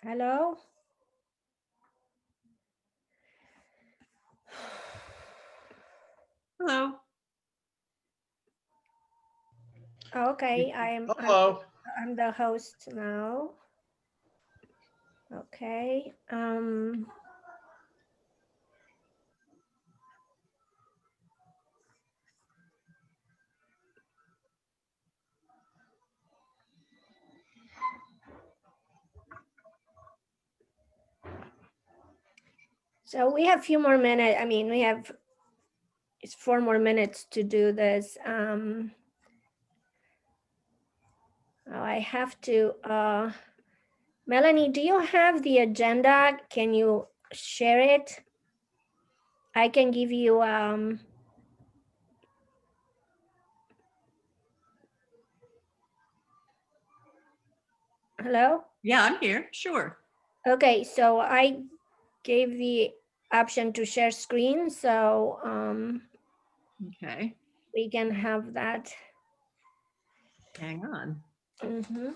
Hello? Hello. Okay, Hello. I'm the host now. Okay. So we have a few more minutes. I mean, it's 4 more minutes to do this. I have to, Melanie, do you have the agenda? Can you share it? I can give you, hello? Yeah, I'm here. Sure. Okay, so I gave the option to share screen, so Okay. we can have that. Hang on. Mhm.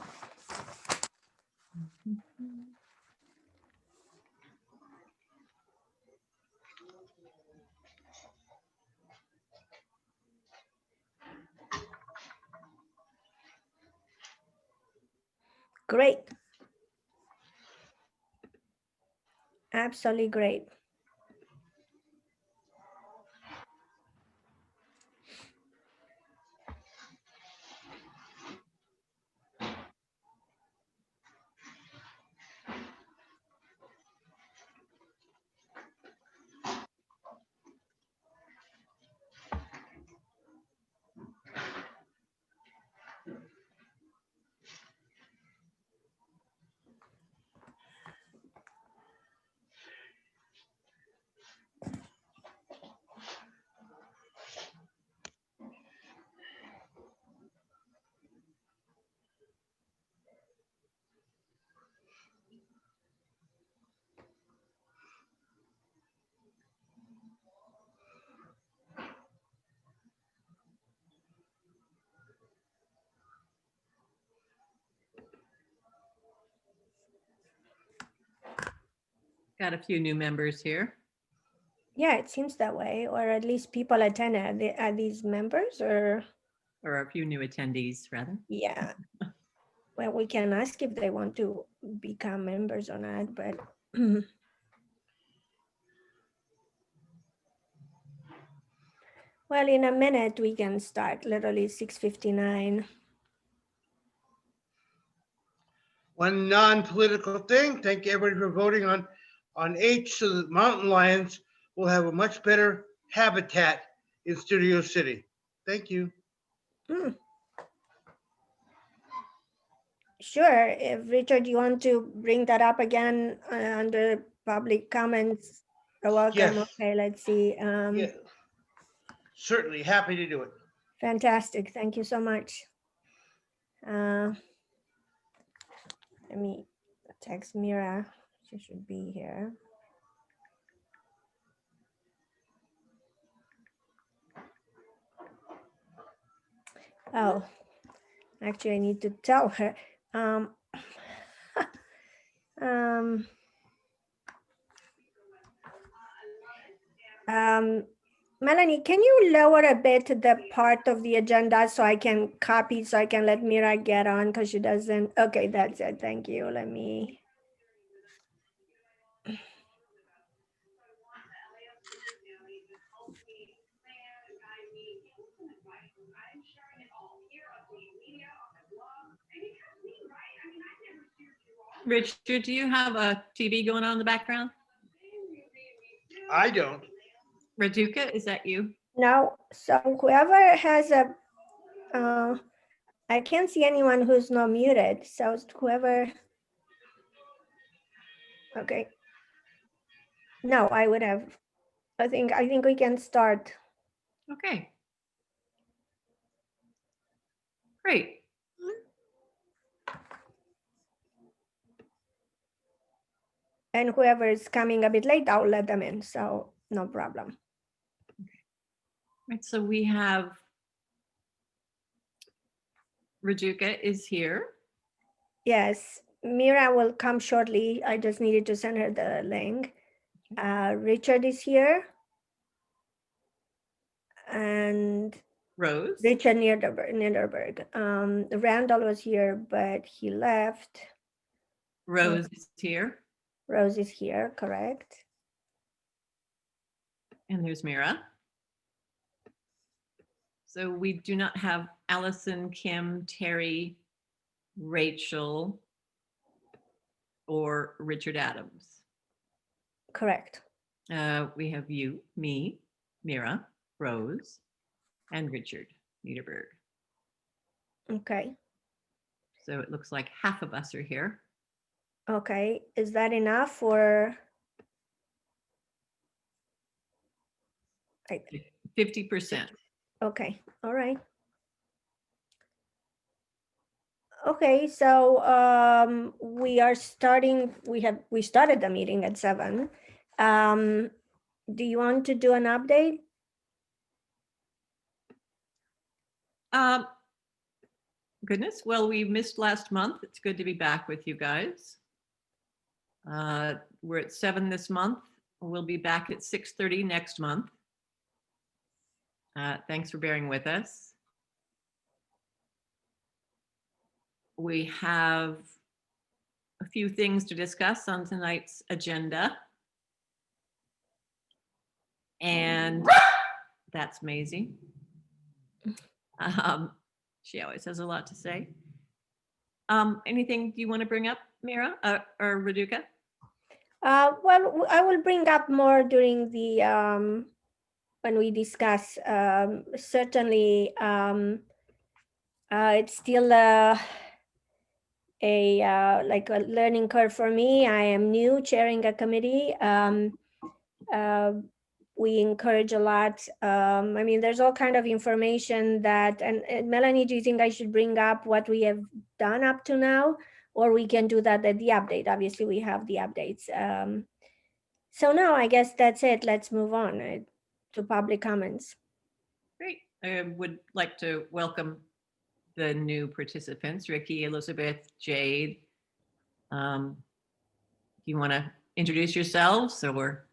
Great. Absolutely great. Got a few new members here, Yeah, it seems that way, or at least people attend. Are these members or? or a few new attendees, rather. Yeah. Well, we can ask if they want to become members or not, but. Well, in a minute we can start, literally 6:59. One non-political thing. Thank you everybody for voting on H so that mountain lions will have a much better habitat in Studio City. Thank you. Hmm. Sure, if Richard, you want to bring that up again under public comments, you're welcome. Yes. Okay, let's see. Yeah. Certainly happy to do it. Fantastic, thank you so much. Let me text Mira, she should be here. Oh, actually I need to tell her. Um, Melanie, can you lower a bit the part of the agenda so I can copy, so I can let Mira get on because she doesn't, okay, that's it, thank you, let me. Richard, do you have a TV going on in the background? I don't. Raduca, is that you? No, so whoever has a, I can't see anyone who's not muted, so whoever, okay. No, I would have, I think we can start. Okay. Great. And whoever is coming a bit late, I'll let them in, so no problem. Right, so we have Raduca is here. Yes, Mira will come shortly. I just needed to send her the link. Richard is here. And Rose, Richard Niederberg. Randall was here, but he left. Rose is here, Rose is here, correct? and there's Mira. So we do not have Allison, Kim, Terry, Rachel, or Richard Adams. Correct. We have you, me, Mira, Rose, and Richard Niederberg. Okay. So it looks like half of us are here. Okay. Is that enough or? 50%. Okay. All right. Okay, so we are starting. We started the meeting at 7. Do you want to do an update? Goodness, well, we missed last month. It's good to be back with you guys. We're at 7 this month. We'll be back at 6:30 next month. Thanks for bearing with us. We have a few things to discuss on tonight's agenda. And that's Maisie. She always has a lot to say. Anything you want to bring up, Mira or Raduca? Well, I will bring up more during the when we discuss. Certainly, it's still like a learning curve for me. I am new chairing a committee. We encourage a lot. I mean, there's all kind of information that, and Melanie, do you think I should bring up what we have done up to now? Or we can do that at the update. Obviously, we have the updates. So now I guess that's it. Let's move on to public comments. Great. I would like to welcome the new participants, Ricky, Elizabeth, Jade. Do you want to introduce yourselves or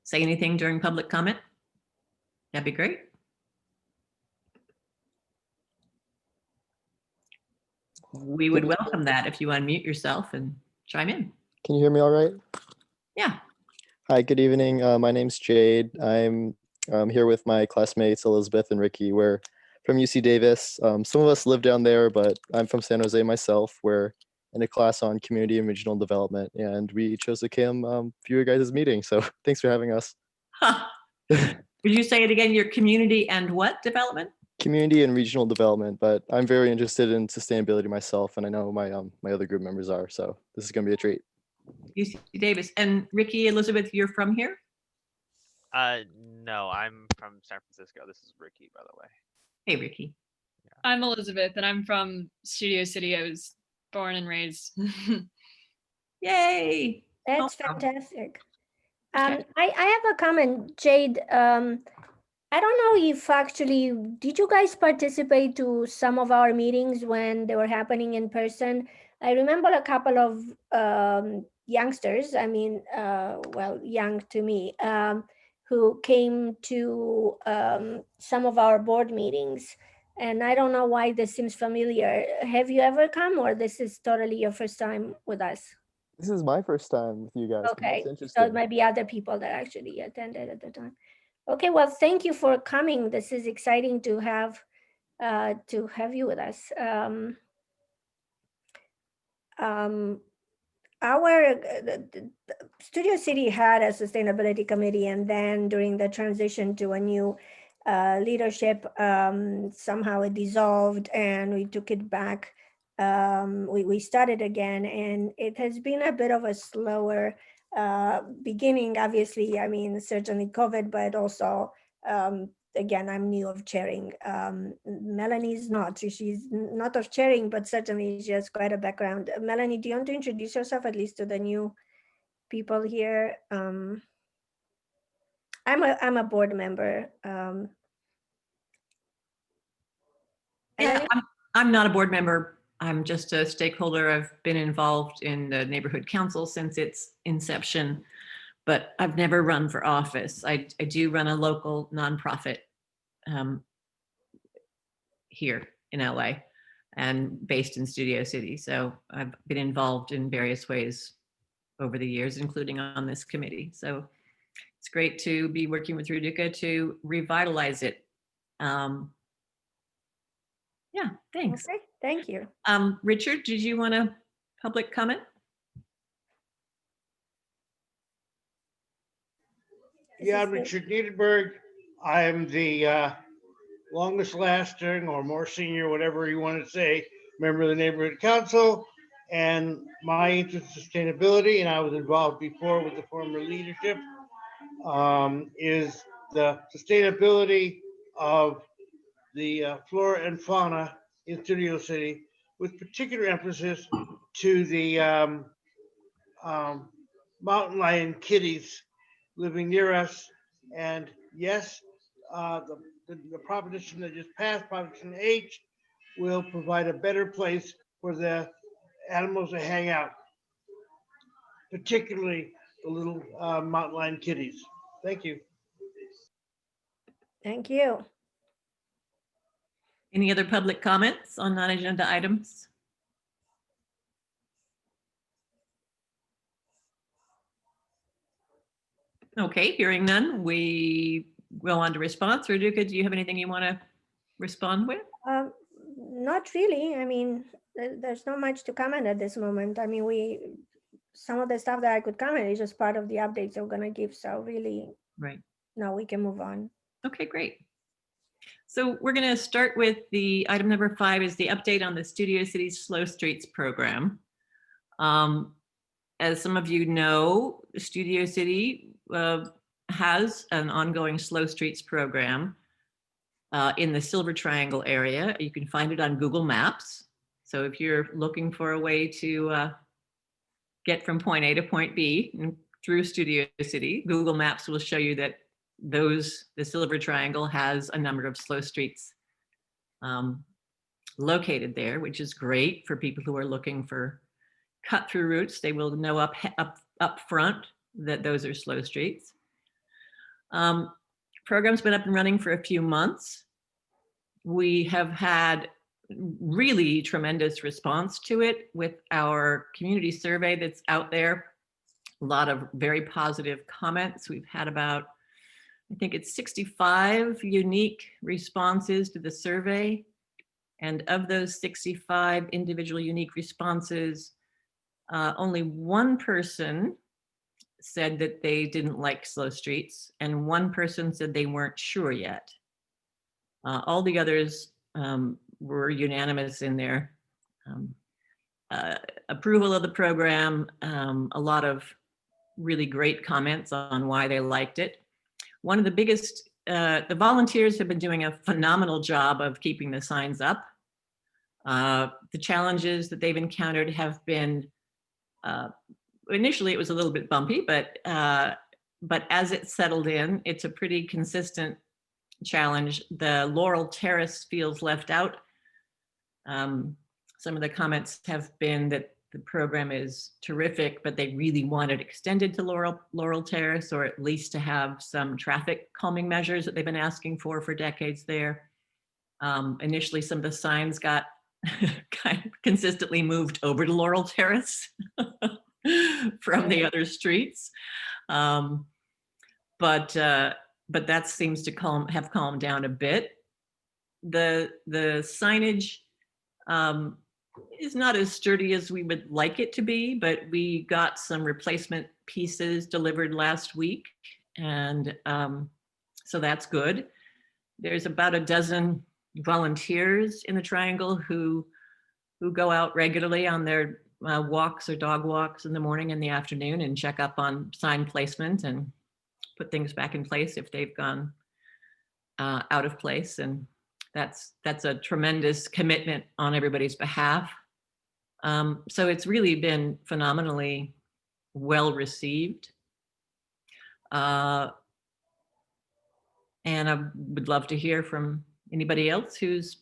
say anything during public comment? That'd be great. We would welcome that if you unmute yourself and chime in. Can you hear me all right? Yeah. Hi, good evening. My name's Jade. I'm here with my classmates, Elizabeth and Ricky. We're from UC Davis. Some of us live down there, but I'm from San Jose myself. We're in a class on community and regional development, and we chose to come for your guys' meeting. So thanks for having us. Huh. Would you say it again? Your community and what development? Community and regional development, but I'm very interested in sustainability myself, and I know my my other group members are. So this is going to be a treat. UC Davis. And Ricky, Elizabeth, you're from here? No, I'm from San Francisco. This is Ricky, by the way. Hey, Ricky. I'm Elizabeth, and I'm from Studio City. I was born and raised. Yay. That's Awesome. fantastic. Okay. I have a comment, Jade. I don't know if actually, did you guys participate to some of our meetings when they were happening in person? I remember a couple of youngsters, I mean, well, young to me, who came to some of our board meetings. And I don't know why this seems familiar. Have you ever come, or this is totally your first time with us? This is my first time with you guys. Okay, It's so interesting. it might be other people that actually attended at the time. Okay, well, thank you for coming. This is exciting to have you with us. The Studio City had a sustainability committee, and then during the transition to a new leadership, somehow it dissolved, and we took it back. We started again, and it has been a bit of a slower beginning. Obviously, I mean, certainly COVID, but also again, I'm new of chairing. Melanie's not. She's not of chairing, but certainly she has quite a background. Melanie, do you want to introduce yourself at least to the new people here? I'm a board member. Yeah, I'm not a board member. I'm just a stakeholder. I've been involved in the neighborhood council since its inception, but I've never run for office. I do run a local nonprofit here in LA and based in Studio City. So I've been involved in various ways over the years, including on this committee. So it's great to be working with Radhika to revitalize it. Yeah, thanks. Okay, thank you. Richard, did you want a public comment? Yeah, This is Richard Niederberg. I'm the longest lasting or more senior, whatever you want to say, member of the neighborhood council. And my interest in sustainability, and I was involved before with the former leadership, is the sustainability of the flora and fauna in Studio City, with particular emphasis to the mountain lion kitties living near us. And yes, the proposition that just passed, Proposition H, will provide a better place for the animals to hang out, particularly the little mountain lion kitties. Thank you. Thank you. Any other public comments on non-agenda items? Okay, hearing none, we go on to response. Radhika, do you have anything you want to respond with? Not really. I mean, there's not much to comment at this moment. I mean, some of the stuff that I could comment is just part of the updates that we're gonna give. So really, Right. no, we can move on. Okay, great. So we're going to start with the item number 5 is the update on the Studio City Slow Streets program. As some of you know, Studio City has an ongoing Slow Streets program in the Silver Triangle area. You can find it on Google Maps. So if you're looking for a way to get from point A to point B through Studio City, Google Maps will show you that the Silver Triangle has a number of slow streets located there, which is great for people who are looking for cut through routes. They will know up front that those are slow streets. Program's been up and running for a few months. We have had really tremendous response to it with our community survey that's out there. A lot of very positive comments. We've had about, I think it's 65 unique responses to the survey. And of those 65 individual unique responses, only one person said that they didn't like slow streets, and one person said they weren't sure yet. All the others were unanimous in their approval of the program. A lot of really great comments on why they liked it. One of the biggest, the volunteers have been doing a phenomenal job of keeping the signs up. The challenges that they've encountered have been, initially it was a little bit bumpy, but as it settled in, it's a pretty consistent challenge. The Laurel Terrace feels left out. Some of the comments have been that the program is terrific, but they really want it extended to Laurel Terrace, or at least to have some traffic calming measures that they've been asking for decades there. Initially, some of the signs got kind of consistently moved over to Laurel Terrace from the other streets. But that seems to have calmed down a bit. The signage is not as sturdy as we would like it to be, but we got some replacement pieces delivered last week, and so that's good. There's about a dozen volunteers in the Triangle who go out regularly on their walks or dog walks in the morning and the afternoon and check up on sign placement and put things back in place if they've gone out of place. And that's a tremendous commitment on everybody's behalf. So it's really been phenomenally well received. And I would love to hear from anybody else who's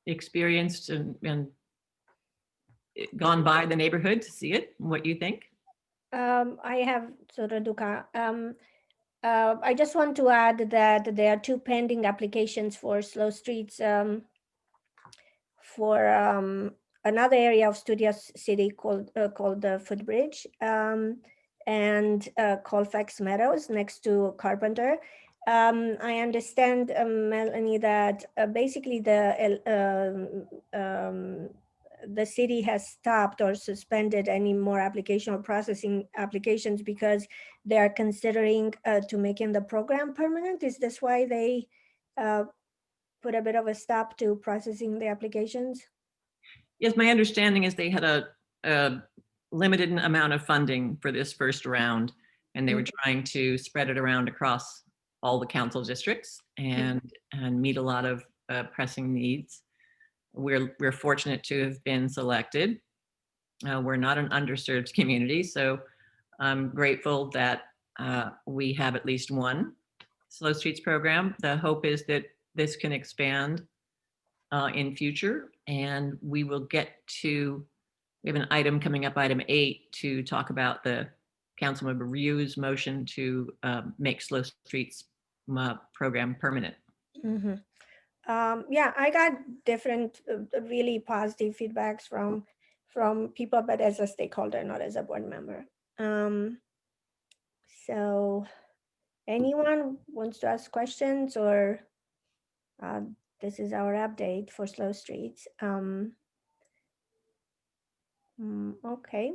experienced and gone by the neighborhood to see it, what you think? I have Suraduka. I just want to add that there are 2 pending applications for slow streets for another area of Studio City called the Footbridge and Colfax Meadows next to Carpenter. I understand, Melanie, that basically the city has stopped or suspended any more application or processing applications because they are considering to making the program permanent. Is this why they put a bit of a stop to processing the applications? Yes, my understanding is they had a limited amount of funding for this first round, and they were trying to spread it around across all the council districts and meet a lot of pressing needs. We're fortunate to have been selected. We're not an underserved community, so I'm grateful that we have at least one Slow Streets program. The hope is that this can expand in future, and we will get to, we have an item coming up, item 8, to talk about the Councilmember Ryu's motion to make Slow Streets program permanent. Mm-hmm. Yeah, I got different really positive feedbacks from people, but as a stakeholder, not as a board member. So anyone wants to ask questions, or this is our update for Slow Streets. Okay.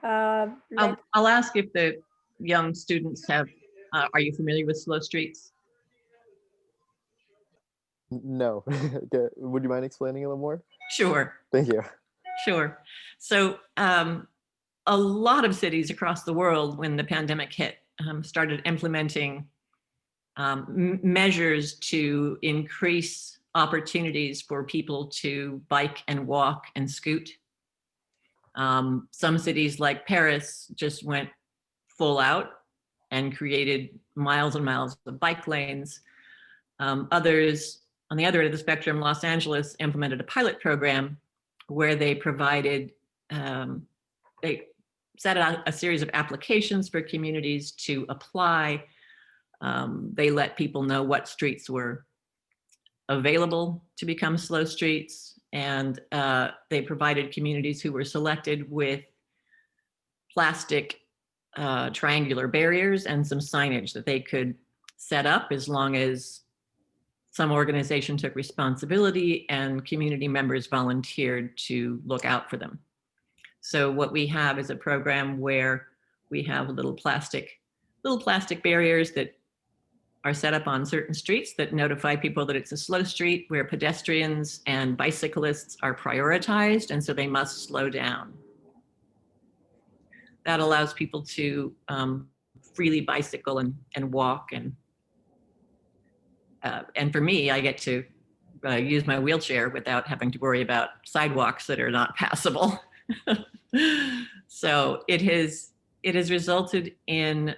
I'll ask if the young students have, are you familiar with Slow Streets? No. Okay, would you mind explaining a little more? Sure. Thank you. Sure. So a lot of cities across the world, when the pandemic hit, started implementing measures to increase opportunities for people to bike and walk and scoot. Some cities like Paris just went full out and created miles and miles of bike lanes. Others, on the other end of the spectrum, Los Angeles implemented a pilot program where they provided, they set out a series of applications for communities to apply. They let people know what streets were available to become slow streets, and they provided communities who were selected with plastic triangular barriers and some signage that they could set up as long as some organization took responsibility and community members volunteered to look out for them. So what we have is a program where we have little plastic barriers that are set up on certain streets that notify people that it's a slow street, where pedestrians and bicyclists are prioritized, and so they must slow down. That allows people to freely bicycle and walk, and for me, I get to use my wheelchair without having to worry about sidewalks that are not passable. So it has resulted in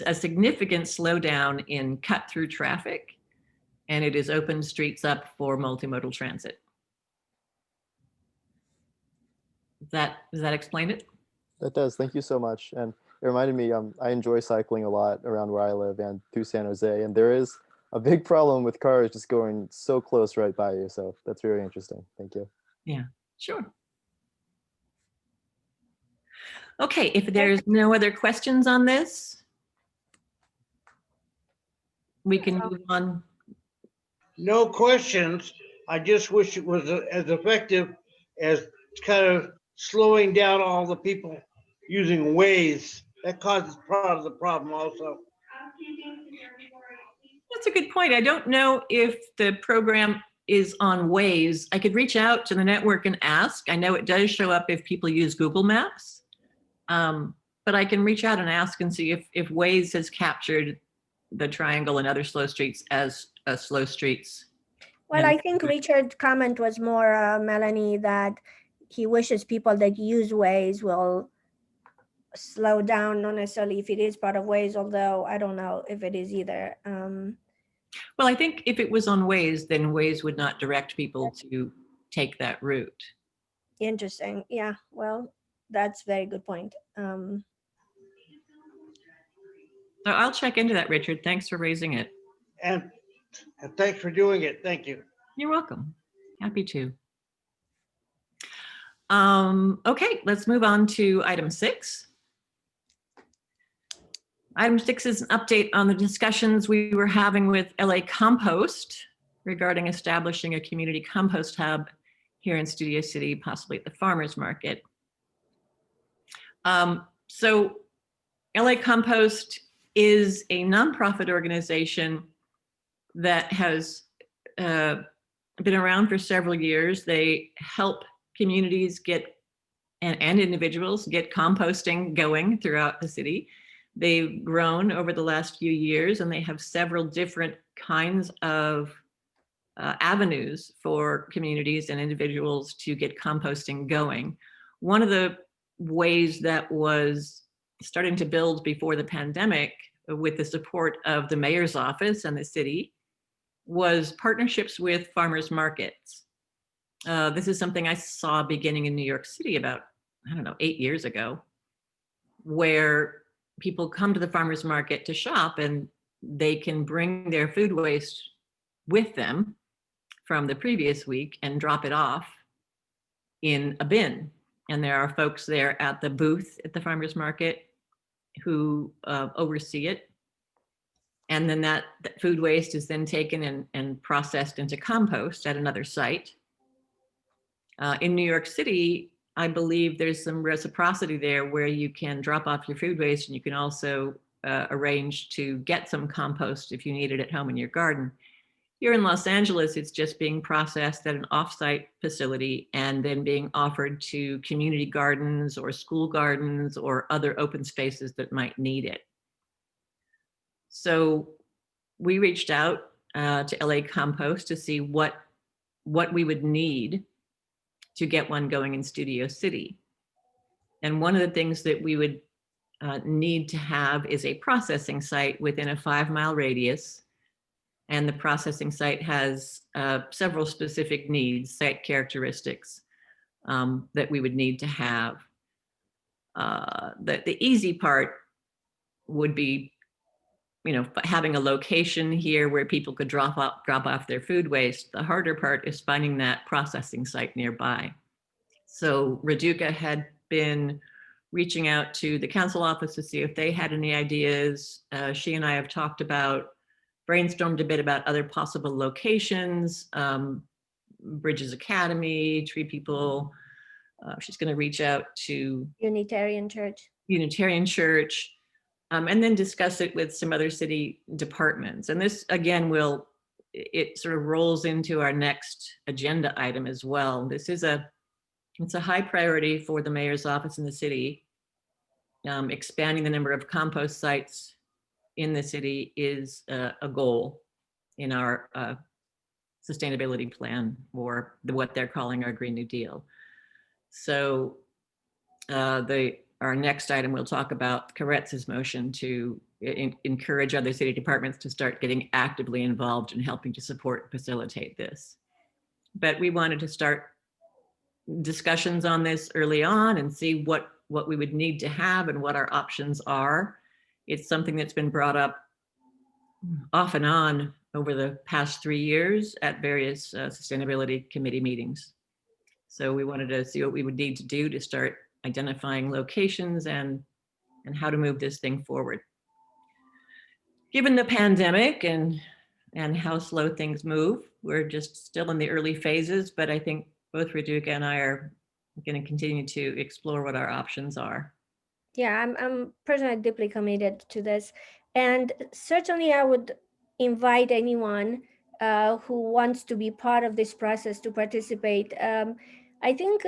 a significant slowdown in cut-through traffic, and it has opened streets up for multimodal transit. Does that explain it? That does. Thank you so much. And it reminded me, I enjoy cycling a lot around where I live and through San Jose, and there is a big problem with cars just going so close right by you. So that's very interesting. Thank you. Yeah, sure. Okay, if there's no other questions on this, we can move on. No questions. I just wish it was as effective as kind of slowing down all the people using Waze. That causes part of the problem also. That's a good point. I don't know if the program is on Waze. I could reach out to the network and ask. I know it does show up if people use Google Maps, but I can reach out and ask and see if Waze has captured the triangle and other slow streets as slow streets. Well, I think Richard's comment was more, Melanie, that he wishes people that use Waze will slow down, not necessarily if it is part of Waze, although I don't know if it is either. Well, I think if it was on Waze, then Waze would not direct people to take that route. Interesting. Yeah. Well, that's very good point. So I'll check into that, Richard. Thanks for raising it. And thanks for doing it. Thank you. You're welcome. Happy to. Okay, let's move on to item 6. Item 6 is an update on the discussions we were having with LA Compost regarding establishing a community compost hub here in Studio City, possibly at the farmers market. So LA Compost is a nonprofit organization that has been around for several years. They help communities get and individuals get composting going throughout the city. They've grown over the last few years, and they have several different kinds of avenues for communities and individuals to get composting going. One of the ways that was starting to build before the pandemic, with the support of the mayor's office and the city, was partnerships with farmers markets. This is something I saw beginning in New York City about, 8 years ago, where people come to the farmers market to shop and they can bring their food waste with them from the previous week and drop it off in a bin. And there are folks there at the booth at the farmers market who oversee it. And then that food waste is then taken and processed into compost at another site. In New York City, I believe there's some reciprocity there where you can drop off your food waste and you can also arrange to get some compost if you need it at home in your garden. Here in Los Angeles, it's just being processed at an offsite facility and then being offered to community gardens or school gardens or other open spaces that might need it. So we reached out to LA Compost to see what we would need to get one going in Studio City. And one of the things that we would need to have is a processing site within a 5-mile radius. And the processing site has several specific needs, site characteristics that we would need to have. The easy part would be, having a location here where people could drop off their food waste. The harder part is finding that processing site nearby. So Raduca had been reaching out to the council office to see if they had any ideas. She and I have brainstormed a bit about other possible locations, Bridges Academy, Tree People. She's going to reach out to Unitarian Church. And then discuss it with some other city departments. And this, again, it sort of rolls into our next agenda item as well. It's a high priority for the mayor's office in the city. Expanding the number of compost sites in the city is a goal in our sustainability plan, or what they're calling our Green New Deal. So our next item, we'll talk about Koretz's motion to encourage other city departments to start getting actively involved in helping to support and facilitate this. But we wanted to start discussions on this early on and see what we would need to have and what our options are. It's something that's been brought up off and on over the past 3 years at various sustainability committee meetings. So we wanted to see what we would need to do to start identifying locations and how to move this thing forward. Given the pandemic and how slow things move, we're just still in the early phases, but I think both Raduca and I are going to continue to explore what our options are. Yeah, I'm personally deeply committed to this. And certainly I would invite anyone who wants to be part of this process to participate. I think,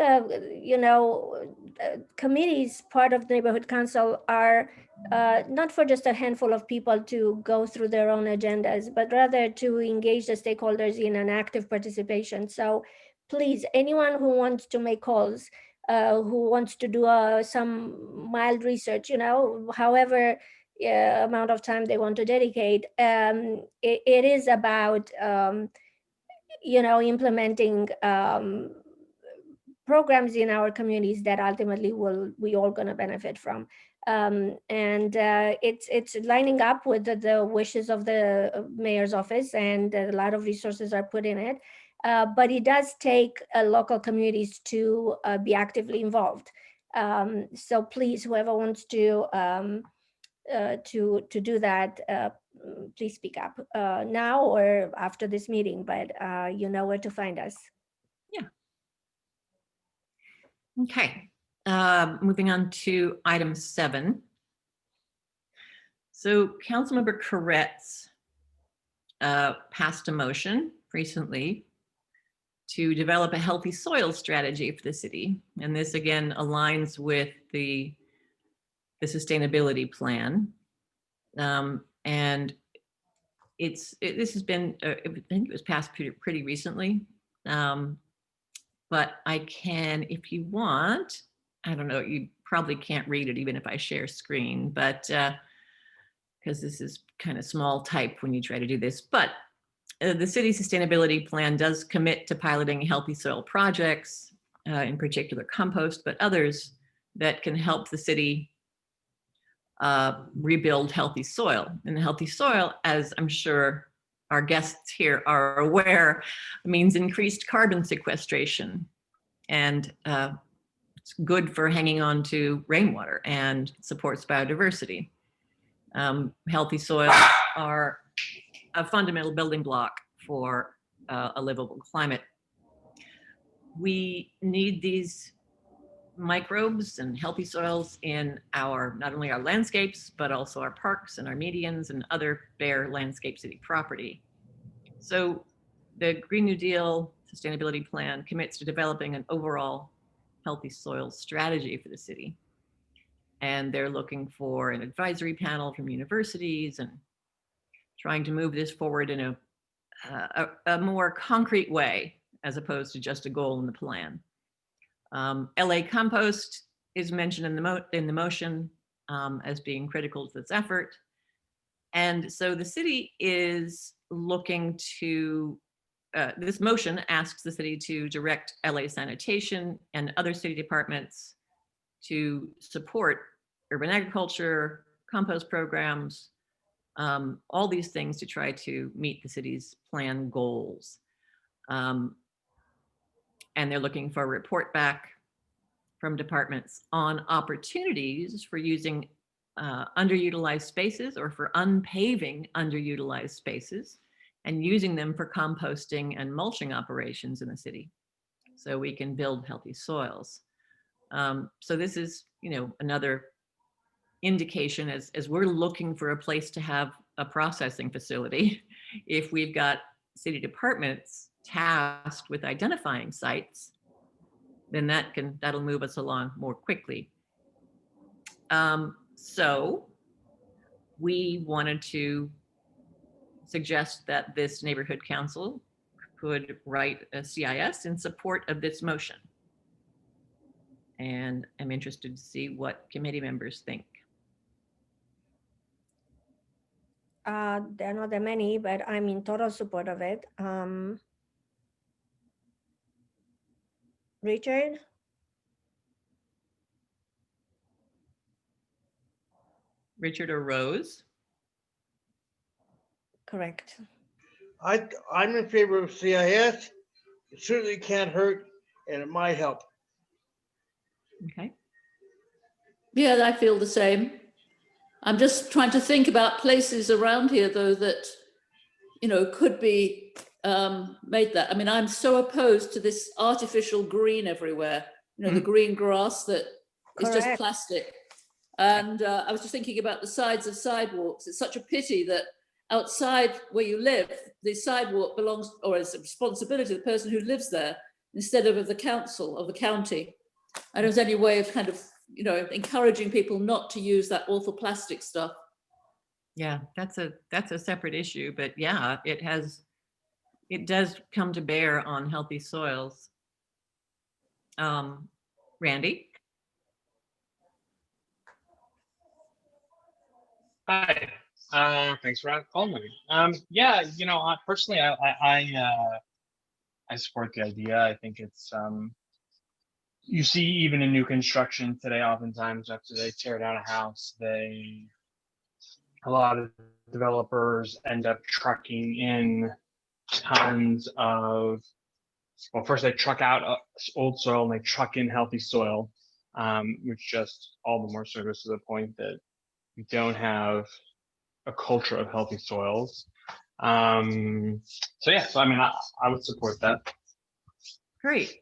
committees, part of the neighborhood council, are not for just a handful of people to go through their own agendas, but rather to engage the stakeholders in an active participation. So please, anyone who wants to make calls, who wants to do some mild research, however amount of time they want to dedicate, it is about, implementing programs in our communities that ultimately we all going to benefit from. It's lining up with the wishes of the mayor's office, and a lot of resources are put in it. But it does take local communities to be actively involved. So please, whoever wants to do that, please speak up now or after this meeting, but you know where to find us. Okay, moving on to item 7. So Councilmember Koretz passed a motion recently to develop a healthy soil strategy for the city. And this again aligns with the sustainability plan. And this has been, I think it was passed pretty recently. But I can, if you want, I don't know, you probably can't read it even if I share screen, but because this is kind of small type when you try to do this. But the city sustainability plan does commit to piloting healthy soil projects, in particular compost, but others that can help the city rebuild healthy soil. And the healthy soil, as I'm sure our guests here are aware, means increased carbon sequestration, and it's good for hanging on to rainwater and supports biodiversity. Healthy soils are a fundamental building block for a livable climate. We need these microbes and healthy soils in not only our landscapes, but also our parks and our medians and other bare landscape city property. So the Green New Deal sustainability plan commits to developing an overall healthy soil strategy for the city. And they're looking for an advisory panel from universities and trying to move this forward in a more concrete way, as opposed to just a goal in the plan. LA Compost is mentioned in the motion as being critical to this effort. And so the city is looking to, this motion asks the city to direct LA Sanitation and other city departments to support urban agriculture, compost programs, all these things to try to meet the city's plan goals. And they're looking for a report back from departments on opportunities for using underutilized spaces or for unpaving underutilized spaces and using them for composting and mulching operations in the city so we can build healthy soils. So this is, another indication as we're looking for a place to have a processing facility. If we've got city departments tasked with identifying sites, then that'll move us along more quickly. So we wanted to suggest that this neighborhood council could write a CIS in support of this motion. And I'm interested to see what committee members think. There are not that many, but I'm in total support of it. Richard? Richard or Rose? Correct. I'm in favor of CIS. It certainly can't hurt, and it might help. Okay. Yeah, I feel the same. I'm just trying to think about places around here, though, that, could be made that. I mean, I'm so opposed to this artificial green everywhere, the green grass that is just Correct. plastic. And I was just thinking about the sides of sidewalks. It's such a pity that outside where you live, the sidewalk belongs, or is a responsibility of the person who lives there instead of the council, of the county. And there's any way of kind of, encouraging people not to use that awful plastic stuff. Yeah, that's a separate issue, but yeah, it does come to bear on healthy soils. Randy? Hi, thanks for calling me. Yeah, personally, I support the idea. I think it's you see even in new construction today, oftentimes after they tear down a house, a lot of developers end up trucking in tons of, well, first they truck out old soil and they truck in healthy soil, which just all the more so goes to the point that we don't have a culture of healthy soils. So yeah, so I mean, I would support that. Great.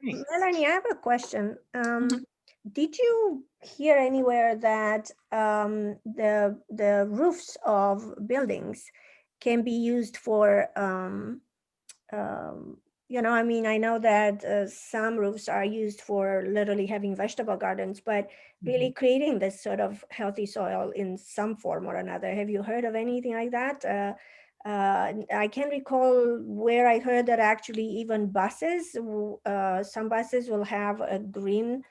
Thanks. Melanie, I have a question. Mhm. Did you hear anywhere that the roofs of buildings can be used for, I mean, I know that some roofs are used for literally having vegetable gardens, but really creating this sort of healthy soil in some form or another. Have you heard of anything like that? I can recall where I heard that actually even buses, some buses will have a green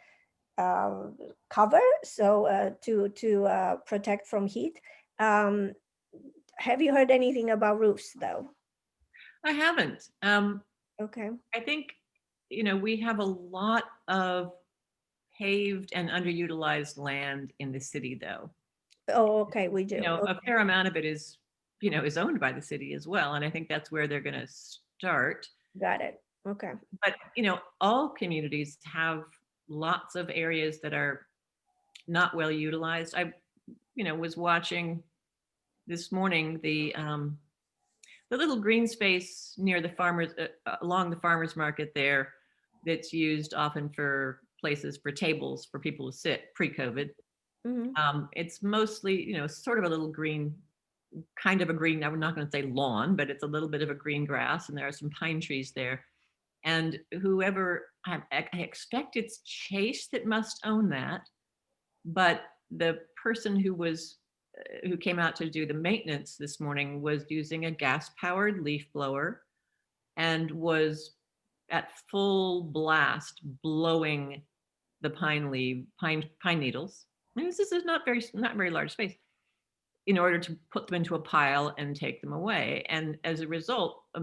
cover, so to protect from heat. Have you heard anything about roofs though? I haven't. Okay. I think, we have a lot of paved and underutilized land in the city, though. Oh, okay, we do. A Okay. fair amount of it is owned by the city as well. And I think that's where they're going to start. Got it. Okay. But, all communities have lots of areas that are not well utilized. I, was watching this morning the little green space near the farmers, along the farmers market there, that's used often for places for tables for people to sit pre-COVID. Mhm. It's mostly, sort of a little green, kind of a green, I'm not going to say lawn, but it's a little bit of a green grass, and there are some pine trees there. And whoever, I expect it's Chase that must own that, but the person who came out to do the maintenance this morning was using a gas-powered leaf blower and was at full blast blowing the pine needles. And this is not very large space, in order to put them into a pile and take them away. And as a result, a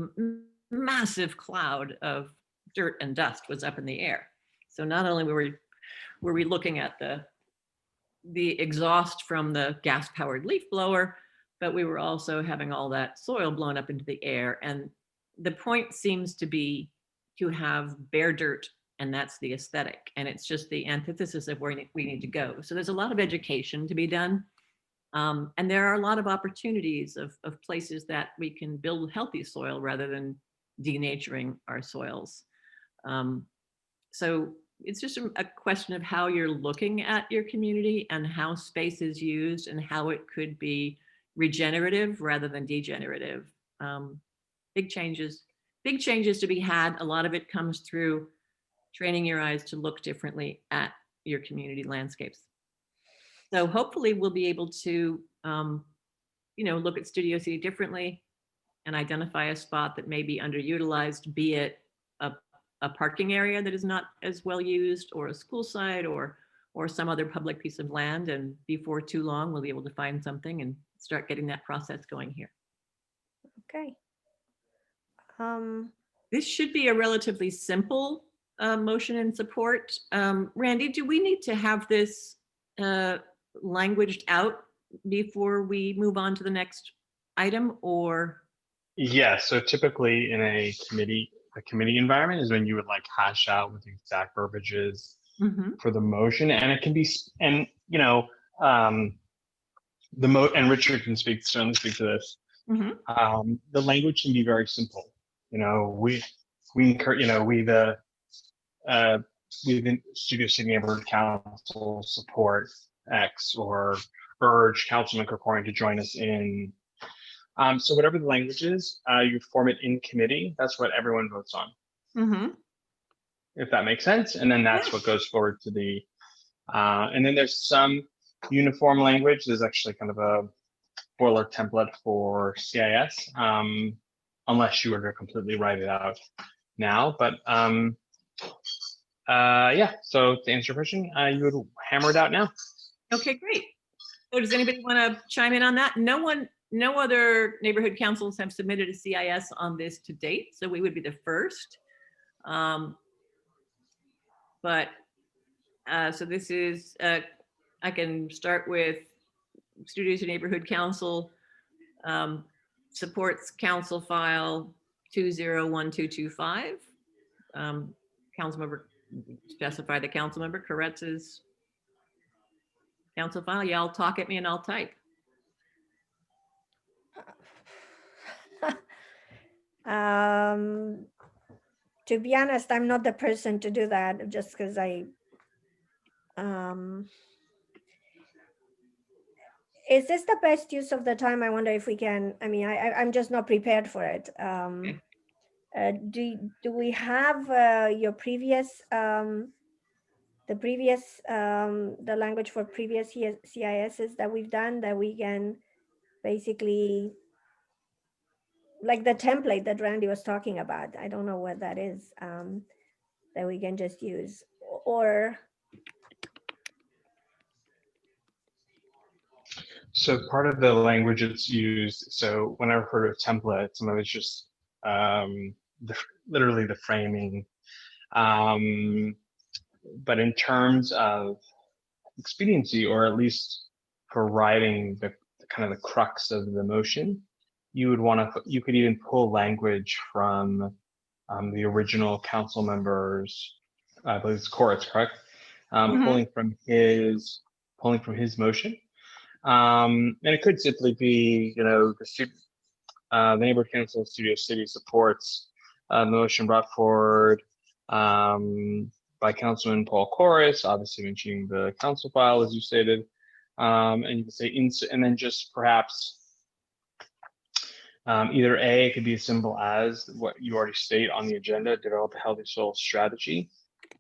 massive cloud of dirt and dust was up in the air. So not only were we looking at the exhaust from the gas-powered leaf blower, but we were also having all that soil blown up into the air. And the point seems to be to have bare dirt, and that's the aesthetic. And it's just the antithesis of where we need to go. So there's a lot of education to be done. And there are a lot of opportunities of places that we can build healthy soil rather than denaturing our soils. So it's just a question of how you're looking at your community and how space is used and how it could be regenerative rather than degenerative. Big changes to be had. A lot of it comes through training your eyes to look differently at your community landscapes. So hopefully we'll be able to, look at Studio City differently and identify a spot that may be underutilized, be it a parking area that is not as well used, or a school site, or some other public piece of land. And before too long, we'll be able to find something and start getting that process going here. Okay. This should be a relatively simple motion and support. Randy, do we need to have this languaged out before we move on to the next item, or? Yeah, so typically in a committee environment is when you would like hash out what the exact verbiage is for the motion, and it can be, and and Richard can certainly speak to this. The language can be very simple. We encourage, we the Studio City Neighborhood Council support X, or urge Councilman Krikorian to join us in. So whatever the language is, you form it in committee. That's what everyone votes on. If that makes sense. And then that's what goes forward to the, and then there's some uniform language. There's actually kind of a boiler template for CIS, unless you were to completely write it out now. But yeah, so to answer your question, you would hammer it out now. Okay, great. So does anybody want to chime in on that? No other neighborhood councils have submitted a CIS on this to date, so we would be the first. But, so this is, I can start with Studio City Neighborhood Council, supports council file 201225. Councilmember, specify the Councilmember Koretz's council file. Y'all talk at me and I'll type. To be honest, I'm not the person to do that, just because is this the best use of the time? I wonder if we can, I mean, I'm just not prepared for it. Do we have your previous, the language for previous CISs that we've done, that we can basically, like the template that Randy was talking about? I don't know what that is, that we can just use, or So part of the language it's used, so when I refer to a template, some of it's just literally the framing. But in terms of expediency, or at least for writing the kind of the crux of the motion, you would want to, you could even pull language from the original council members, I believe it's Koretz, correct? Pulling from his motion. And it could simply be, you know, the neighborhood council of Studio City supports the motion brought forward by Councilman Paul Koretz, obviously mentioning the council file as you stated, and you can say and then just perhaps either A, it could be as simple as what you already state on the agenda, develop a healthy soil strategy.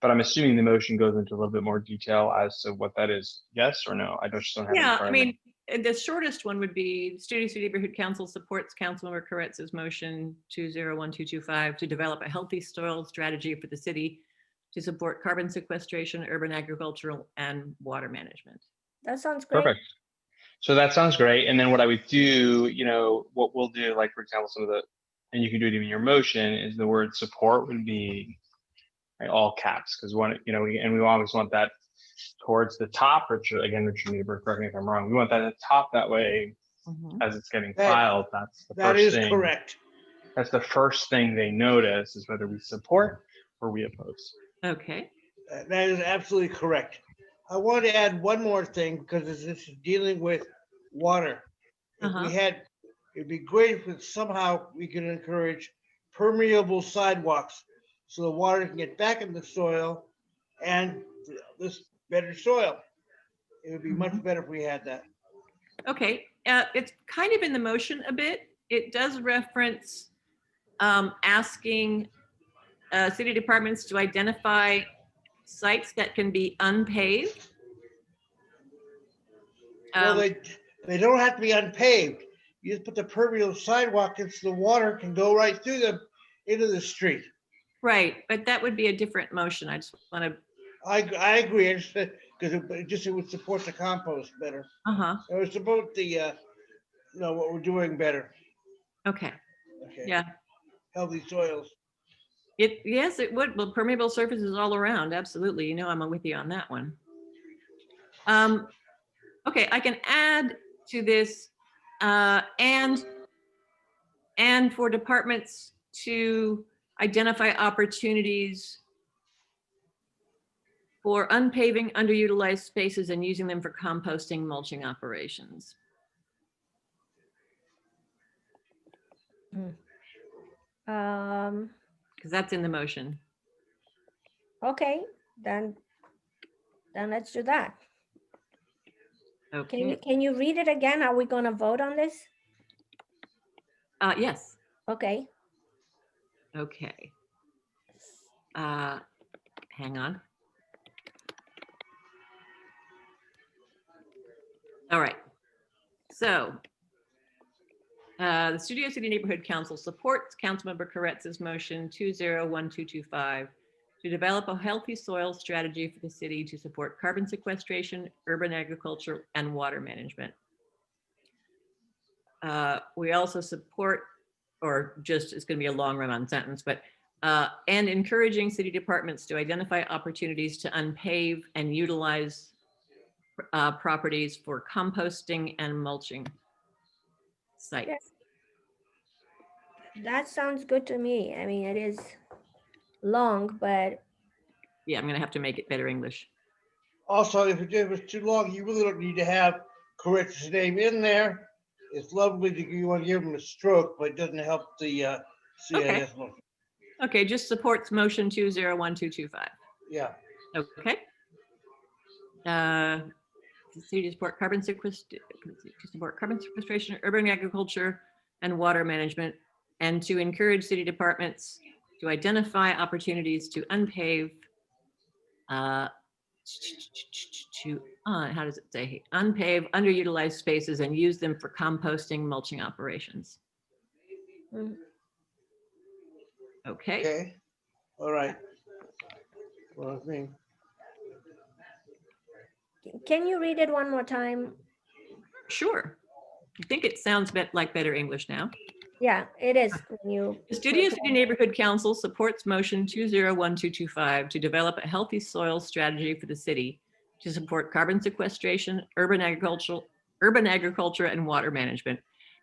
But I'm assuming the motion goes into a little bit more detail as to what that is. Yes or no? I just don't have it in Yeah, front I of me. mean, and the shortest one would be Studio City Neighborhood Council supports Councilmember Koretz's motion 201225 to develop a healthy soil strategy for the city to support carbon sequestration, urban agricultural, and water management. that sounds great. Perfect. So that sounds great. And then what I would do, you know, what we'll do, like for example, some of the, and you can do it in your motion, is the word support would be like all caps, because one, you know, we always want that towards the top. Richard Neighbor, correct me if I'm wrong. We want that at the top, that way as it's getting filed, that's the That first is thing. correct. That's the first thing they notice, is whether we support or we oppose. Okay. That is absolutely correct. I want to add one more thing, because this is dealing with water. If we had, it'd be great if somehow we could encourage permeable sidewalks so the water can get back in the soil and this better soil. It would be much better if we had that. Okay, it's kind of in the motion a bit. It does reference asking city departments to identify sites that can be unpaved. Well, they don't have to be unpaved. You just put the permeable sidewalk in so the water can go right through them into the street. Right, but that would be a different motion. I just want to. I agree. I just because it would support the compost better. It would support the you know, what we're doing better. Okay. Okay. Yeah. Healthy soils. Yes, it would. Well, permeable surfaces all around. Absolutely. You know, I'm with you on that one. Okay, I can add to this and for departments to identify opportunities for unpaving underutilized spaces and using them for composting, mulching operations. Because that's in the motion. Okay, then let's do that. Okay. Can you read it again? Are we going to vote on this? Yes. Okay. Okay. Hang on. All right. So the Studio City Neighborhood Council supports Councilmember Koretz's motion 201225 to develop a healthy soil strategy for the city to support carbon sequestration, urban agriculture, and water management. We also support, or just, it's going to be a long run-on sentence, but And encouraging city departments to identify opportunities to unpave and utilize properties for composting and mulching sites. That sounds good to me. I mean, it is long, but Yeah, I'm gonna have to make it better English. Also, if it was too long, you really don't need to have correct his name in there. It's lovely that you want to give him a stroke, but it doesn't help the CIS motion. Okay, just supports motion 201225. Yeah, Okay. The city to support carbon sequestration, urban agriculture, and water management, and to encourage city departments to identify opportunities to unpave, how does it say? Unpave, underutilized spaces and use them for composting, mulching operations. mm, Okay. okay, all right. Well, I mean, can you read it one more time? Sure. I think it sounds like better English now. Yeah, it is. When you The Studio City Neighborhood Council supports motion 201225 to develop a healthy soil strategy for the city to support carbon sequestration, urban agriculture, and water management,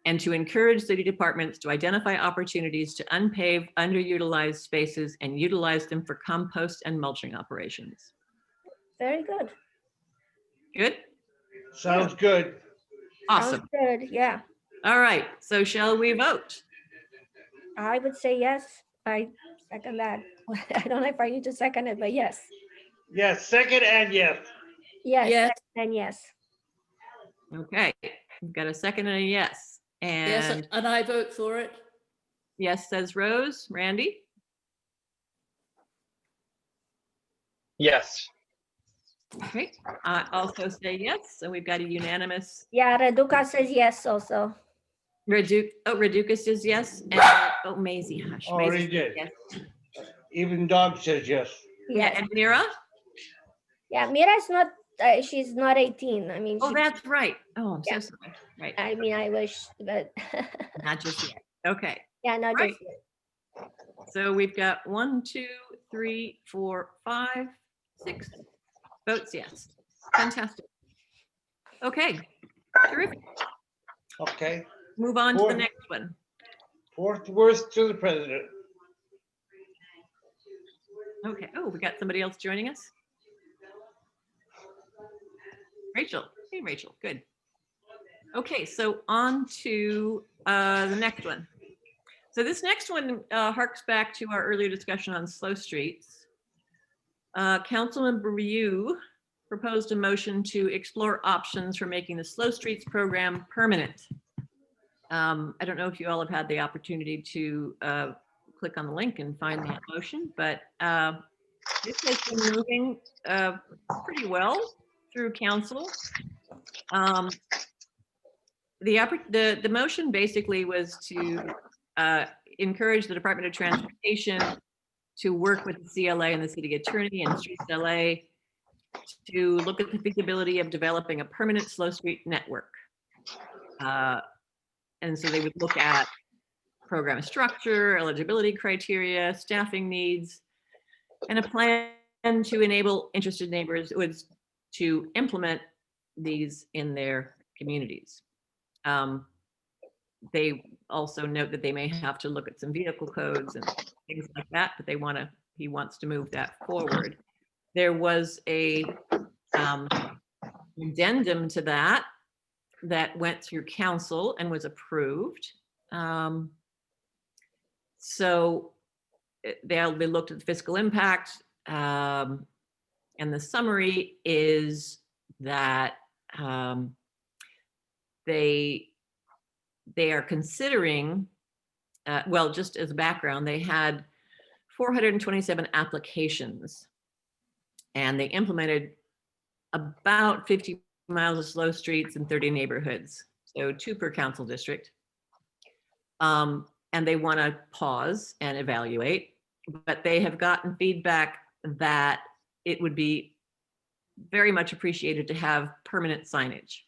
and to encourage city departments to identify opportunities to unpave underutilized spaces and utilize them for compost and mulching operations. very good. Good? sounds good. Awesome. Sounds good. Yeah, All right, so shall we vote? I would say yes. I second that. I don't know if I need to second it, but yes. Yes, second and yes. Yes, Yes. and yes. Okay, we've got a second and a yes. Yes, And and I vote for it. yes says Rose. Randy? Yes. Okay, I also say yes, so we've got a unanimous. Yeah, Reduca says yes also. Reducus says yes, and Maisie, hush. Already Maisie says did. yes. Even Dog says yes. Yeah, Yes. and Mira? Yeah, Mira's not, she's not 18. I mean, Oh, she, that's right. Oh, I'm so Yeah. sorry. Right, I mean, I wish, but not just yet. Okay, yeah, not Right. just yet. so we've got 1, 2, 3, 4, 5, 6 votes yes. Fantastic. Okay, terrific. Okay, Move on to the Four. next one. fourth worst to the president. Okay, oh, we got somebody else joining us. Rachel, hey Rachel, good. Okay, so on to the next one. So this next one harks back to our earlier discussion on slow streets. Councilman Ryu proposed a motion to explore options for making the slow streets program permanent. I don't know if you all have had the opportunity to click on the link and find that motion, but this has been moving pretty well through council. The motion basically was to encourage the Department of Transportation to work with the CLA and the city attorney and Streets LA to look at the feasibility of developing a permanent slow street network. And so they would look at program structure, eligibility criteria, staffing needs, and a plan to enable interested neighborhoods to implement these in their communities. They also note that they may have to look at some vehicle codes and things like that, but he wants to move that forward. There was a addendum to that went through council and was approved. So they looked at the fiscal impact, and the summary is that they are considering, well, just as background, they had 427 applications and they implemented about 50 miles of slow streets in 30 neighborhoods, so 2 per council district. And they want to pause and evaluate, but they have gotten feedback that it would be very much appreciated to have permanent signage.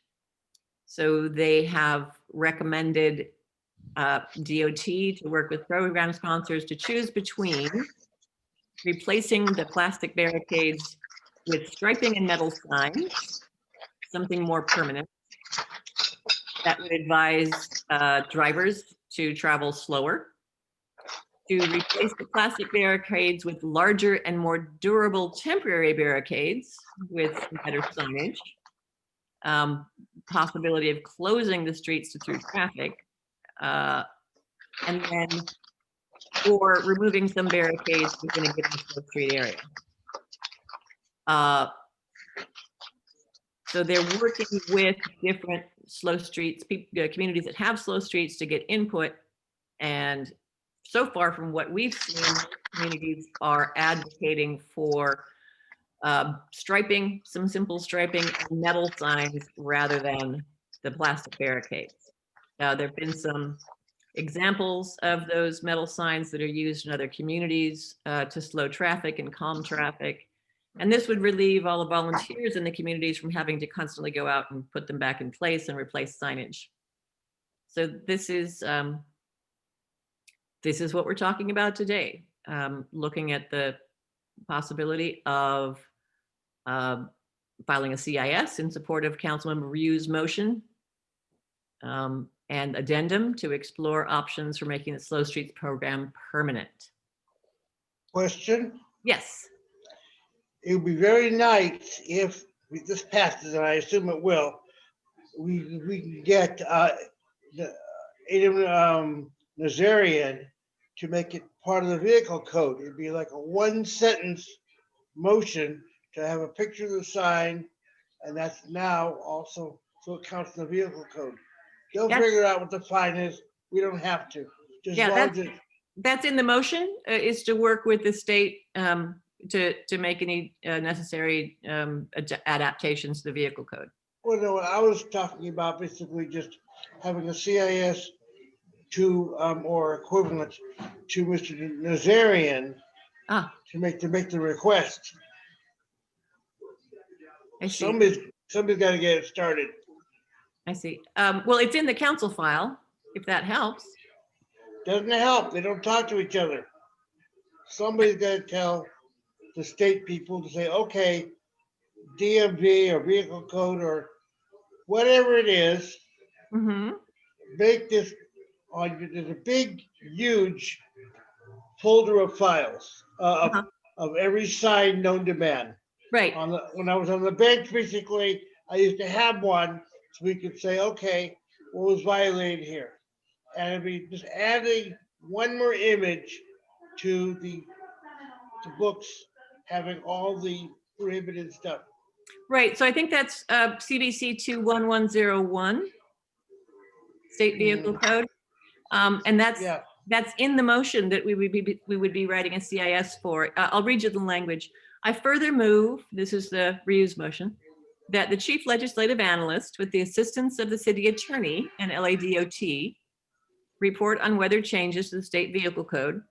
So they have recommended DOT to work with program sponsors to choose between replacing the plastic barricades with striping and metal signs, something more permanent. That would advise drivers to travel slower, to replace the plastic barricades with larger and more durable temporary barricades with better signage, possibility of closing the streets to through traffic, and then or removing some barricades within a given slow street area. So they're working with different slow streets, communities that have slow streets to get input. And so far from what we've seen, communities are advocating for striping, some simple striping, and metal signs rather than the plastic barricades. There have been some examples of those metal signs that are used in other communities to slow traffic and calm traffic. And this would relieve all the volunteers in the communities from having to constantly go out and put them back in place and replace signage. So this is what we're talking about today, looking at the possibility of filing a CIS in support of Councilmember Ryu's motion and addendum to explore options for making the Slow Streets program permanent. Question? Yes. It would be very nice if this passes, and I assume it will, we can get the Adam Nazarian to make it part of the vehicle code. It'd be like a 1-sentence motion to have a picture of the sign, and that's now also, so it counts in the vehicle code. They'll Yes. figure out what the fine is. We don't have to. Just Yeah, as long as it, that's in the motion, is to work with the state to make any necessary adaptations to the vehicle code. well, no, I was talking about basically just having a CIS to, or equivalent to Mr. Nazarian Ah, to make the request. I see. Somebody's got to get it started. I see. Well, it's in the council file, if that helps. Doesn't help. They don't talk to each other. Somebody's got to tell the state people to say, okay, DMV or vehicle code or whatever it is, Mm-hmm. make this on, there's a big, huge folder of files Uh-huh. of every sign known to man. Right. When I was on the bench, basically, I used to have one so we could say, okay, what was violated here? And it'd be just adding one more image to the books, having all the prohibited stuff. Right. So I think that's CBC 21101, State Vehicle Code. And that's Yeah, in the motion that we would be writing a CIS for. I'll read you the language. I further move, this is the reuse motion, that the chief legislative analyst, with the assistance of the city attorney and LADOT, report on whether changes to the state vehicle code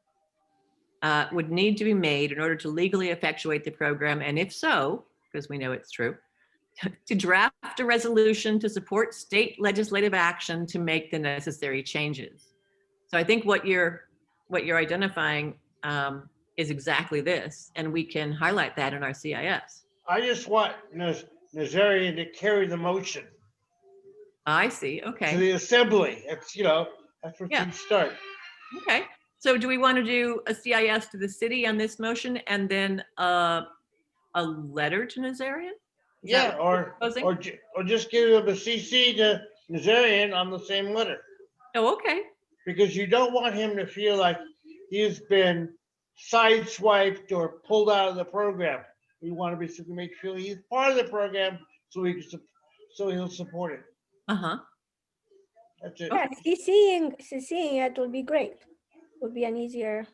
would need to be made in order to legally effectuate the program, and if so, because we know it's true, to draft a resolution to support state legislative action to make the necessary changes. So I think what you're identifying is exactly this, and we can highlight that in our CIS. I just want Nazarian to carry the motion I see. to Okay. the assembly. That's, that's where Yeah. things start. Okay. So do we want to do a CIS to the city on this motion and then a letter to Nazarian? Is that Yeah, what you're proposing? or just give him a CC to Nazarian on the same letter. Oh, okay. Because you don't want him to feel like he's been sideswiped or pulled out of the program. We want to basically make sure he's part of the program so he'll support it. Uh-huh. That's it. Yeah, CCing it would be great. Would be an easier.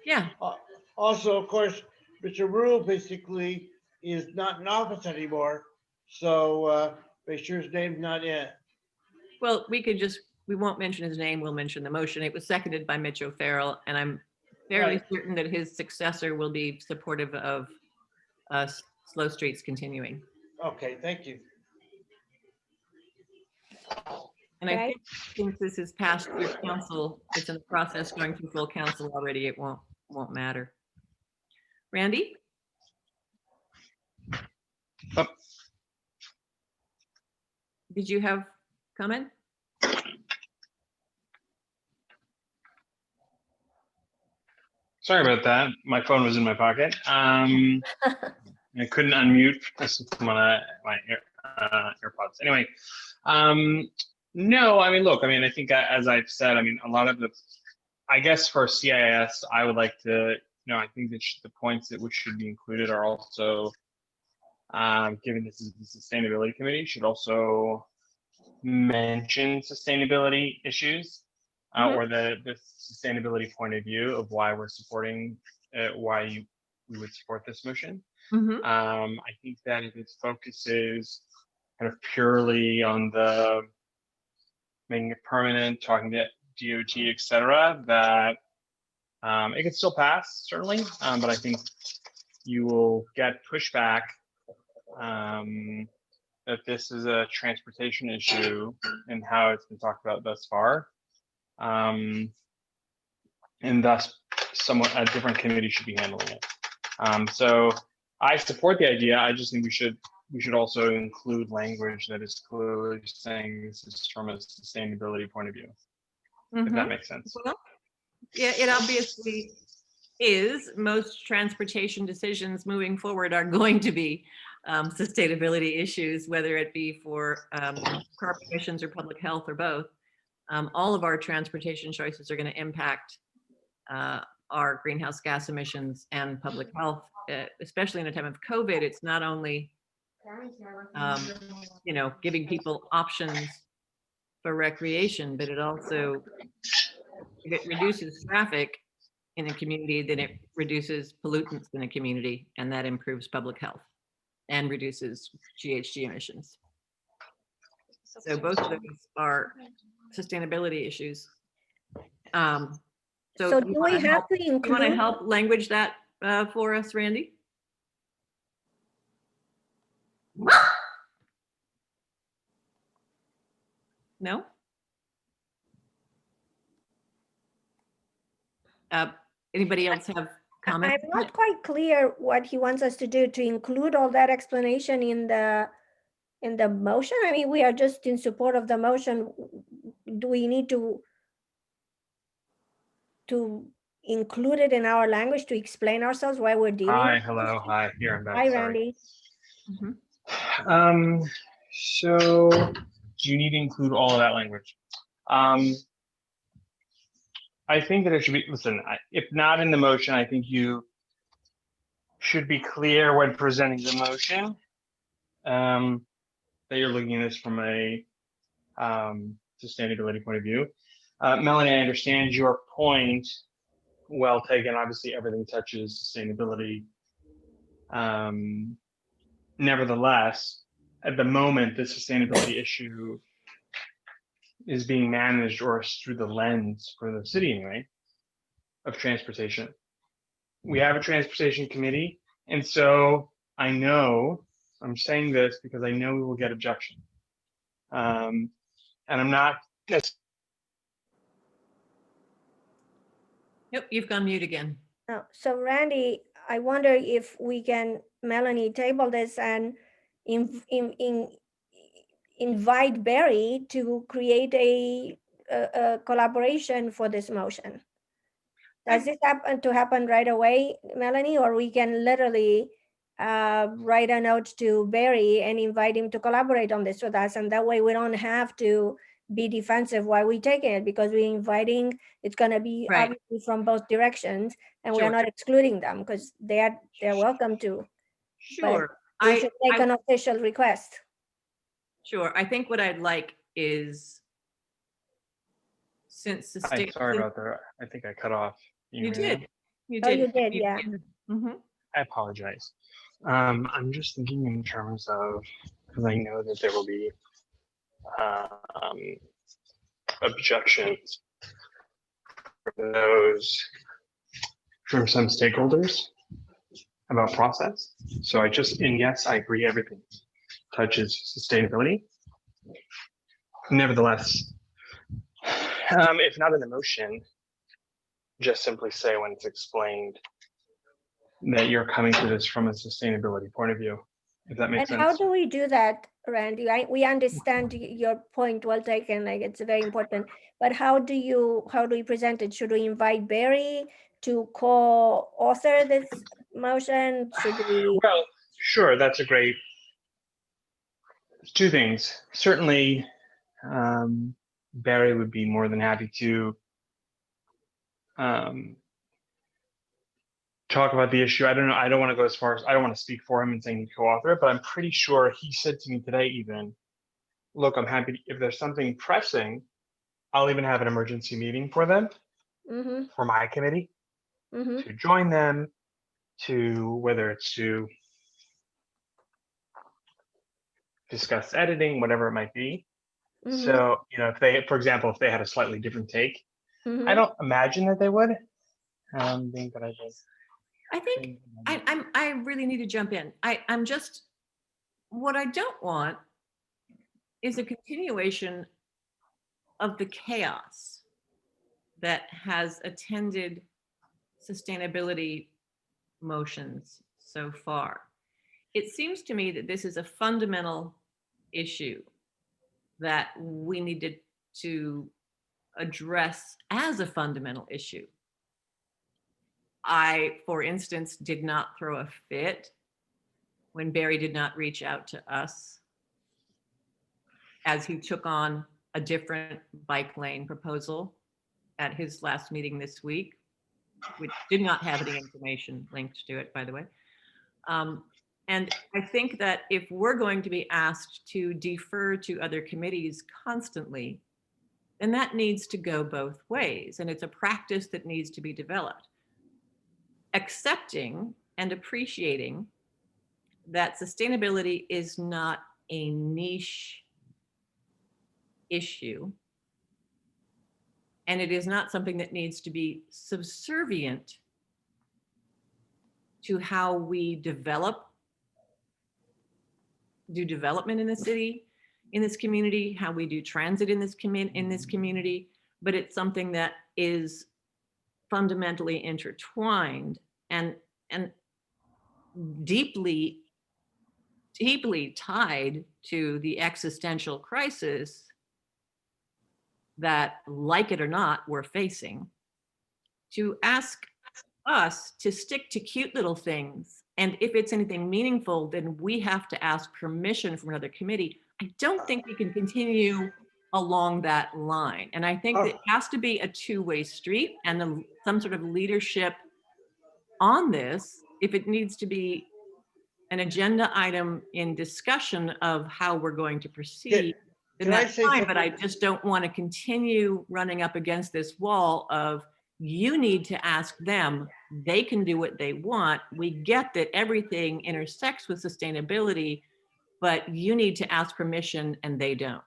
Yeah. Also, of course, Mr. Rule basically is not in office anymore, so make sure his name's not in it. Well, we won't mention his name. We'll mention the motion. It was seconded by Mitch O'Farrell, and I'm fairly Right. certain that his successor will be supportive of Slow Streets continuing. Okay, thank you. And I Right. think since this is passed through council, it's in the process going through full council already, it won't matter. Randy? Oh. Did you have comment? Sorry about that. My phone was in my pocket. I couldn't unmute this is my AirPods. Anyway, no, I mean, look, I mean, I think as I've said, I mean, a lot of the, I guess for CIS, I would like to, I think that the points that which should be included are also, given this is the sustainability committee, should also mention sustainability issues or the sustainability point of view of why we're supporting, we would support this motion. I think that if its focus is kind of purely on the making it permanent, talking to DOT, et cetera, that it could still pass, certainly, but I think you will get pushback that this is a transportation issue and how it's been talked about thus far. And thus, somewhat a different committee should be handling it. So I support the idea. I just think we should also include language that is clearly saying this is from a sustainability point of view, if that makes sense. Well, yeah, it obviously is. Most transportation decisions moving forward are going to be sustainability issues, whether it be for carbon emissions or public health or both. All of our transportation choices are going to impact our greenhouse gas emissions and public health, especially in a time of COVID. It's not only giving people options for recreation, but it also, if it reduces traffic in a community, then it reduces pollutants in a community, and that improves public health and reduces GHG emissions. So both of those are sustainability issues. So do we have to you want to include, help language that for us, Randy? No? Anybody else have comments? I'm not quite clear what he wants us to do, to include all that explanation in the motion? I mean, we are just in support of the motion. Do we need to include it in our language to explain ourselves why we're dealing? Hi, with hello, this? hi, here I'm back. Hi, Sorry. Randy. So do you need to include all of that language? I think that it should be, listen, if not in the motion, I think you should be clear when presenting the motion that you're looking at this from a sustainability point of view. Melanie, I understand your point. Well taken. Obviously, everything touches sustainability. Nevertheless, at the moment, the sustainability issue is being managed, or through the lens for the city anyway, of transportation. We have a transportation committee, and so I know, I'm saying this because I know we will get objection. And I'm not. Yep, you've gone mute again. Oh, so Randy, I wonder if we can, Melanie, table this and invite Barry to create a collaboration for this motion. Does this happen to happen right away, Melanie, or we can literally write a note to Barry and invite him to collaborate on this with us, and that way we don't have to be defensive while we're taking it, because we're inviting, it's going to be Right. obviously from both directions, and we are Sure. not excluding them because they're welcome to. Sure. We should make an official request. Sure. I think what I'd like is, since the Hi, state. sorry about that. I think I cut off. You hear me now? did. You Oh, did. you did, yeah. I apologize. I'm just thinking in terms of, because I know that there will be objections from some stakeholders about process. So and yes, I agree, everything touches sustainability. Nevertheless, if not in the motion, just simply say when it's explained that you're coming to this from a sustainability point of view, if that makes And how sense. do we do that, Randy? We understand your point, well taken, like it's very important, but how do we present it? Should we invite Barry to co-author this motion? Should we? Well, sure, that's a great, two things. Certainly, Barry would be more than happy to talk about the issue. I don't know. I don't want to go as far as, I don't want to speak for him and saying he co-author it, but I'm pretty sure he said to me today even, look, I'm happy if there's something pressing, I'll even have an emergency meeting for them, Mm-hmm, for my committee, mm-hmm, to join them, to whether it's to discuss editing, whatever it might be. mm-hmm, So, you know, if they, for example, if they had a slightly different take, mm-hmm. I don't imagine that they would. Being that I think I really need to jump in. I'm just, what I don't want is a continuation of the chaos that has attended sustainability motions so far. It seems to me that this is a fundamental issue that we needed to address as a fundamental issue. I, for instance, did not throw a fit when Barry did not reach out to us as he took on a different bike lane proposal at his last meeting this week, which did not have any information linked to it, by the way. And I think that if we're going to be asked to defer to other committees constantly, then that needs to go both ways. And it's a practice that needs to be developed. Accepting and appreciating that sustainability is not a niche issue, and it is not something that needs to be subservient to how we do development in the city, in this community, how we do transit in this community, but it's something that is fundamentally intertwined and deeply tied to the existential crisis that, like it or not, we're facing. To ask us to stick to cute little things, and if it's anything meaningful, then we have to ask permission from another committee. I don't think we can continue along that line. And I think that it has to be a two-way street, and some sort of leadership on this, if it needs to be an agenda item in discussion of how we're going to proceed, then Can I that's say fine, but I something? just don't want to continue running up against this wall of, you need to ask them, they can do what they want. We get that everything intersects with sustainability, but you need to ask permission and they don't.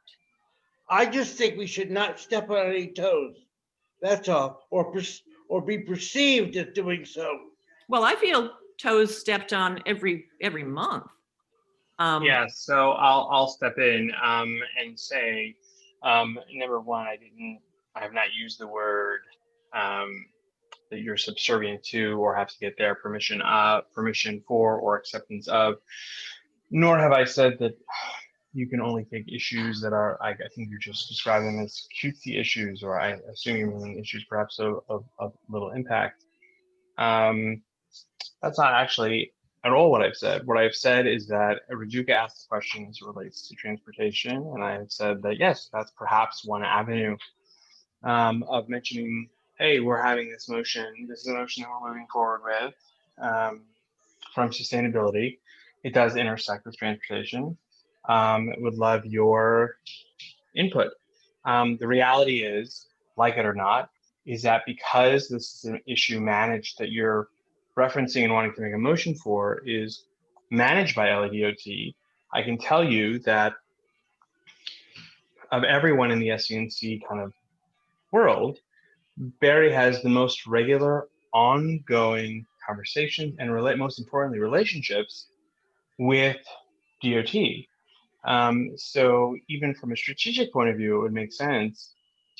I just think we should not step on any toes. That's all, or be perceived as doing so. Well, I feel toes stepped on every month. Yeah, so I'll step in and say, number one, I have not used the word that you're subservient to or have to get their permission for or acceptance of, nor have I said that you can only take issues that are, I think you're just describing them as cutesy issues, or I assume you're meaning issues perhaps of little impact. That's not actually at all what I've said. What I've said is that Rajuka asked the question as it relates to transportation, and I have said that yes, that's perhaps one avenue of mentioning, hey, we're having this motion. This is a motion that we're moving forward with from sustainability. It does intersect with transportation. Would love your input. The reality is, like it or not, is that because this is an issue managed that you're referencing and wanting to make a motion for is managed by LADOT, I can tell you that of everyone in the SCNC kind of world, Barry has the most regular, ongoing conversations and most importantly, relationships with DOT. So even from a strategic point of view, it would make sense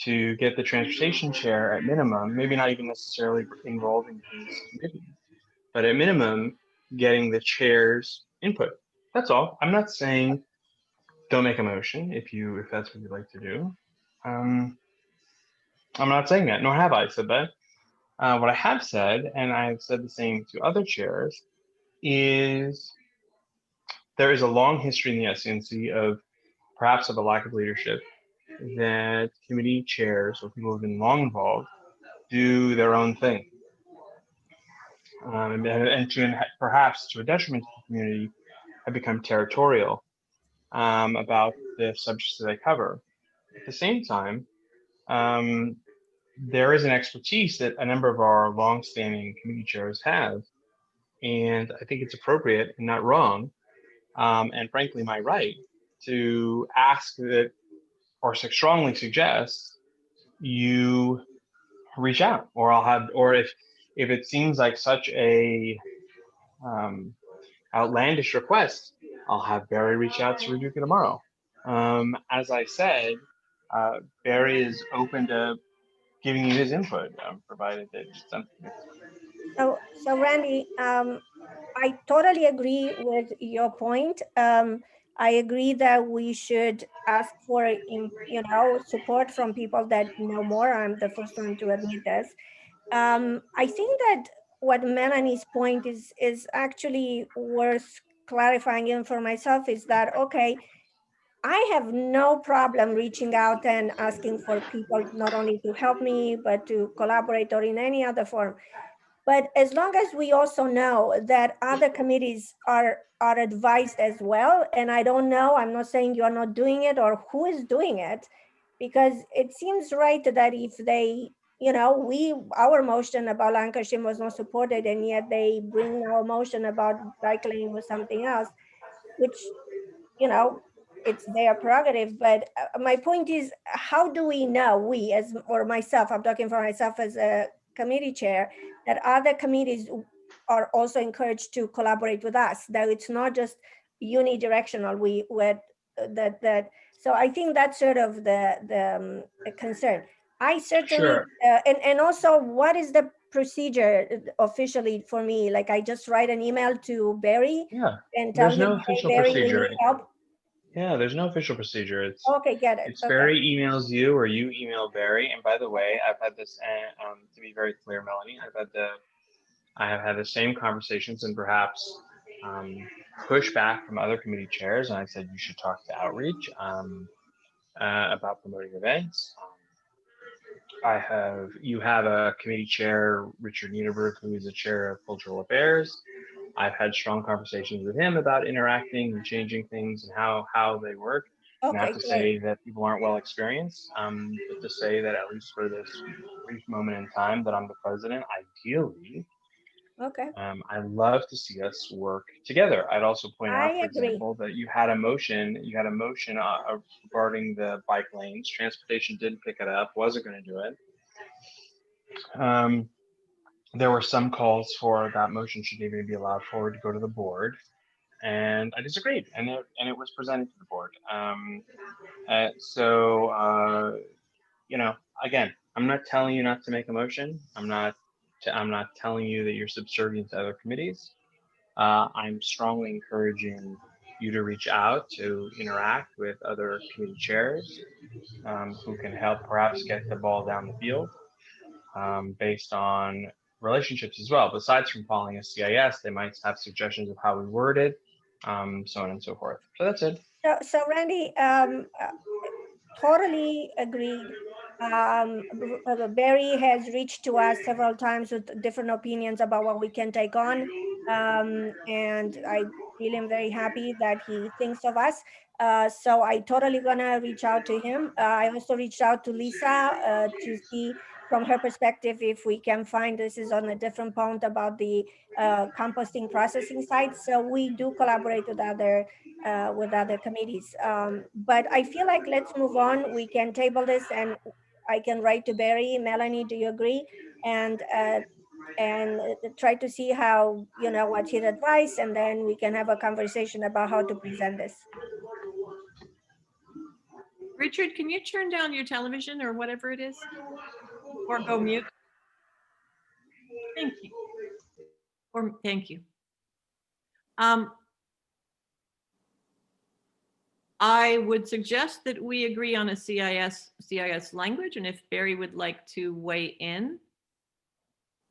to get the transportation chair at minimum, maybe not even necessarily involving his committee, but at minimum, getting the chair's input. That's all. I'm not saying don't make a motion if that's what you'd like to do. I'm not saying that, nor have I said that. What I have said, and I've said the same to other chairs, is there is a long history in the SCNC of perhaps of a lack of leadership, that committee chairs or people who have been long involved do their own thing. And perhaps to a detriment to the community, have become territorial about the subjects that they cover. At the same time, there is an expertise that a number of our longstanding committee chairs have, and I think it's appropriate and not wrong, and frankly my right, to ask that or strongly suggest you reach out, or if it seems like such a outlandish request, I'll have Barry reach out to Reduca tomorrow. As I said, Barry is open to giving you his input, provided that it's something. So Randy, I totally agree with your point. I agree that we should ask for, support from people that know more. I'm the first one to admit this. I think that what Melanie's point is actually worth clarifying even for myself is that, okay, I have no problem reaching out and asking for people not only to help me, but to collaborate or in any other form. But as long as we also know that other committees are advised as well, and I don't know, I'm not saying you're not doing it or who is doing it, because it seems right that if they, our motion about Lancashire was not supported, and yet they bring our motion about bike lane or something else, which, it's their prerogative. But my point is, how do we know, or myself, I'm talking for myself as a committee chair, that other committees are also encouraged to collaborate with us, that it's not just unidirectional. So I think that's sort of the concern. I certainly, Sure. and also, what is the procedure officially for me? Like, I just write an email to Barry Yeah, and tell there's him, no hey, official Barry, we procedure. need help. Yeah, there's no official procedure. Okay, get it. It's Okay. Barry emails you or you email Barry. And by the way, I've had this, to be very clear, Melanie, I have had the same conversations and perhaps pushback from other committee chairs. And I said, you should talk to Outreach about promoting events. You have a committee chair, Richard Niederberg, who is the chair of cultural affairs. I've had strong conversations with him about interacting and changing things and how they work. Okay, Not to great. say that people aren't well experienced, but to say that at least for this brief moment in time that I'm the president, ideally, Okay, I'd love to see us work together. I'd also point out, I for agree. example, that you had a motion regarding the bike lanes. Transportation didn't pick it up, wasn't going to do it. There were some calls for that motion should even be allowed forward to go to the board, and I disagreed, and it was presented to the board. Again, I'm not telling you not to make a motion. I'm not telling you that you're subservient to other committees. I'm strongly encouraging you to reach out to interact with other committee chairs who can help perhaps get the ball down the field based on relationships as well. Besides from following a CIS, they might have suggestions of how we word it, so on and so forth. So that's it. So Randy, totally agreed. Barry has reached to us several times with different opinions about what we can take on. And I feel him very happy that he thinks of us. So I totally gonna reach out to him. I also reached out to Lisa to see from her perspective if we can find, this is on a different point about the composting processing sites. So we do collaborate with other committees. But I feel like let's move on. We can table this and I can write to Barry. Melanie, do you agree? And try to see how, what's his advice, and then we can have a conversation about how to present this. Richard, can you turn down your television or whatever it is? Or go mute? Thank you. Or thank you. I would suggest that we agree on a CIS language, and if Barry would like to weigh in,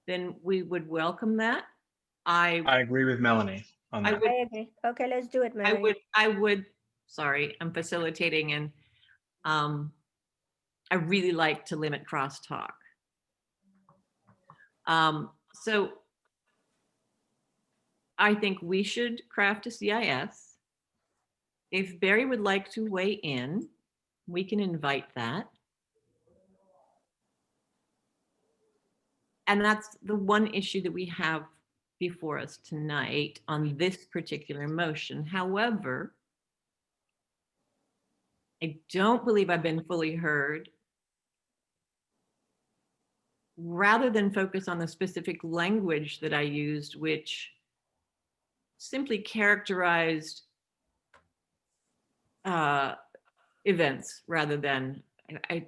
then we would welcome that. I agree with Melanie on I that. would I agree. Okay, let's do it, Mary. sorry, I'm facilitating, and I really like to limit crosstalk. So I think we should craft a CIS. If Barry would like to weigh in, we can invite that. And that's the one issue that we have before us tonight on this particular motion. However, I don't believe I've been fully heard. Rather than focus on the specific language that I used, which simply characterized events rather than, I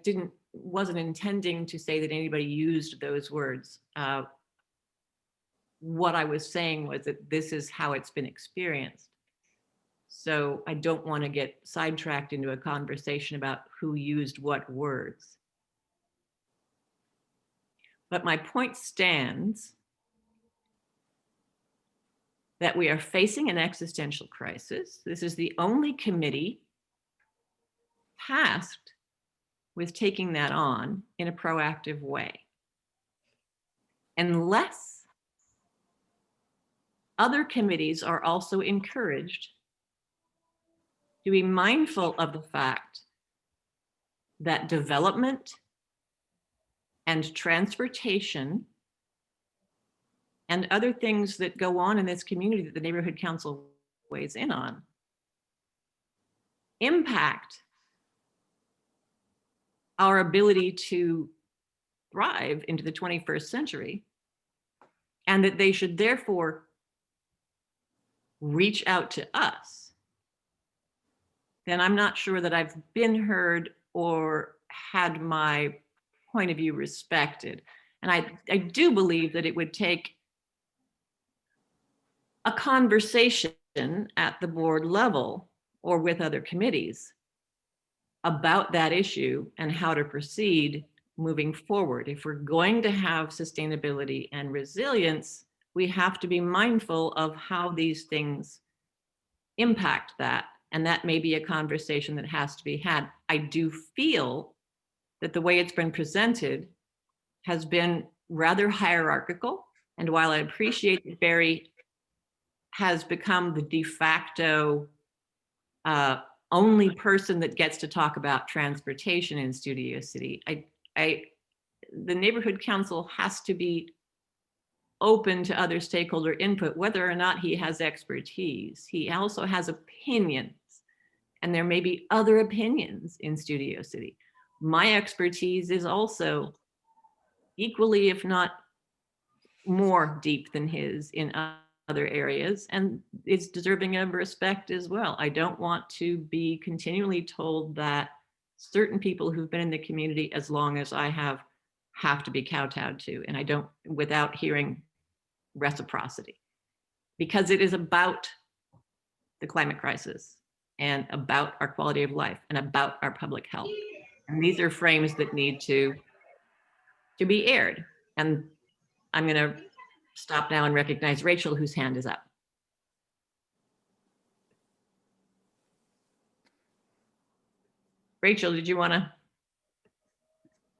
wasn't intending to say that anybody used those words. What I was saying was that this is how it's been experienced. So I don't want to get sidetracked into a conversation about who used what words. But my point stands that we are facing an existential crisis. This is the only committee tasked with taking that on in a proactive way. Unless other committees are also encouraged to be mindful of the fact that development and transportation and other things that go on in this community that the neighborhood council weighs in on impact our ability to thrive into the 21st century, and that they should therefore reach out to us, then I'm not sure that I've been heard or had my point of view respected. And I do believe that it would take a conversation at the board level or with other committees about that issue and how to proceed moving forward. If we're going to have sustainability and resilience, we have to be mindful of how these things impact that. And that may be a conversation that has to be had. I do feel that the way it's been presented has been rather hierarchical. And while I appreciate that Barry has become the de facto only person that gets to talk about transportation in Studio City, the neighborhood council has to be open to other stakeholder input, whether or not he has expertise. He also has opinions, and there may be other opinions in Studio City. My expertise is also equally, if not more deep than his in other areas, and it's deserving of respect as well. I don't want to be continually told that certain people who've been in the community as long as I have to be kowtowed to, and I don't, without hearing reciprocity, because it is about the climate crisis and about our quality of life and about our public health. And these are frames that need to be aired. And I'm going to stop now and recognize Rachel, whose hand is up. Rachel, did you want to?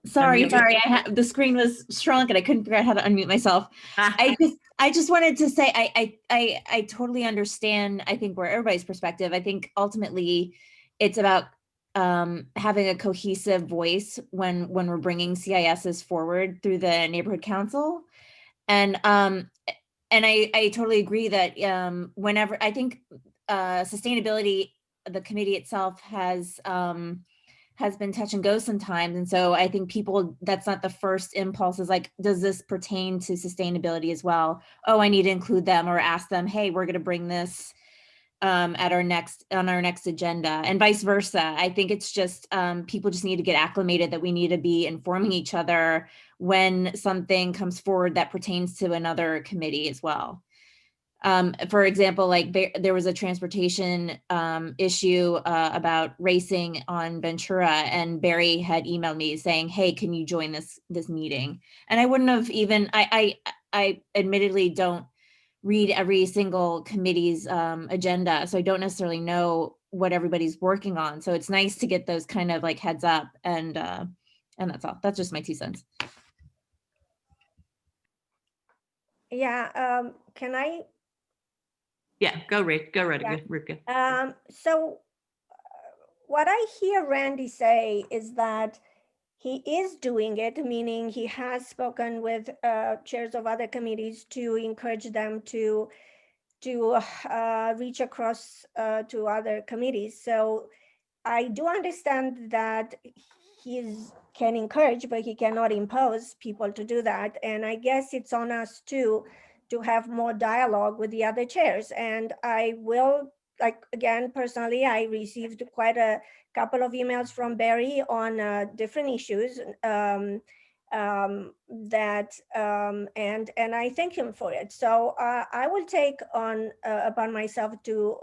Sorry, Unmute. the screen was shrunk and I couldn't figure out how to unmute myself. I just wanted to say I totally understand, I think, where everybody's perspective. I think ultimately it's about having a cohesive voice when we're bringing CISs forward through the neighborhood council. And I totally agree that whenever, I think sustainability, the committee itself has been touch and go sometimes. And so I think people, that's not the first impulse, is like, does this pertain to sustainability as well? Oh, I need to include them, or ask them, hey, we're going to bring this at on our next agenda, and vice versa. I think it's just people just need to get acclimated that we need to be informing each other when something comes forward that pertains to another committee as well. For example, like there was a transportation issue about racing on Ventura, and Barry had emailed me saying, "Hey, can you join this meeting?" And I wouldn't have even. I admittedly don't read every single committee's agenda, so I don't necessarily know what everybody's working on. So it's nice to get those kind of like heads up, and that's all. That's just my 2 cents. Yeah, can I? Yeah, go right Yeah. ahead, Rivka. So what I hear Randy say is that he is doing it, meaning he has spoken with chairs of other committees to encourage them to reach across to other committees. So I do understand that he can encourage, but he cannot impose people to do that. And I guess it's on us too to have more dialogue with the other chairs. And I will, like, again, personally, I received quite a couple of emails from Barry on different issues and I thank him for it. So I will take on upon myself to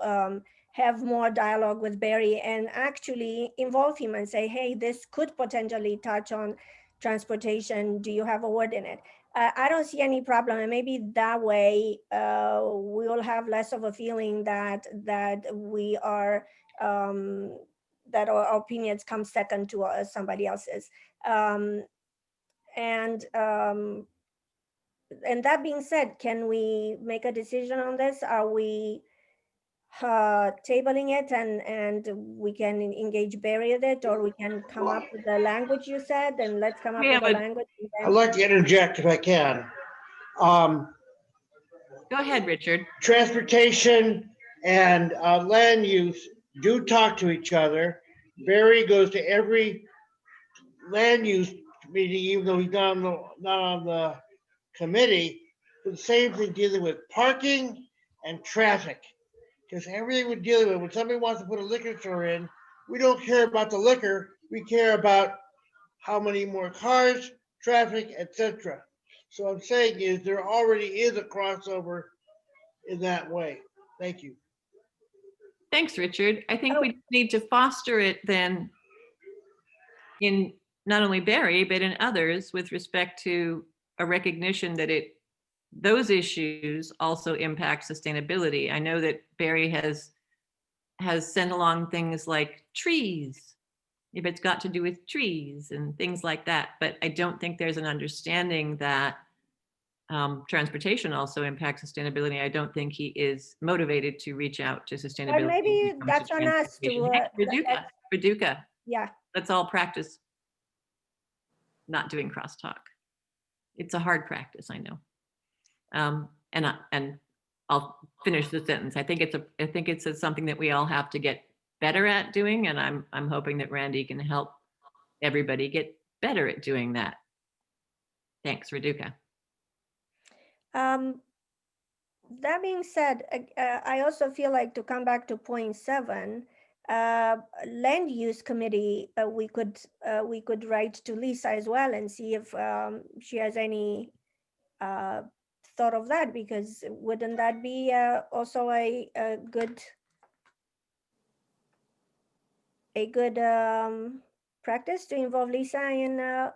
have more dialogue with Barry and actually involve him and say, hey, this could potentially touch on transportation. Do you have a word in it? I don't see any problem, and maybe that way we will have less of a feeling that we are that our opinions come second to somebody else's. And that being said, can we make a decision on this? Are we tabling it and we can engage Barry with it, or we can come up with the language you said, and let's come up with the language. I'd like to interject if I can. Go ahead, Richard. Transportation and land use do talk to each other. Barry goes to every land use meeting, even though he's not on the committee. But the same thing dealing with parking and traffic. Because everything we're dealing with, when somebody wants to put a liquor store in, we don't care about the liquor. We care about how many more cars, traffic, etc. So I'm saying is there already is a crossover in that way. Thank you. Thanks, Richard. I think we need to foster it then in not only Barry, but in others with respect to a recognition that those issues also impact sustainability. I know that Barry has sent along things like trees, if it's got to do with trees and things like that, but I don't think there's an understanding that transportation also impacts sustainability. I don't think he is motivated to reach out to sustainability. But maybe that's on us to Paducah. Yeah. Let's all practice not doing crosstalk. It's a hard practice, I know. And I'll finish the sentence. I think it's something that we all have to get better at doing, and I'm hoping that Randy can help everybody get better at doing that. Thanks, Raduca. That being said, I also feel like, to come back to point 7, land use committee, we could write to Lisa as well and see if she has any thought of that, because wouldn't that be also a good practice to involve Lisa in the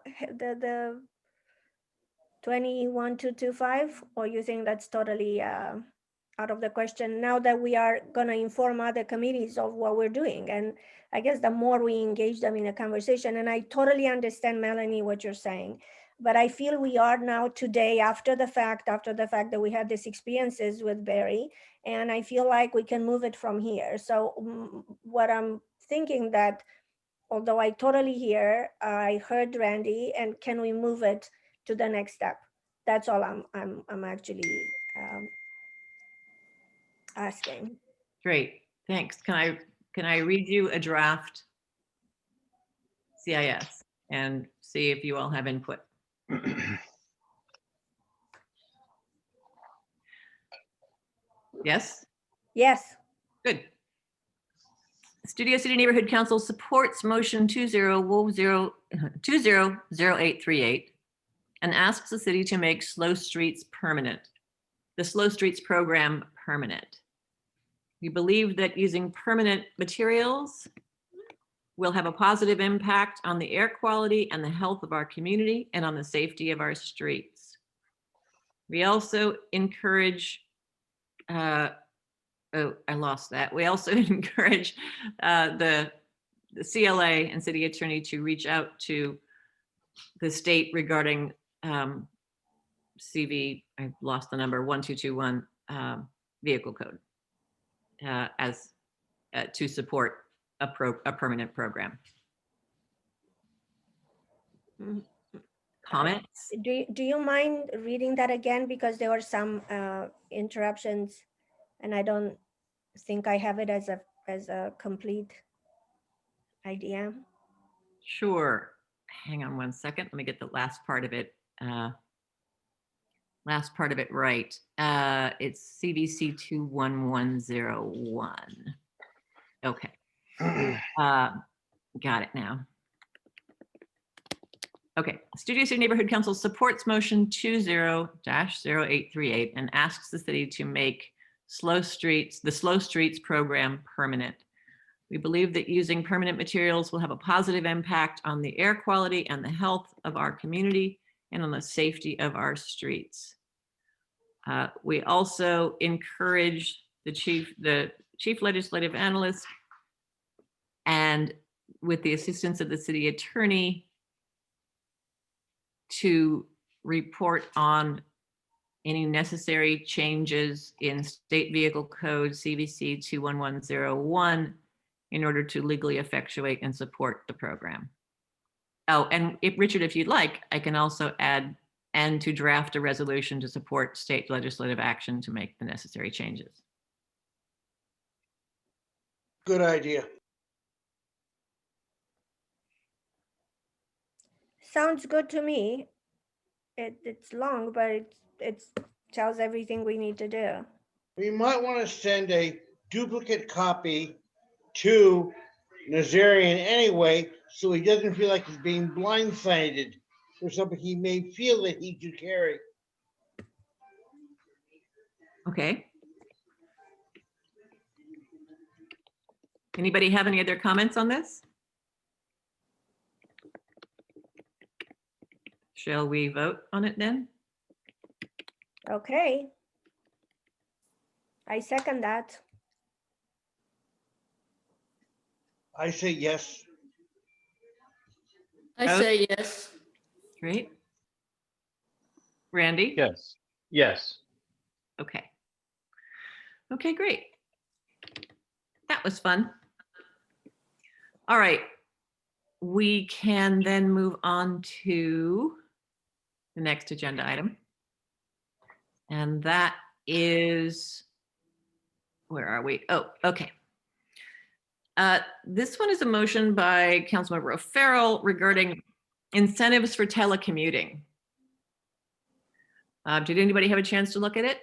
21225, or you think that's totally out of the question now that we are going to inform other committees of what we're doing? And I guess the more we engage them in a conversation, and I totally understand, Melanie, what you're saying, but I feel we are now today, after the fact that we had these experiences with Barry, and I feel like we can move it from here. So what I'm thinking that, although I totally hear, I heard Randy, and can we move it to the next step? That's all I'm actually asking. Great, thanks. Can I read you a draft CIS and see if you all have input? Yes? Yes. Good. Studio City Neighborhood Council supports motion 200838 and asks the city to make slow streets permanent, the slow streets program permanent. We believe that using permanent materials will have a positive impact on the air quality and the health of our community and on the safety of our streets. We also encourage, oh, I lost that. We also encourage the CLA and city attorney to reach out to the state regarding CV, I lost the number, 1221 vehicle code as to support a permanent program. Comments? Do you mind reading that again? Because there were some interruptions and I don't think I have it as a complete idea. Sure. Hang on one second. Let me get the last part of it. Last part of it right. It's CVC 21101. Okay. Got it now. Okay. Studio City Neighborhood Council supports motion 20-0838 and asks the city to make the slow streets program permanent. We believe that using permanent materials will have a positive impact on the air quality and the health of our community and on the safety of our streets. We also encourage the chief legislative analyst and with the assistance of the city attorney to report on any necessary changes in state vehicle code CVC 21101 in order to legally effectuate and support the program. Oh, and if Richard, if you'd like, I can also add and to draft a resolution to support state legislative action to make the necessary changes. Good idea. Sounds good to me. It's long, but it tells everything we need to do. We might want to send a duplicate copy to Nazarian anyway, so he doesn't feel like he's being blindsided for something he may feel that he should carry. Okay. Anybody have any other comments on this? Shall we vote on it then? Okay. I second that. I say yes. I say yes. Great. Randy? Yes. Yes. Okay. Okay, great. That was fun. All right. We can then move on to the next agenda item. And that is, where are we? Oh, okay. This one is a motion by Councilmember O'Farrell regarding incentives for telecommuting. Did anybody have a chance to look at it?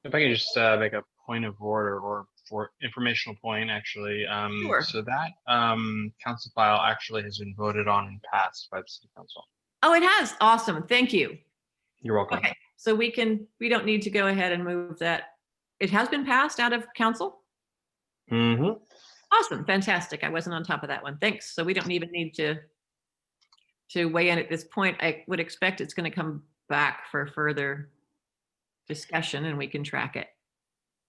If I can just make a point of order or for informational point, actually. Sure. So that council file actually has been voted on and passed by the city council. Oh, it has. Awesome. Thank you. You're welcome. Okay, so we don't need to go ahead and move that. It has been passed out of council? Mm-hmm. Awesome, fantastic. I wasn't on top of that one. Thanks. So we don't even need to weigh in at this point. I would expect it's going to come back for further discussion and we can track it.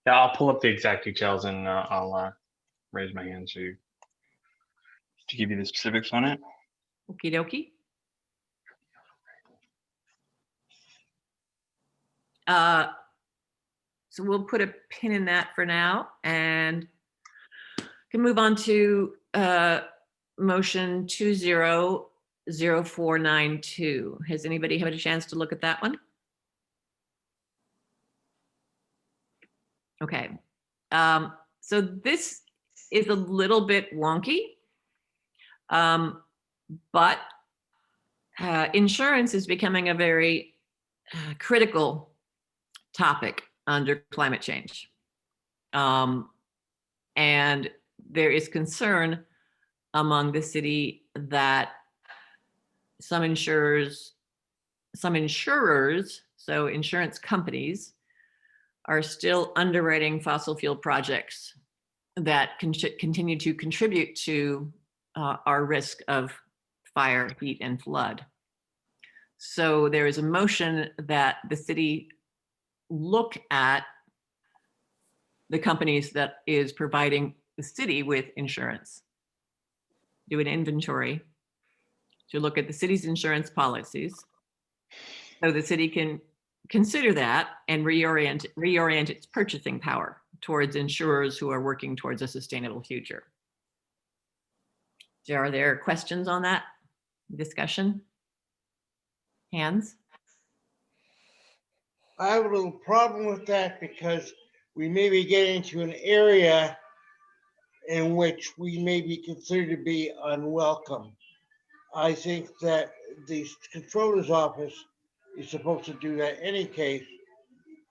Yeah, I'll pull up the exact details and I'll raise my hand to give you the specifics on it. Okie dokie. So we'll put a pin in that for now and can move on to motion 200492. Has anybody had a chance to look at that one? Okay. So this is a little bit wonky, but insurance is becoming a very critical topic under climate change. And there is concern among the city that some insurers, so insurance companies, are still underwriting fossil fuel projects that continue to contribute to our risk of fire, heat, and flood. So there is a motion that the city look at the companies that is providing the city with insurance, do an inventory to look at the city's insurance policies, so the city can consider that and reorient its purchasing power towards insurers who are working towards a sustainable future. So are there questions on that discussion? Hands? I have a little problem with that because we may be getting into an area in which we may be considered to be unwelcome. I think that the controller's office is supposed to do that in any case.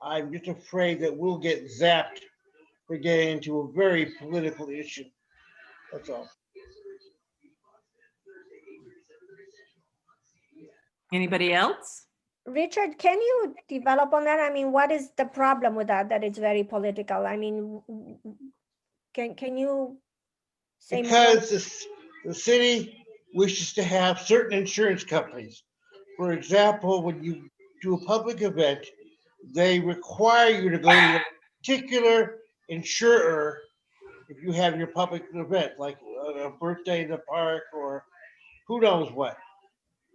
I'm just afraid that we'll get zapped for getting into a very political issue. That's all. Anybody else? Richard, can you develop on that? I mean, what is the problem with that, that it's very political? I mean, can you say more? Because the city wishes to have certain insurance companies. For example, when you do a public event, they require you to go to a particular insurer if you have your public event, like a birthday in the park or who knows what.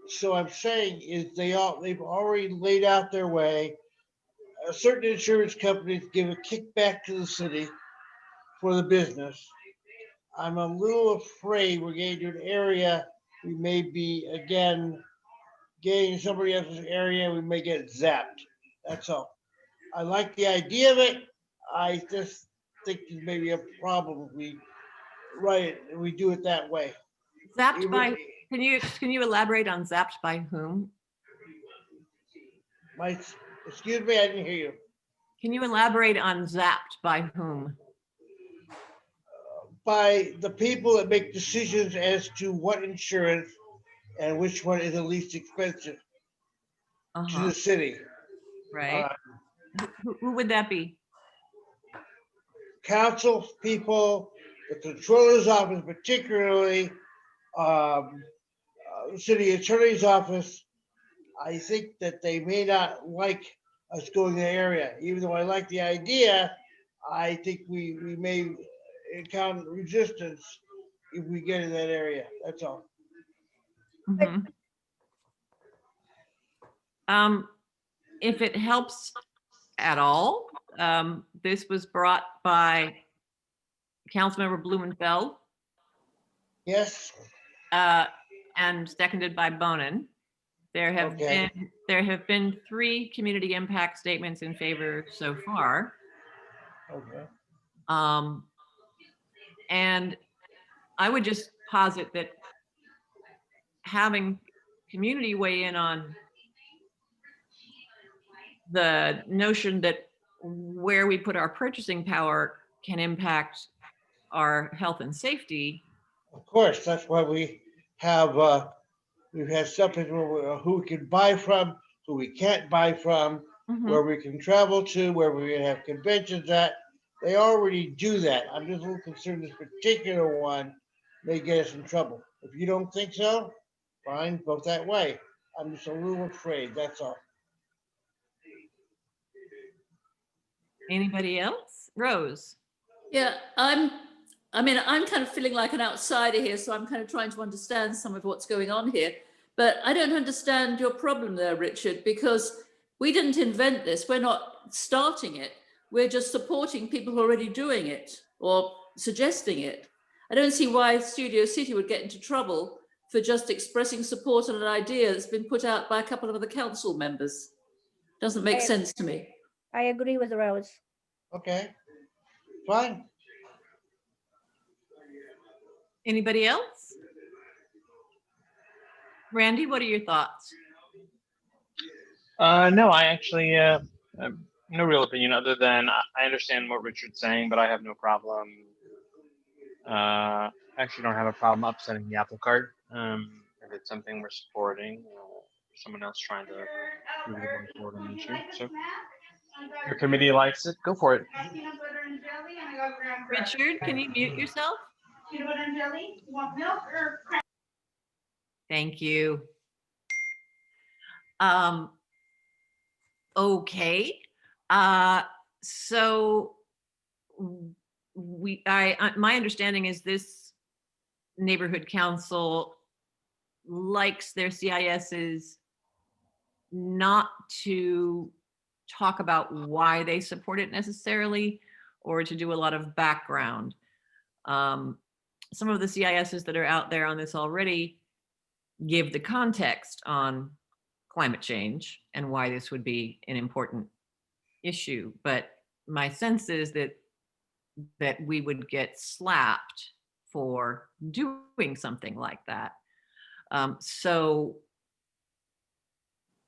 So I'm saying is they've already laid out their way. Certain insurance companies give a kickback to the city for the business. I'm a little afraid we're getting to an area we may be again getting somebody else's area, we may get zapped. That's all. I like the idea of it. I just think there's maybe a problem if we write it and we do it that way. Zapped by, can you elaborate on zapped by whom? Excuse me, I didn't hear you. Can you elaborate on zapped by whom? By the people that make decisions as to what insurance and which one is the least expensive to the city. Right. Who would that be? Council people, the controller's office, particularly the city attorney's office. I think that they may not like us going to the area, even though I like the idea. I think we may encounter resistance if we get in that area. That's all. Mhm. If it helps at all, this was brought by Councilmember Blumenfeld Yes. and seconded by Bonin. There have been 3 community impact statements in favor so far. Okay. And I would just posit that having community weigh in on the notion that where we put our purchasing power can impact our health and safety. Of course, that's why we have we've had something where who we can buy from, who we can't buy from, where we can travel to, where we can have conventions at. They already do that. I'm just a little concerned this particular one may get us in trouble. If you don't think so, fine, vote that way. I'm just a little afraid, that's all. Anybody else? Rose? Yeah, I'm kind of feeling like an outsider here, so I'm kind of trying to understand some of what's going on here. But I don't understand your problem there, Richard, because we didn't invent this. We're not starting it. We're just supporting people who are already doing it or suggesting it. I don't see why Studio City would get into trouble for just expressing support on an idea that's been put out by a couple of other council members. Doesn't make sense to me. I agree with Rose. Okay, fine. Anybody else? Randy, what are your thoughts? No, I actually No real opinion other than I understand what Richard's saying, but I have no problem. Actually don't have a problem upsetting the apple cart. If it's something we're supporting, someone else trying to move the board forward on the issue. So your committee likes it, go for it. Richard, can you mute yourself? Thank you. Okay. So my understanding is this neighborhood council likes their CISs not to talk about why they support it necessarily, or to do a lot of background. Some of the CISs that are out there on this already give the context on climate change and why this would be an important issue. But my sense is that we would get slapped for doing something like that. So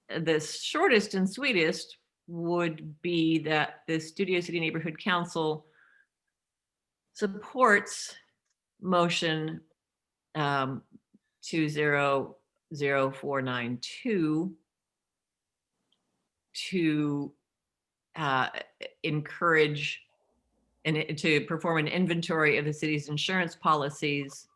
the shortest and sweetest would be that the Studio City Neighborhood Council supports motion 200492 to encourage and to perform an inventory of the city's insurance policies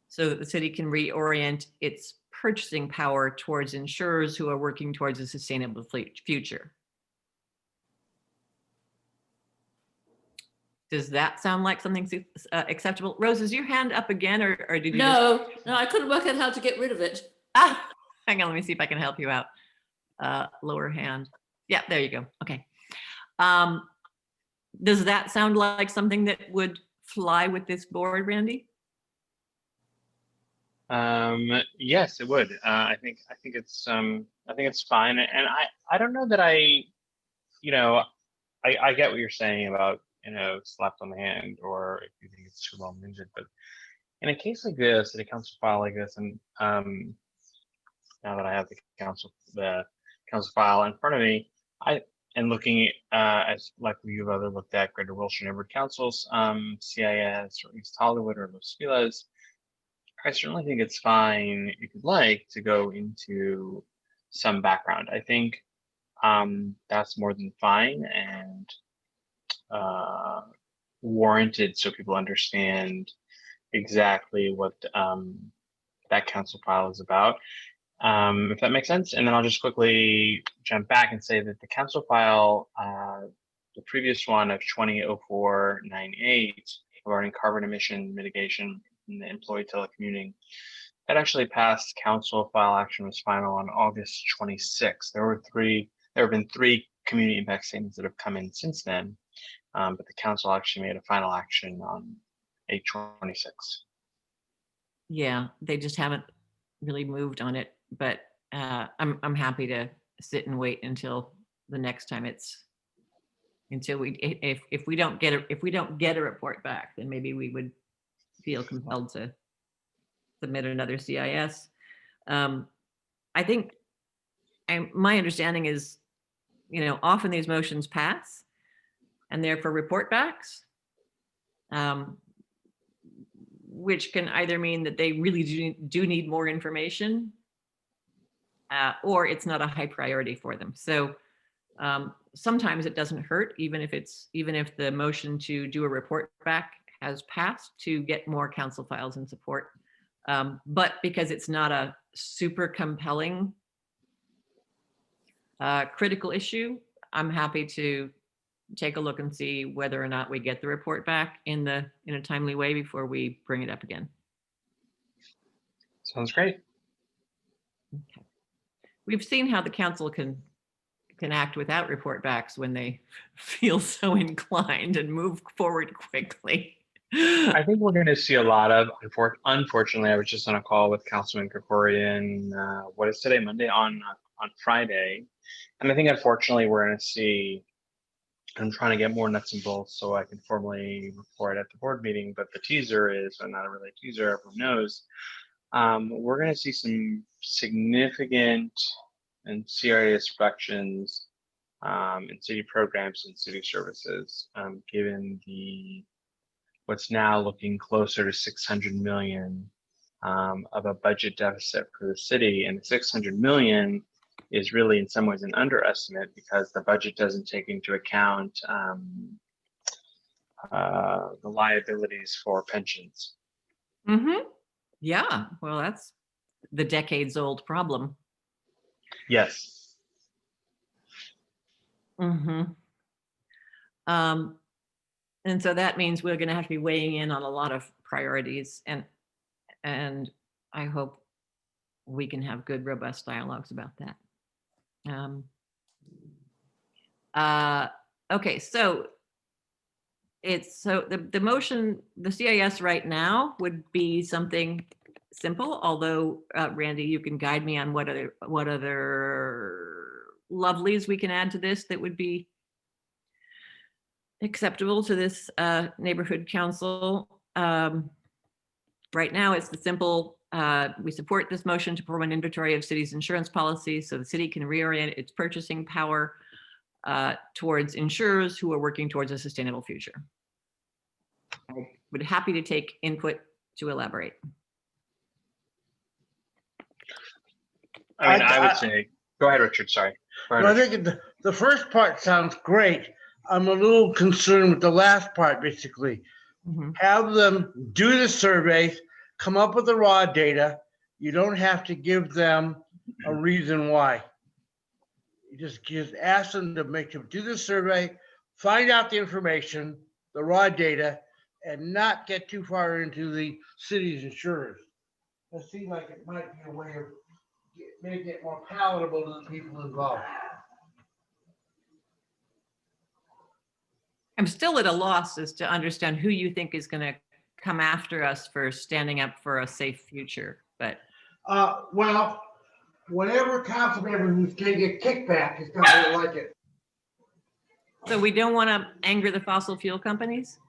so that the city can reorient its purchasing power towards insurers who are working towards a sustainable future. Does that sound like something acceptable? Rose, is your hand up again, or did you No, I couldn't work out how to get rid of it. Hang on, let me see if I can help you out. Lower hand. Yeah, there you go. Okay. Does that sound like something that would fly with this board, Randy? Yes, it would. I think it's fine, and I don't know that I get what you're saying about slapped on the hand, or if you think it's too long winded, but in a case like this, at a council file like this, and now that I have the council file in front of me, and looking as like you've other looked at Greater Wilshire Neighborhood Councils, CIS, or East Hollywood, or Los Feliz, I certainly think it's fine if you'd like to go into some background. I think that's more than fine and warranted, so people understand exactly what that council file is about, if that makes sense. And then I'll just quickly jump back and say that the council file, the previous one of 200498 regarding carbon emission mitigation in the employee telecommuting, that actually passed council file action, was final on August 26th. There have been three community impact statements that have come in since then, but the council actually made a final action on 8/26. Yeah, they just haven't really moved on it, but I'm happy to sit and wait until the next time until if we don't get a report back, then maybe we would feel compelled to submit another CIS. I think my understanding is, often these motions pass and they're for report backs, which can either mean that they really do need more information, or it's not a high priority for them. So sometimes it doesn't hurt, even if the motion to do a report back has passed, to get more council files and support. But because it's not a super compelling critical issue, I'm happy to take a look and see whether or not we get the report back in a timely way before we bring it up again. Sounds great. Okay. We've seen how the council can act without report backs when they feel so inclined and move forward quickly. I think we're going to see a lot of, unfortunately, I was just on a call with Councilman Krikorian, what is today, Monday, on Friday. And I think, unfortunately, we're going to see, I'm trying to get more nuts and bolts so I can formally report at the board meeting, but the teaser is, or not really a teaser, everyone knows, we're going to see some significant and serious reductions in city programs and city services, given what's now looking closer to 600 million of a budget deficit for the city. And 600 million is really in some ways an underestimate because the budget doesn't take into account the liabilities for pensions. Mm-hmm. Yeah, well, that's the decades-old problem. Yes. Mm-hmm. And so that means we're going to have to be weighing in on a lot of priorities, and I hope we can have good, robust dialogues about that. Okay, so the motion, the CIS right now would be something simple, although Randy, you can guide me on what other lovelies we can add to this that would be acceptable to this neighborhood council. Right now, it's the simple, we support this motion to perform an inventory of city's insurance policies so the city can reorient its purchasing power towards insurers who are working towards a sustainable future. I would be happy to take input to elaborate. I mean, I would say, go ahead, Richard, sorry. Go ahead, Well, I Richard. think the first part sounds great. I'm a little concerned with the last part, basically. Mhm. Have them do the surveys, come up with the raw data. You don't have to give them a reason why. You just ask them to do the survey, find out the information, the raw data, and not get too far into the city's insurers. It seems like it might be a way of making it more palatable to the people involved. I'm still at a loss as to understand who you think is going to come after us for standing up for a safe future, but. Well, whatever council member who's going to get kickback is going to like it. So we don't want to anger the fossil fuel companies?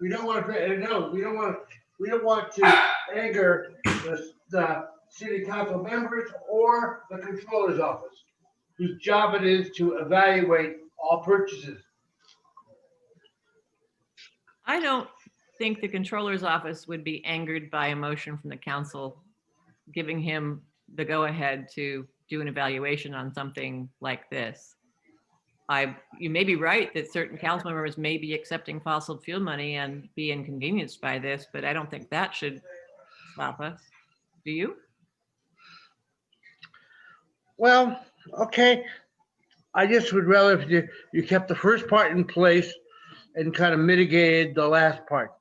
We don't want to, no, we don't want to anger the city council members or the controller's office, whose job it is to evaluate all purchases. I don't think the controller's office would be angered by a motion from the council giving him the go-ahead to do an evaluation on something like this. You may be right that certain council members may be accepting fossil fuel money and be inconvenienced by this, but I don't think that should stop us. Do you? Well, okay. I just would rather if you kept the first part in place and kind of mitigated the last part.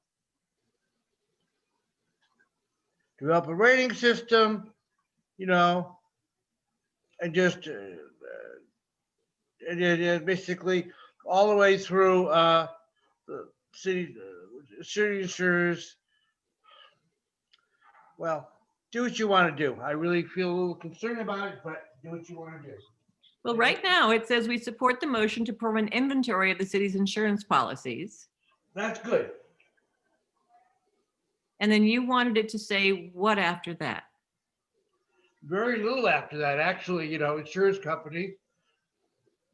Develop a rating system, and just basically all the way through the city insurers. Well, do what you want to do. I really feel a little concerned about it, but do what you want to do. Well, right now it says we support the motion to perform an inventory of the city's insurance policies. That's good. And then you wanted it to say what after that? Very little after that, actually, insurance companies.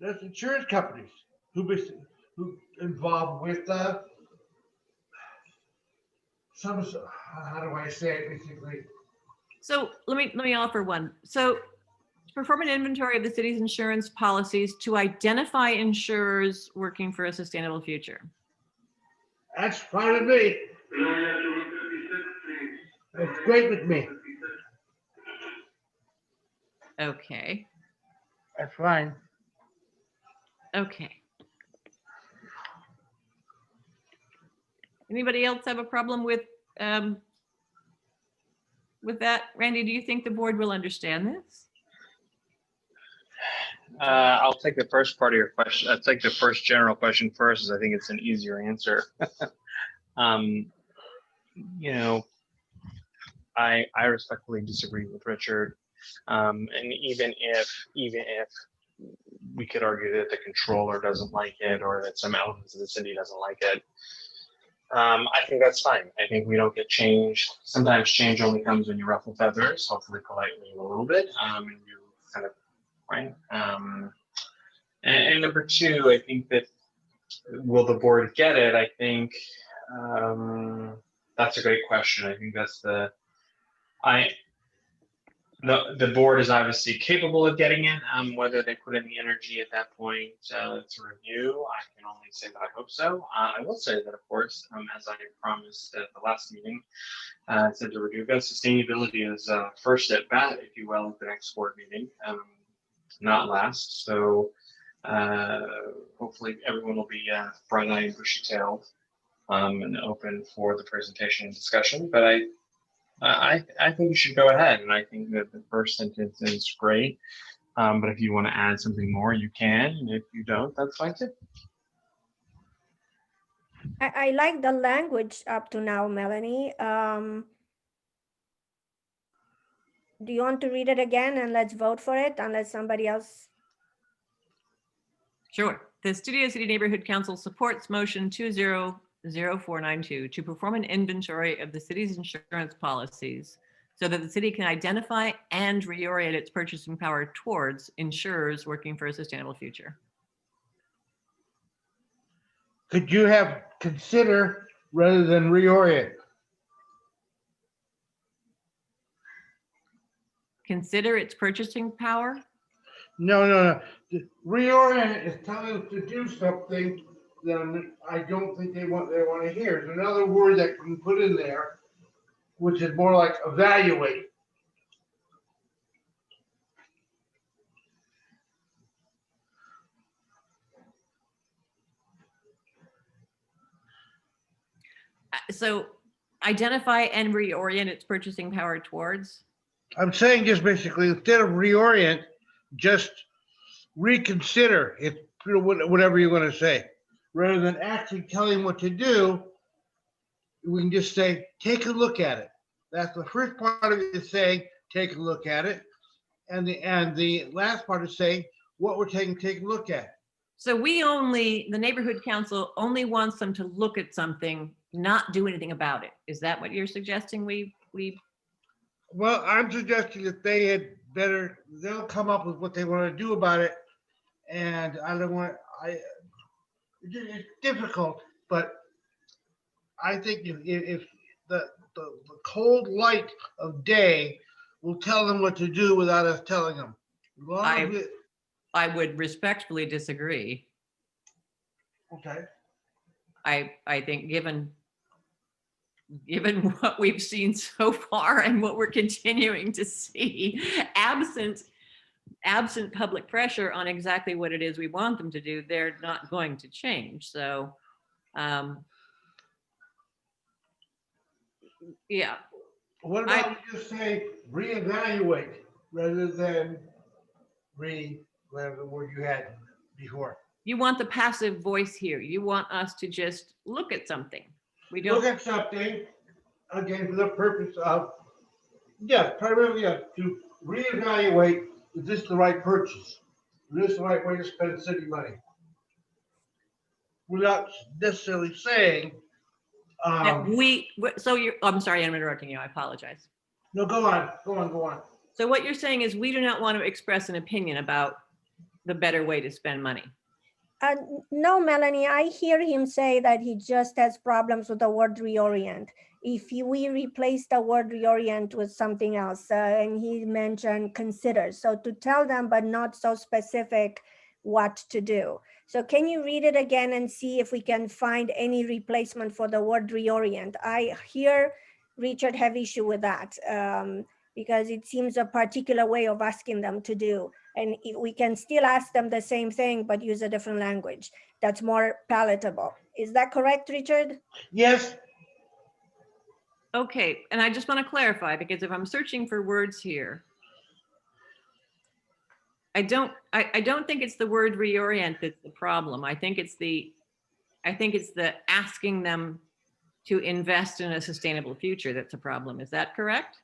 There's insurance companies who involved with some, how do I say it, basically? So let me offer one. So perform an inventory of the city's insurance policies to identify insurers working for a sustainable future. That's fine with me. That's great with me. Okay. That's fine. Okay. Anybody else have a problem with that? Randy, do you think the board will understand this? I'll take the first part of your question. I'll take the first general question first, as I think it's an easier answer. I respectfully disagree with Richard. And even if we could argue that the controller doesn't like it or that some elements of the city doesn't like it, I think that's fine. I think we don't get change. Sometimes change only comes when you ruffle feathers, hopefully politely a little bit, and you kind of, right? And number two, I think that will the board get it? I think that's a great question. I think that's the board is obviously capable of getting it. Whether they put in the energy at that point to review, I can only say that I hope so. I will say that, of course, as I promised at the last meeting, I said to review that sustainability is first at bat, if you will, at the next board meeting, not last. So hopefully everyone will be bright-eyed and bushy-tailed and open for the presentation and discussion. But I think you should go ahead, and I think that the first sentence is great. But if you want to add something more, you can. And if you don't, that's fine too. I like the language up to now, Melanie. Do you want to read it again and let's vote for it unless somebody else? Sure. The Studio City Neighborhood Council supports motion 200492 to perform an inventory of the city's insurance policies so that the city can identify and reorient its purchasing power towards insurers working for a sustainable future. Could you have consider rather than reorient? Consider its purchasing power. No. Reorient is telling them to do something that I don't think they want to hear. There's another word that can put in there, which is more like evaluate. So identify and reorient its purchasing power towards. I'm saying just basically instead of reorient, just reconsider it, whatever you're going to say, rather than actually telling what to do. We can just say, take a look at it. That's the first part of it is saying, take a look at it. And the last part is saying what we're take a look at. So the neighborhood council only wants them to look at something, not do anything about it. Is that what you're suggesting? Well, I'm suggesting that they'll come up with what they want to do about it. And it's difficult, but I think if the cold light of day will tell them what to do without us telling them. I would respectfully disagree. Okay. I think given what we've seen so far and what we're continuing to see, absent public pressure on exactly what it is we want them to do, they're not going to change. So, yeah. What about we just say reevaluate rather than whatever the word you had before? You want the passive voice here. You want us to just look at something. We don't look at something again for the purpose of, primarily to reevaluate, is this the right purchase? Is this the right way to spend city money? Without necessarily saying. I'm sorry, I'm interrupting you. I apologize. No, go on. So what you're saying is we do not want to express an opinion about the better way to spend money. No, Melanie, I hear him say that he just has problems with the word reorient. If we replace the word reorient with something else, and he mentioned consider, so to tell them, but not so specific what to do. So can you read it again and see if we can find any replacement for the word reorient? I hear Richard have issue with that because it seems a particular way of asking them to do. And we can still ask them the same thing, but use a different language that's more palatable. Is that correct, Richard? Yes. Okay, and I just want to clarify, because if I'm searching for words here, I don't think it's the word reorient that's the problem. I think it's the asking them to invest in a sustainable future that's a problem. Is that correct?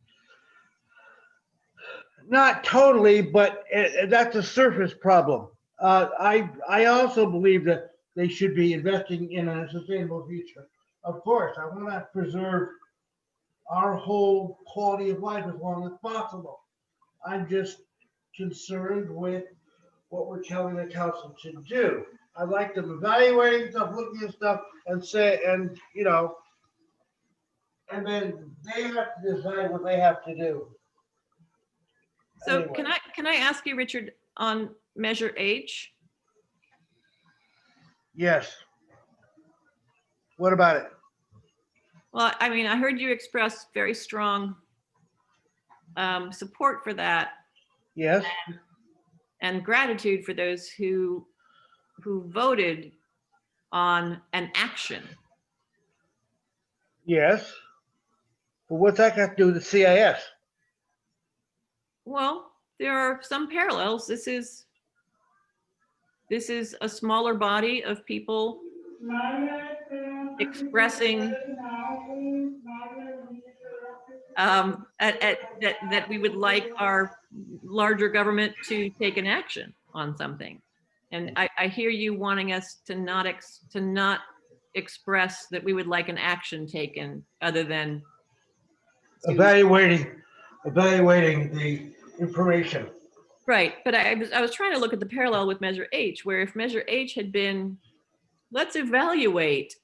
Not totally, but that's a surface problem. I also believe that they should be investing in a sustainable future. Of course, I want to preserve our whole quality of life as long as possible. I'm just concerned with what we're telling the council to do. I like them evaluating stuff, looking at stuff and and then they have to decide what they have to do. So Anyway. can I ask you, Richard, on Measure H? Yes. What about it? Well, I mean, I heard you express very strong support for that Yes, and gratitude for those who voted on an action. yes. But what's that got to do with the CIS? Well, there are some parallels. This is a smaller body of people expressing that we would like our larger government to take an action on something. And I hear you wanting us to not express that we would like an action taken other than to- Evaluating the information. Right, but I was trying to look at the parallel with Measure H, where if Measure H had been, let's evaluate.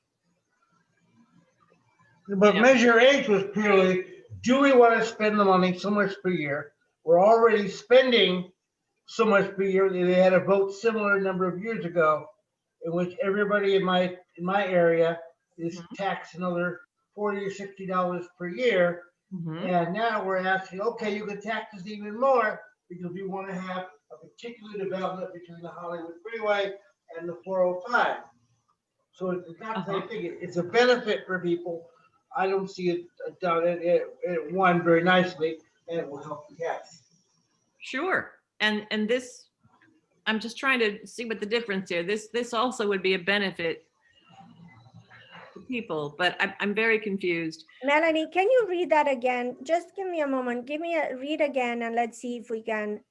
But Yeah. Measure H was purely, do we want to spend the money so much per year? We're already spending so much per year. They had a vote similar number of years ago in which everybody in my area is taxed another $40 or $60 per year. Mhm. And now we're asking, okay, you can tax us even more because we want to have a particular development between the Hollywood Freeway and the 405. So it's not the same thing. It's a benefit for people. I don't see it done. It won very nicely, and it will help the cats. Sure, and this, I'm just trying to see what the difference here. This also would be a benefit to people, but I'm very confused. Melanie, can you read that again? Just give me a moment. Give me a read again and let's see if we can.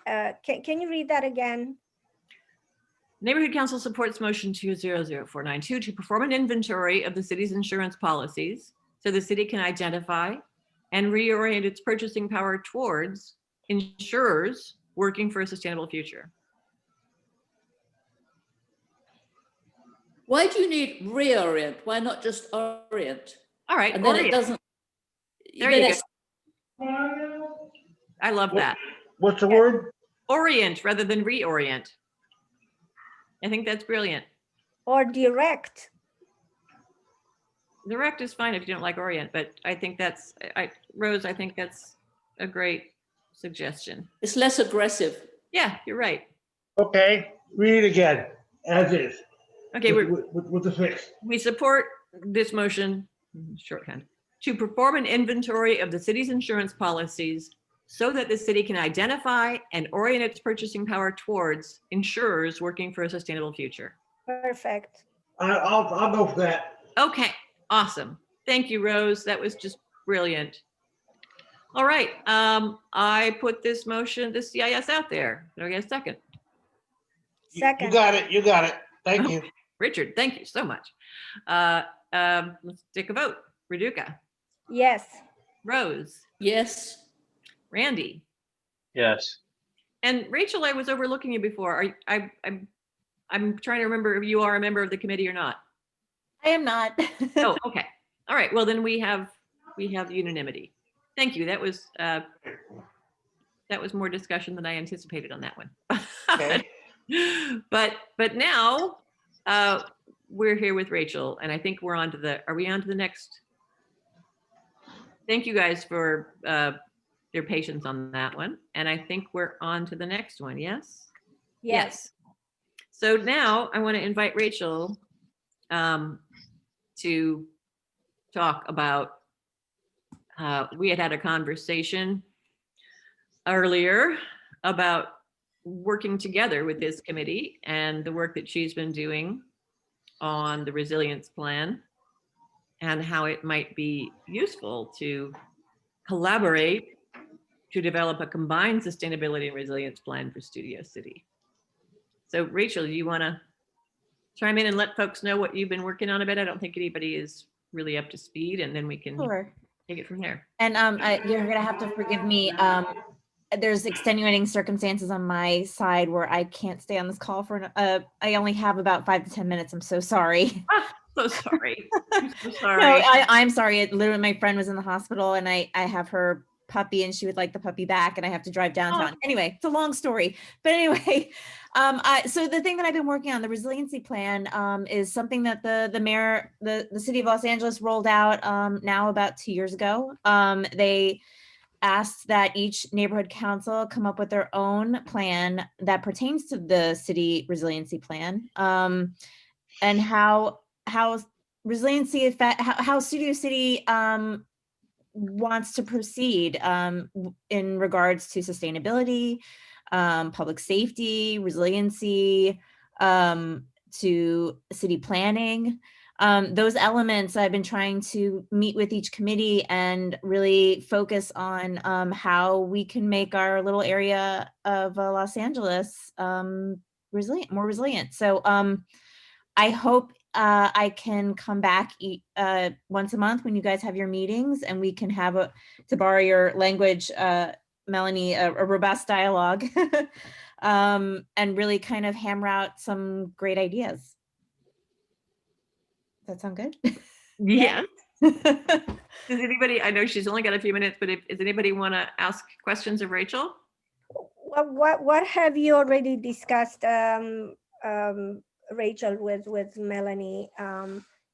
Can you read that again? Neighborhood Council supports motion 200492 to perform an inventory of the city's insurance policies so the city can identify and reorient its purchasing power towards insurers working for a sustainable future. Why do you need reorient? Why not just orient? All right, And then orient. it doesn't. There then you it's- I love that. What's the word? Orient rather than reorient. I think that's brilliant. Or direct? Direct is fine if you don't like orient, but I think that's, Rose, I think that's a great suggestion. It's less aggressive. Yeah, you're right. Okay, read it again, as is. Okay, with the fix. we support this motion, shorthand, to perform an inventory of the city's insurance policies so that the city can identify and orient its purchasing power towards insurers working for a sustainable future. Perfect. I'll go for that. Okay, awesome. Thank you, Rose. That was just brilliant. All right, I put this motion, this CIS out there. Did I get a second? Second. You got it. Thank you. Richard, thank you so much. Let's take a vote. Raduca, Yes. Rose, Yes. Randy, Yes. and Rachel. I was overlooking you before. I'm trying to remember if you are a member of the committee or not. I am not. Oh, okay. All right. Well, then we have unanimity. Thank you. That was more discussion than I anticipated on that one. Okay. But now we're here with Rachel, and I think we're on to the. Are we on to the next? Thank you guys for your patience on that one, and I think we're on to the next one. Yes. Yes. So now I want to invite Rachel to talk about. We had a conversation earlier about working together with this committee and the work that she's been doing on the resilience plan and how it might be useful to collaborate to develop a combined sustainability and resilience plan for Studio City. So Rachel, do you want to chime in and let folks know what you've been working on a bit? I don't think anybody is really up to speed, and then we can Sure. take it from there. And you're gonna have to forgive me. there's extenuating circumstances on my side where I can't stay on this call for, I only have about 5 to 10 minutes. I'm so sorry. So sorry. I'm so sorry. No, I'm sorry. Literally, my friend was in the hospital and I have her puppy and she would like the puppy back and I have to drive downtown. Anyway, it's a long story. But anyway, so the thing that I've been working on, the resiliency plan, is something that the mayor, the city of Los Angeles rolled out now about 2 years ago. They asked that each neighborhood council come up with their own plan that pertains to the city resiliency plan, and how resiliency affect how Studio City wants to proceed in regards to sustainability, public safety, resiliency, to city planning. Those elements I've been trying to meet with each committee and really focus on how we can make our little area of Los Angeles resilient, more resilient. So I hope I can come back once a month when you guys have your meetings and we can have to borrow your language, Melanie, a robust dialogue and really kind of hammer out some great ideas. Does that sound good? Yeah. Does anybody, I know she's only got a few minutes, but does anybody want to ask questions of Rachel? What have you already discussed, Rachel, with Melanie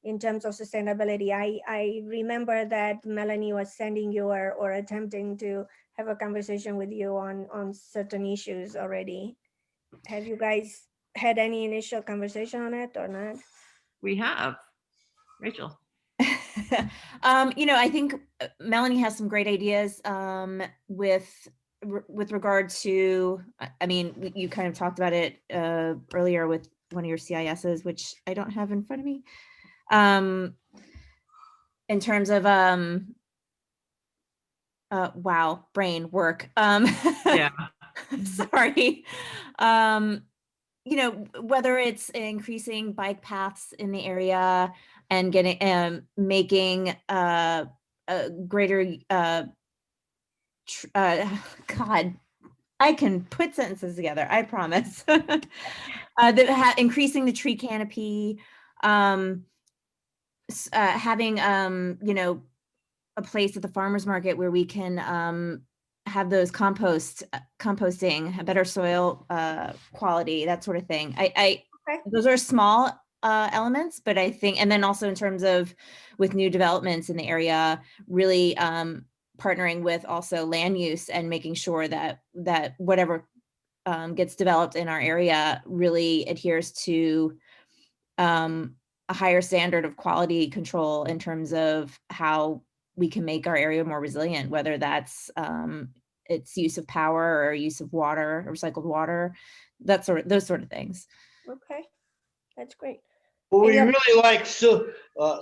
in terms of sustainability? I remember that Melanie was sending you or attempting to have a conversation with you on certain issues already. Have you guys had any initial conversation on it or not? We have. Rachel. I think Melanie has some great ideas with regard to, I mean, you kind of talked about it earlier with one of your CISs, which I don't have in front of me, in terms of wow, brain work. Yeah. Sorry. Whether it's increasing bike paths in the area and getting making a greater God, I can put sentences together, I promise. Increasing the tree canopy, having a place at the farmers market where we can have those composting, a better soil quality, that sort of thing. Those are small elements, but I think, and then also in terms of with new developments in the area, really partnering with also land use and making sure that whatever gets developed in our area really adheres to a higher standard of quality control in terms of how we can make our area more resilient, whether that's its use of power or use of water, recycled water, those sort of things. Okay, that's great. Well, we really like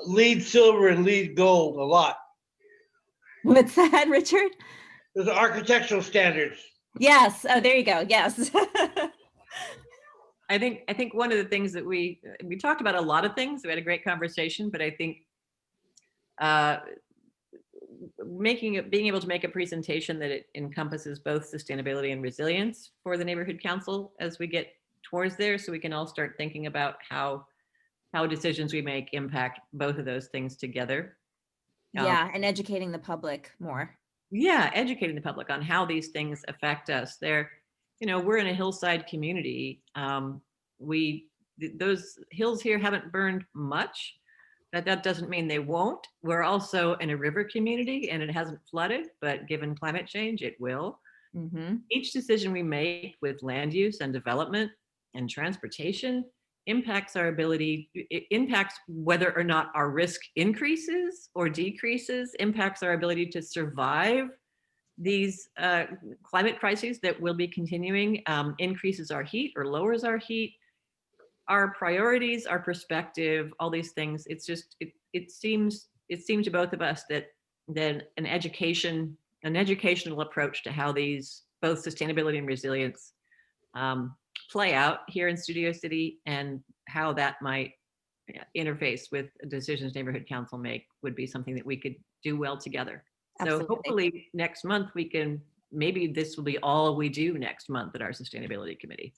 lead silver and lead gold a lot. What's that, Richard? Those are architectural standards. Yes. Oh, there you go. Yes. I think one of the things that we talked about a lot of things. We had a great conversation, but I think being able to make a presentation that it encompasses both sustainability and resilience for the neighborhood council as we get towards there, so we can all start thinking about how decisions we make impact both of those things together. Yeah, and educating the public more. Yeah, educating the public on how these things affect us. We're in a hillside community. Those hills here haven't burned much. That doesn't mean they won't. We're also in a river community and it hasn't flooded, but given climate change, it will. Mm-hmm. Each decision we make with land use and development and transportation impacts our ability, it impacts whether or not our risk increases or decreases, impacts our ability to survive these climate crises that will be continuing, increases our heat or lowers our heat, our priorities, our perspective, all these things. It's just, it seems to both of us that an educational approach to how these both sustainability and resilience play out here in Studio City and how that might interface with decisions neighborhood council make would be something that we could do well together. Absolutely. So hopefully next month we can maybe this will be all we do next month at our sustainability committee.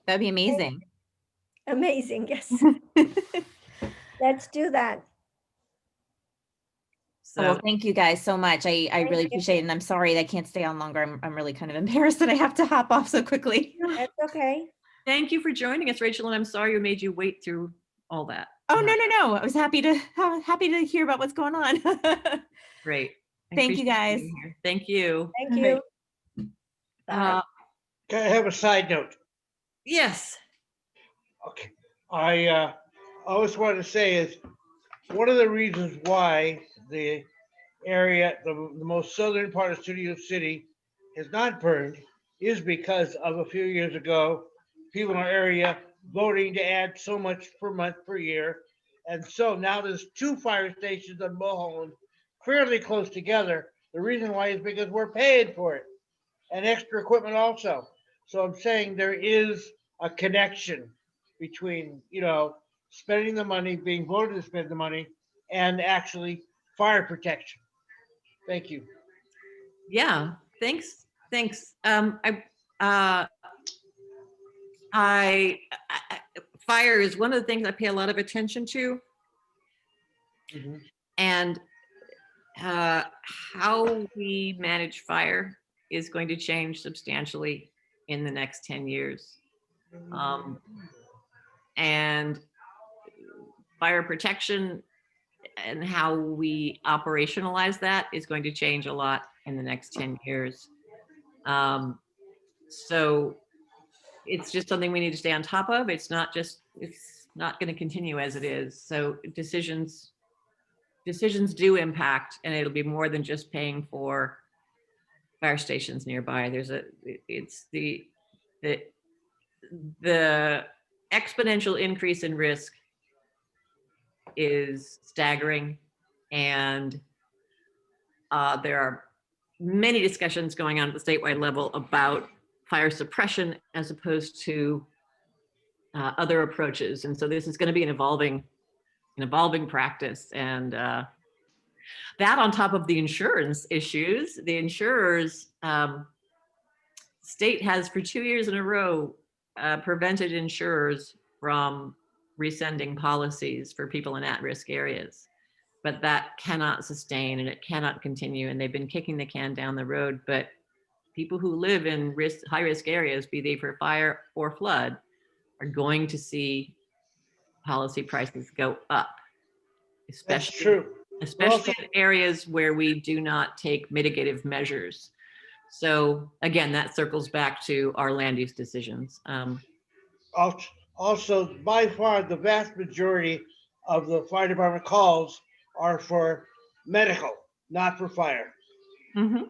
That'd be amazing. Amazing. Yes. Let's do that. So Well, thank you guys so much. I really you. appreciate it. And I'm sorry that I can't stay on longer. I'm really kind of embarrassed that I have to hop off so quickly. That's okay. thank you for joining us, Rachel, and I'm sorry we made you wait through all that. Oh, no. I was happy to hear about what's going on. Great. I Thank you, appreciate guys. being here. Thank you. Thank you. Uh, Can I have a side note? yes. Okay. I always wanted to say is one of the reasons why the area, the most southern part of Studio City has not burned is because of a few years ago, people in our area voting to add so much per month per year. And so now there's 2 fire stations on Mulholland fairly close together. The reason why is because we're paying for it and extra equipment also. So I'm saying there is a connection between, spending the money, being voted to spend the money, and actually fire protection. Thank you. Yeah. Thanks. Fire is one of the things I pay a lot of attention to, Mhm. and how we manage fire is going to change substantially in the next 10 years. And fire protection and how we operationalize that is going to change a lot in the next 10 years. So it's just something we need to stay on top of. It's not going to continue as it is. So decisions do impact, and it'll be more than just paying for fire stations nearby. It's the exponential increase in risk is staggering, and there are many discussions going on at the statewide level about fire suppression as opposed to other approaches. And so this is going to be an evolving practice, and that on top of the insurance issues. The insurers, state has for 2 years in a row prevented insurers from rescinding policies for people in at-risk areas. But that cannot sustain, and it cannot continue. And they've been kicking the can down the road. But people who live in high-risk areas, be they for fire or flood, are going to see policy prices go up, That's true. especially in areas where we do not take mitigative measures. So again, that circles back to our land use decisions. Also, by far, the vast majority of the fire department calls are for medical, not for fire. Mm-hmm.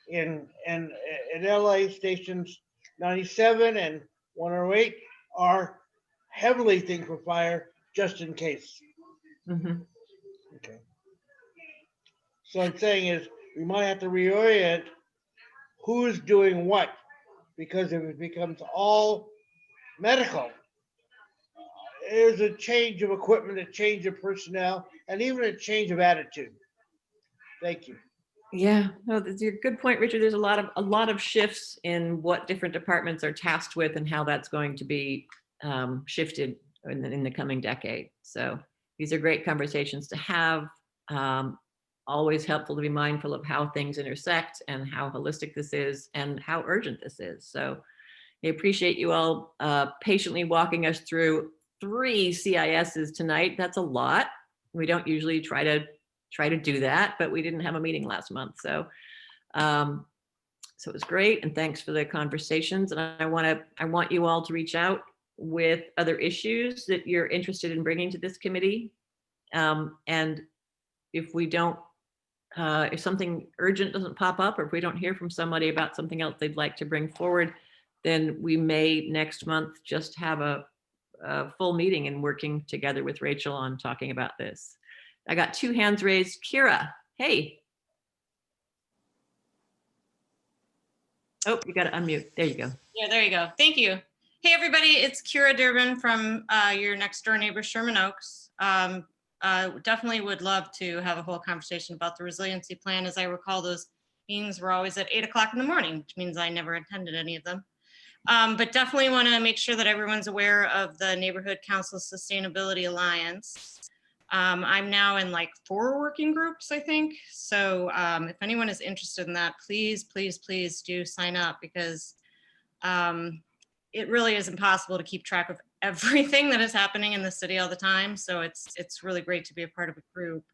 In LA, stations 97 and 108 are heavily thinking for fire, just in case. Mm-hmm. Okay. So I'm saying is we might have to reorient who's doing what, because if it becomes all medical, there's a change of equipment, a change of personnel, and even a change of attitude. Thank you. Yeah, no, that's a good point, Richard. There's a lot of shifts in what different departments are tasked with and how that's going to be shifted in the coming decade. So these are great conversations to have. Always helpful to be mindful of how things intersect and how holistic this is and how urgent this is. So I appreciate you all patiently walking us through 3 CISs tonight. That's a lot. We don't usually try to do that, but we didn't have a meeting last month. So it was great. And thanks for the conversations. And I want you all to reach out with other issues that you're interested in bringing to this committee. And if we don't, if something urgent doesn't pop up, or if we don't hear from somebody about something else they'd like to bring forward, then we may next month just have a full meeting and working together with Rachel on talking about this. I got 2 hands raised. Kira, hey. Oh, you got to unmute. There you go. Yeah, there you go. Thank you. Hey, everybody. It's Kira Durbin from your next door neighbor, Sherman Oaks. Definitely would love to have a whole conversation about the resiliency plan. As I recall, those meetings were always at 8 o'clock in the morning, which means I never attended any of them. But definitely want to make sure that everyone's aware of the Neighborhood Council Sustainability Alliance. I'm now in like 4 working groups, I think. So if anyone is interested in that, please, please, please do sign up, because it really is impossible to keep track of everything that is happening in the city all the time. So it's really great to be a part of a group.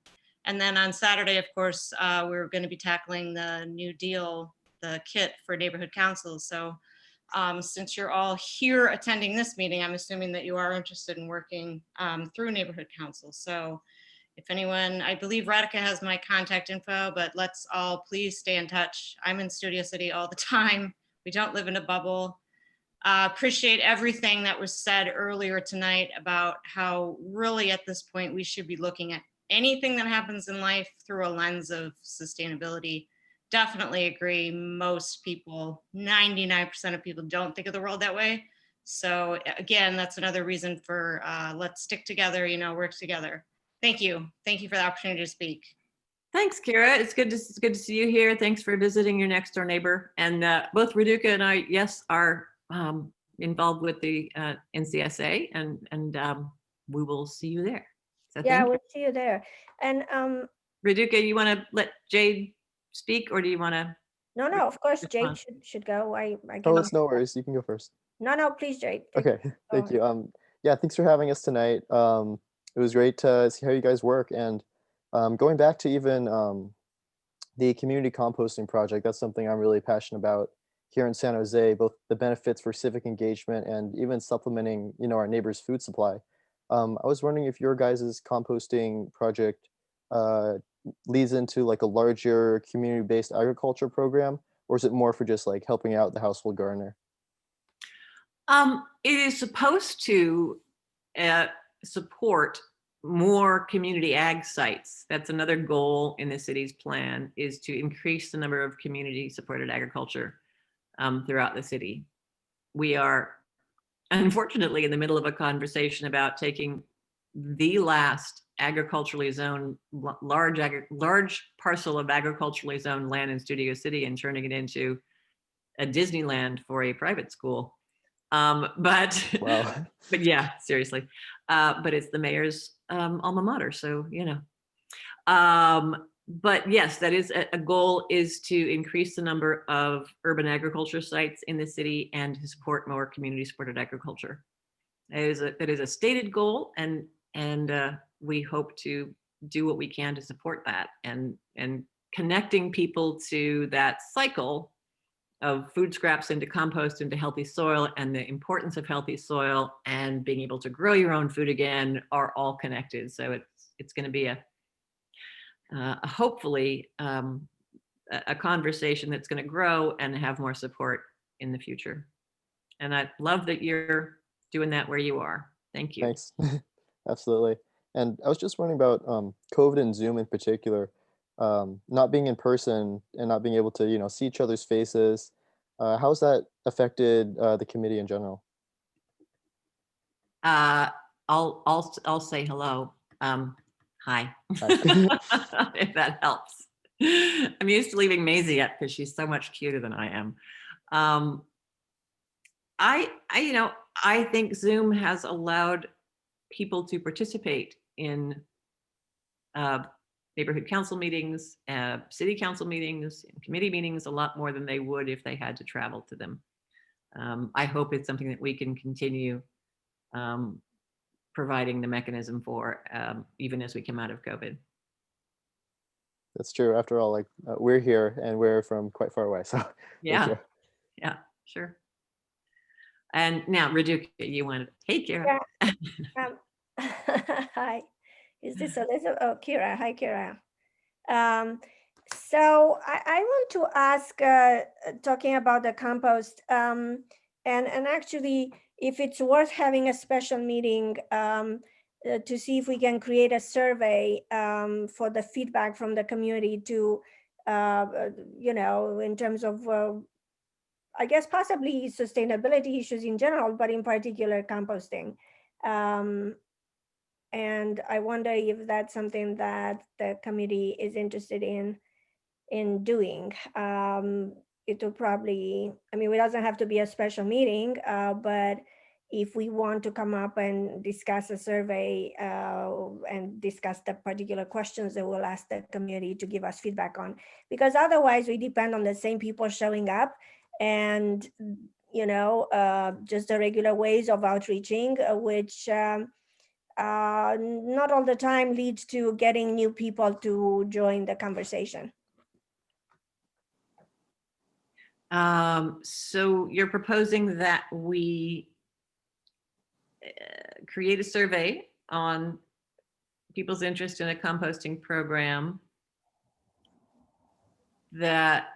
And then on Saturday, of course, we're going to be tackling the New Deal, the kit for neighborhood councils. So since you're all here attending this meeting, I'm assuming that you are interested in working through neighborhood councils. So if anyone, I believe Radhika has my contact info, but let's all please stay in touch. I'm in Studio City all the time. We don't live in a bubble. Appreciate everything that was said earlier tonight about how really at this point we should be looking at anything that happens in life through a lens of sustainability. Definitely agree. Most people, 99% of people don't think of the world that way. So again, that's another reason for let's stick together, work together. Thank you. Thank you for the opportunity to speak. Thanks, Kira. It's good to see you here. Thanks for visiting your next door neighbor. And both Radhika and I, yes, are involved with the NCSA, and we will see you there. So Yeah, we'll see you there. And Radhika, you want to let Jade speak, or do you want to? no, of course, Jade respond? should go. I can. Oh, it's no worries. You can go first. No, please, Jade. Okay, thank you. Yeah, thanks for having us tonight. It was great to see how you guys work, and going back to even the community composting project, that's something I'm really passionate about here in San Jose, both the benefits for civic engagement and even supplementing, our neighbors' food supply. I was wondering if your guys' composting project leads into like a larger community-based agriculture program, or is it more for just like helping out the household gardener? It is supposed to support more community ag sites. That's another goal in the city's plan, is to increase the number of community supported agriculture throughout the city. We are unfortunately in the middle of a conversation about taking the last agriculturally zoned large parcel of agriculturally zoned land in Studio City and turning it into a Disneyland for a private school. But Wow. but yeah, seriously. But it's the mayor's alma mater, so but yes, that is a goal, is to increase the number of urban agriculture sites in the city and to support more community supported agriculture. That is a stated goal, and we hope to do what we can to support that, and connecting people to that cycle of food scraps into compost, into healthy soil, and the importance of healthy soil and being able to grow your own food again are all connected. So it's going to be hopefully a conversation that's going to grow and have more support in the future. And I love that you're doing that where you are. Thank you. Thanks. Absolutely. And I was just wondering about COVID and Zoom in particular, not being in person and not being able to, see each other's faces. How's that affected the committee in general? I'll say hello. Hi. Hi. If that helps. I'm used to leaving Maisie up because she's so much cuter than I am. I think Zoom has allowed people to participate in neighborhood council meetings, city council meetings, and committee meetings a lot more than they would if they had to travel to them. I hope it's something that we can continue providing the mechanism for, even as we come out of COVID. That's true. After all, like we're here and we're from quite far away. So Yeah, yeah, sure. And now, Radhika, you wanted, hey, Kira. Yeah. Hi, is this Elizabeth? Oh, Kira. Hi, Kira. So I want to ask, talking about the compost, and actually, if it's worth having a special meeting to see if we can create a survey for the feedback from the community to, in terms of, I guess, possibly sustainability issues in general, but in particular composting. And I wonder if that's something that the committee is interested in in doing. It will probably, I mean, it doesn't have to be a special meeting, but if we want to come up and discuss a survey and discuss the particular questions that we'll ask the community to give us feedback on, because otherwise we depend on the same people showing up and, you know, just the regular ways of outreaching, which not all the time leads to getting new people to join the conversation. So you're proposing that we create a survey on people's interest in a composting program that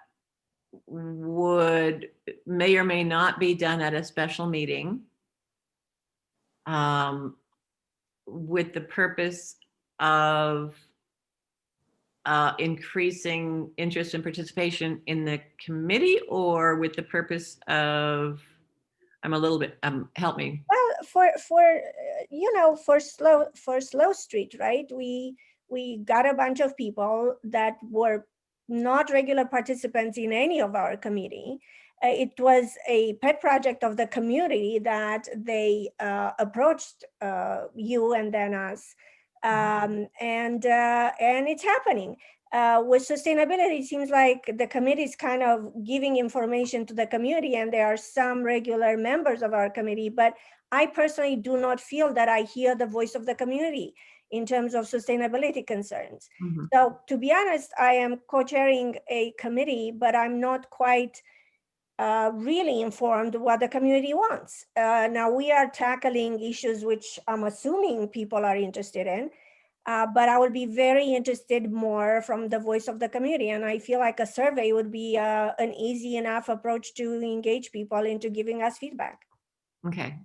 may or may not be done at a special meeting, with the purpose of increasing interest and participation in the committee, or with the purpose of, I'm a little bit, help me. Well, you know, for Slow Street, right? We got a bunch of people that were not regular participants in any of our committee. It was a pet project of the community that they approached you and then us, and it's happening. With sustainability, it seems like the committee is kind of giving information to the community, and there are some regular members of our committee, but I personally do not feel that I hear the voice of the community in terms of sustainability concerns. Mm-hmm. So to be honest, I am co-chairing a committee, but I'm not quite really informed what the community wants. Now we are tackling issues which I'm assuming people are interested in, but I would be very interested more from the voice of the community. And I feel like a survey would be an easy enough approach to engage people into giving us feedback. Okay.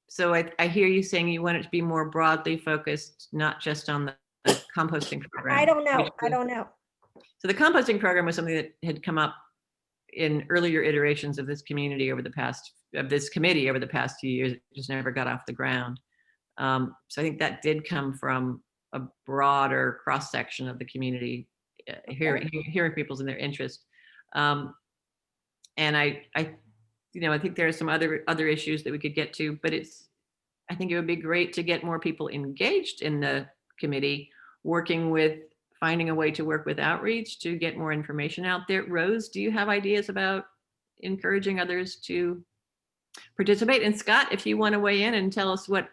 So I hear you saying you want it to be more broadly focused, not just on the composting program. I don't know. I don't know. So the composting program was something that had come up in earlier iterations of this community over the past, of this committee over the past few years. It just never got off the ground. So I think that did come from a broader cross-section of the community, hearing people's in their interest. And I think there are some other issues that we could get to, but I think it would be great to get more people engaged in the committee, finding a way to work with outreach to get more information out there. Rose, do you have ideas about encouraging others to participate? And Scott, if you want to weigh in and tell us what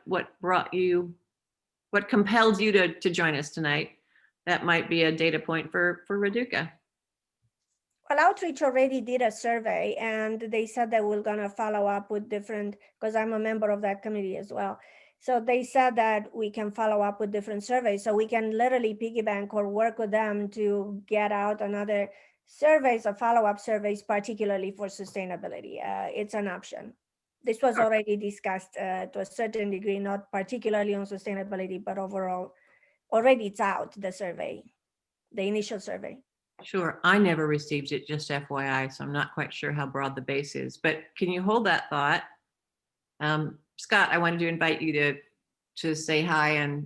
compelled you to join us tonight, that might be a data point for Raduca. Well, Outreach already did a survey, and they said that we're gonna follow up with different, because I'm a member of that committee as well. So they said that we can follow up with different surveys. So we can literally piggyback or work with them to get out another surveys or follow-up surveys, particularly for sustainability. It's an option. This was already discussed to a certain degree, not particularly on sustainability, but overall, already it's out, the survey, the initial survey. Sure, I never received it, just FYI, so I'm not quite sure how broad the base is, but can you hold that thought? Scott, I wanted to invite you to say hi and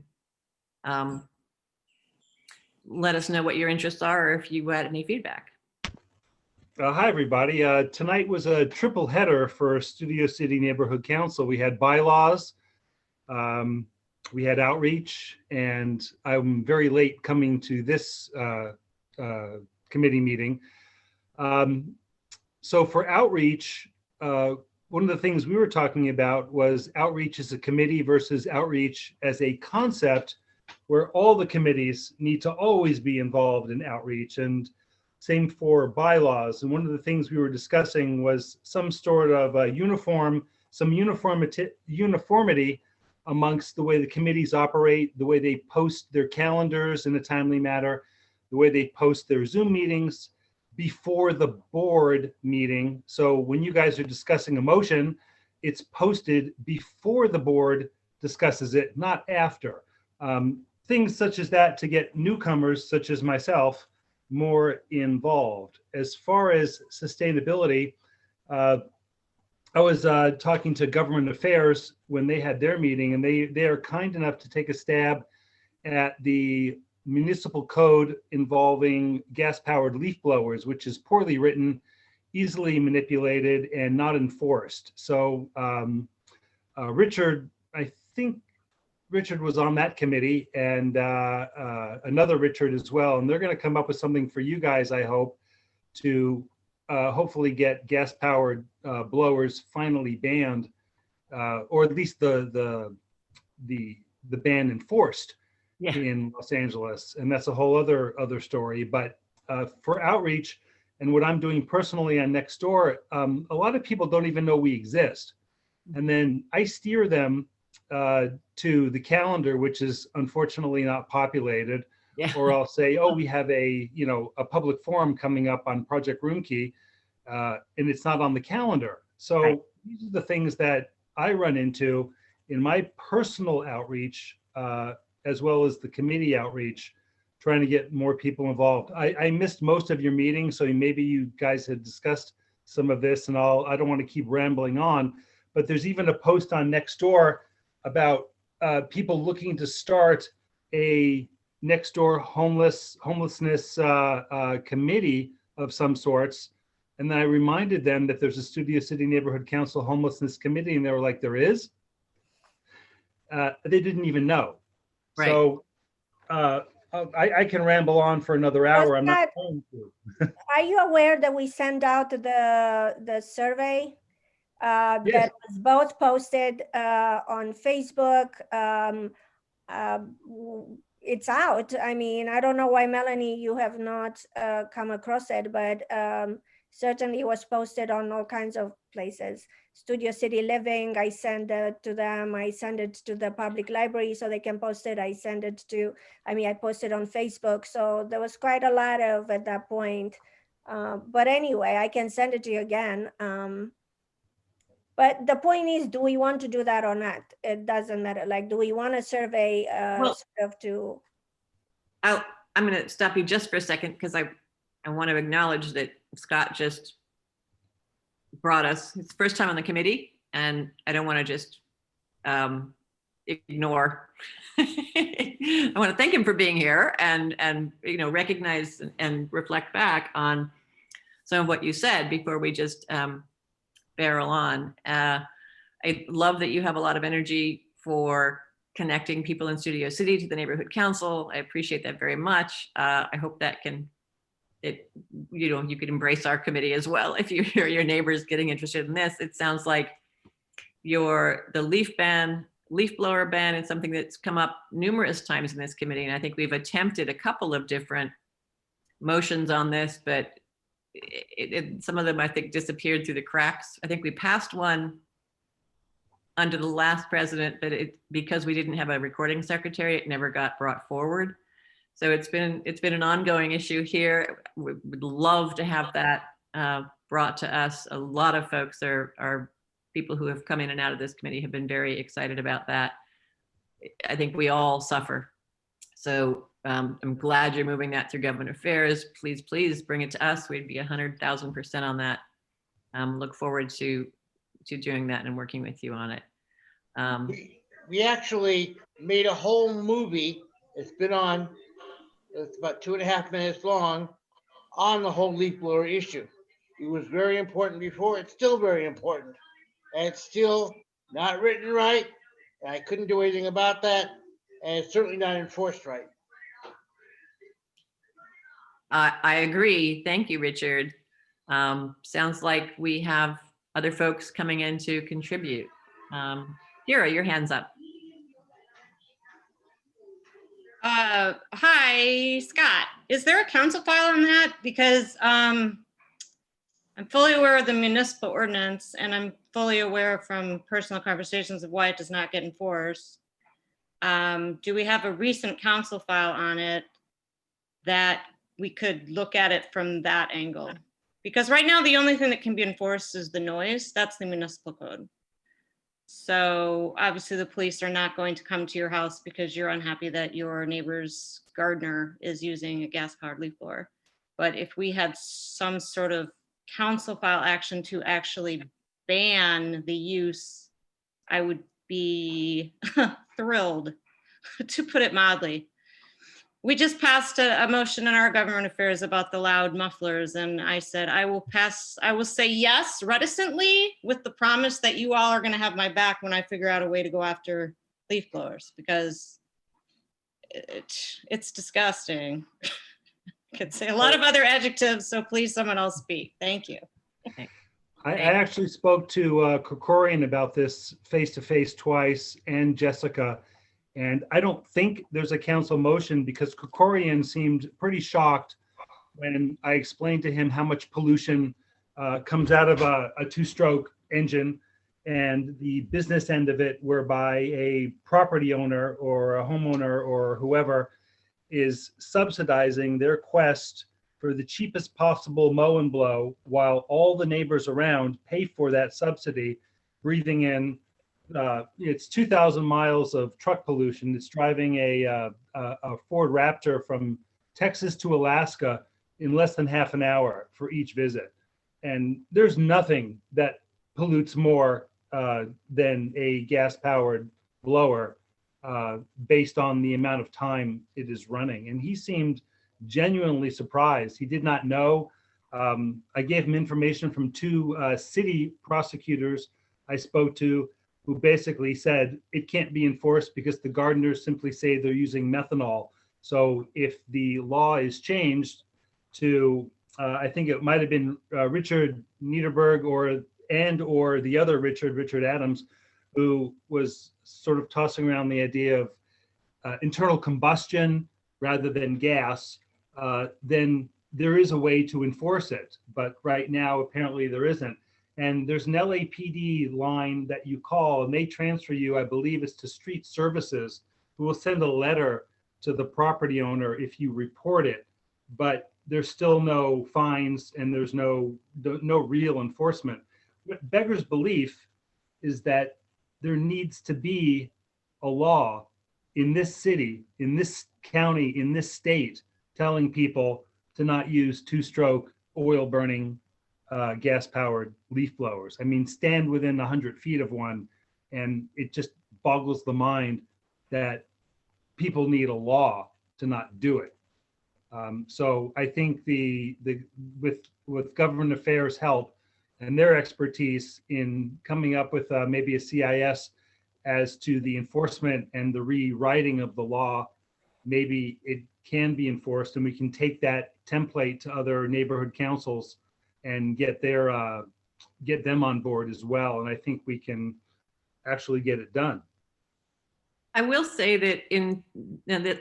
let us know what your interests are, or if you had any feedback. Hi, everybody. Tonight was a triple header for Studio City Neighborhood Council. We had bylaws, we had outreach, and I'm very late coming to this committee meeting. So for outreach, one of the things we were talking about was outreach as a committee versus outreach as a concept, where all the committees need to always be involved in outreach, and same for bylaws. And one of the things we were discussing was some sort of uniformity amongst the way the committees operate, the way they post their calendars in a timely manner, the way they post their Zoom meetings before the board meeting. So when you guys are discussing a motion, it's posted before the board discusses it, not after. Things such as that to get newcomers, such as myself, more involved. As far as sustainability, I was talking to Government Affairs when they had their meeting, and they are kind enough to take a stab at the municipal code involving gas-powered leaf blowers, which is poorly written, easily manipulated, and not enforced. So Richard, I think Richard was on that committee, and another Richard as well. And they're going to come up with something for you guys, I hope, to hopefully get gas-powered blowers finally banned, or at least the ban enforced in Los Angeles. And that's a whole other story. But for outreach and what I'm doing personally on Nextdoor, a lot of people don't even know we exist. And then I steer them to the calendar, which is unfortunately not populated. Or I'll say, oh, we have a public forum coming up on Project Roomkey, and it's not on the calendar. So these are the things that I run into in my personal outreach, as well as the committee outreach, trying to get more people involved. I missed most of your meetings, so maybe you guys had discussed some of this, and I don't want to keep rambling on, but there's even a post on Nextdoor about people looking to start a Nextdoor homelessness committee of some sorts. And then I reminded them that there's a Studio City Neighborhood Council homelessness committee, and they were like, there is? They didn't even know. Right. So I can ramble on for another hour. I'm not going to. Are you aware that we sent out the survey that was both posted on Facebook? It's out. I mean, I don't know why, Melanie, you have not come across it, but certainly it was posted on all kinds of places. Studio City Living, I send it to them. I send it to the public library so they can post it. I send it to, I posted on Facebook. So there was quite a lot of at that point. But anyway, I can send it to you again. But the point is, do we want to do that or not? It doesn't matter. Like, do we want a survey sort of to? I'm going to stop you just for a second, because I want to acknowledge that Scott just brought us his first time on the committee, and I don't want to just ignore. I want to thank him for being here and recognize and reflect back on some of what you said before we just barrel on. I love that you have a lot of energy for connecting people in Studio City to the neighborhood council. I appreciate that very much. I hope that you could embrace our committee as well if you hear your neighbors getting interested in this. It sounds like the leaf blower ban is something that's come up numerous times in this committee, and I think we've attempted a couple of different motions on this, but some of them I think disappeared through the cracks. I think we passed one under the last president, but because we didn't have a recording secretary, it never got brought forward. So it's been an ongoing issue here. We would love to have that brought to us. A lot of folks are people who have come in and out of this committee have been very excited about that. I think we all suffer. So I'm glad you're moving that through government affairs. Please bring it to us. We'd be 100,000% on that. Look forward to doing that and working with you on it. We actually made a whole movie. It's been on. It's about 2.5 minutes long on the whole leaf blower issue. It was very important before. It's still very important. And it's still not written right. And I couldn't do anything about that. And it's certainly not enforced right. I agree. Thank you, Richard. Sounds like we have other folks coming in to contribute. Kira, your hand's up. Hi, Scott. Is there a council file on that? Because I'm fully aware of the municipal ordinance, and I'm fully aware from personal conversations of why it does not get enforced. Do we have a recent council file on it that we could look at it from that angle? Because right now, the only thing that can be enforced is the noise. That's the municipal code. So obviously the police are not going to come to your house because you're unhappy that your neighbor's gardener is using a gas-powered leaf blower. But if we had some sort of council file action to actually ban the use, I would be thrilled, to put it mildly. We just passed a motion in our government affairs about the loud mufflers, and I said I will say yes reticently with the promise that you all are going to have my back when I figure out a way to go after leaf blowers, because it's disgusting. I could say a lot of other adjectives, so please someone else speak. Thank you. I actually spoke to Krikorian about this face-to-face twice, and Jessica, and I don't think there's a council motion because Krikorian seemed pretty shocked when I explained to him how much pollution comes out of a two-stroke engine, and the business end of it, whereby a property owner or a homeowner or whoever is subsidizing their quest for the cheapest possible mow and blow, while all the neighbors around pay for that subsidy, breathing in, it's 2,000 miles of truck pollution. It's driving a Ford Raptor from Texas to Alaska in less than half an hour for each visit. And there's nothing that pollutes more than a gas-powered blower based on the amount of time it is running. And he seemed genuinely surprised. He did not know. I gave him information from two city prosecutors I spoke to, who basically said it can't be enforced because the gardeners simply say they're using methanol. So if the law is changed to, I think it might have been Richard Niederberg or the other Richard Adams, who was sort of tossing around the idea of internal combustion rather than gas, then there is a way to enforce it. But right now, apparently there isn't. And there's an LAPD line that you call, and they transfer you, I believe it's to street services, who will send a letter to the property owner if you report it. But there's still no fines and there's no real enforcement. What beggars belief is that there needs to be a law in this city, in this county, in this state, telling people to not use two-stroke oil-burning gas-powered leaf blowers. I mean, stand within 100 feet of one, and it just boggles the mind that people need a law to not do it. So I think with government affairs help and their expertise in coming up with maybe a CIS as to the enforcement and the rewriting of the law, maybe it can be enforced, and we can take that template to other neighborhood councils and get them on board as well. And I think we can actually get it done. I will say that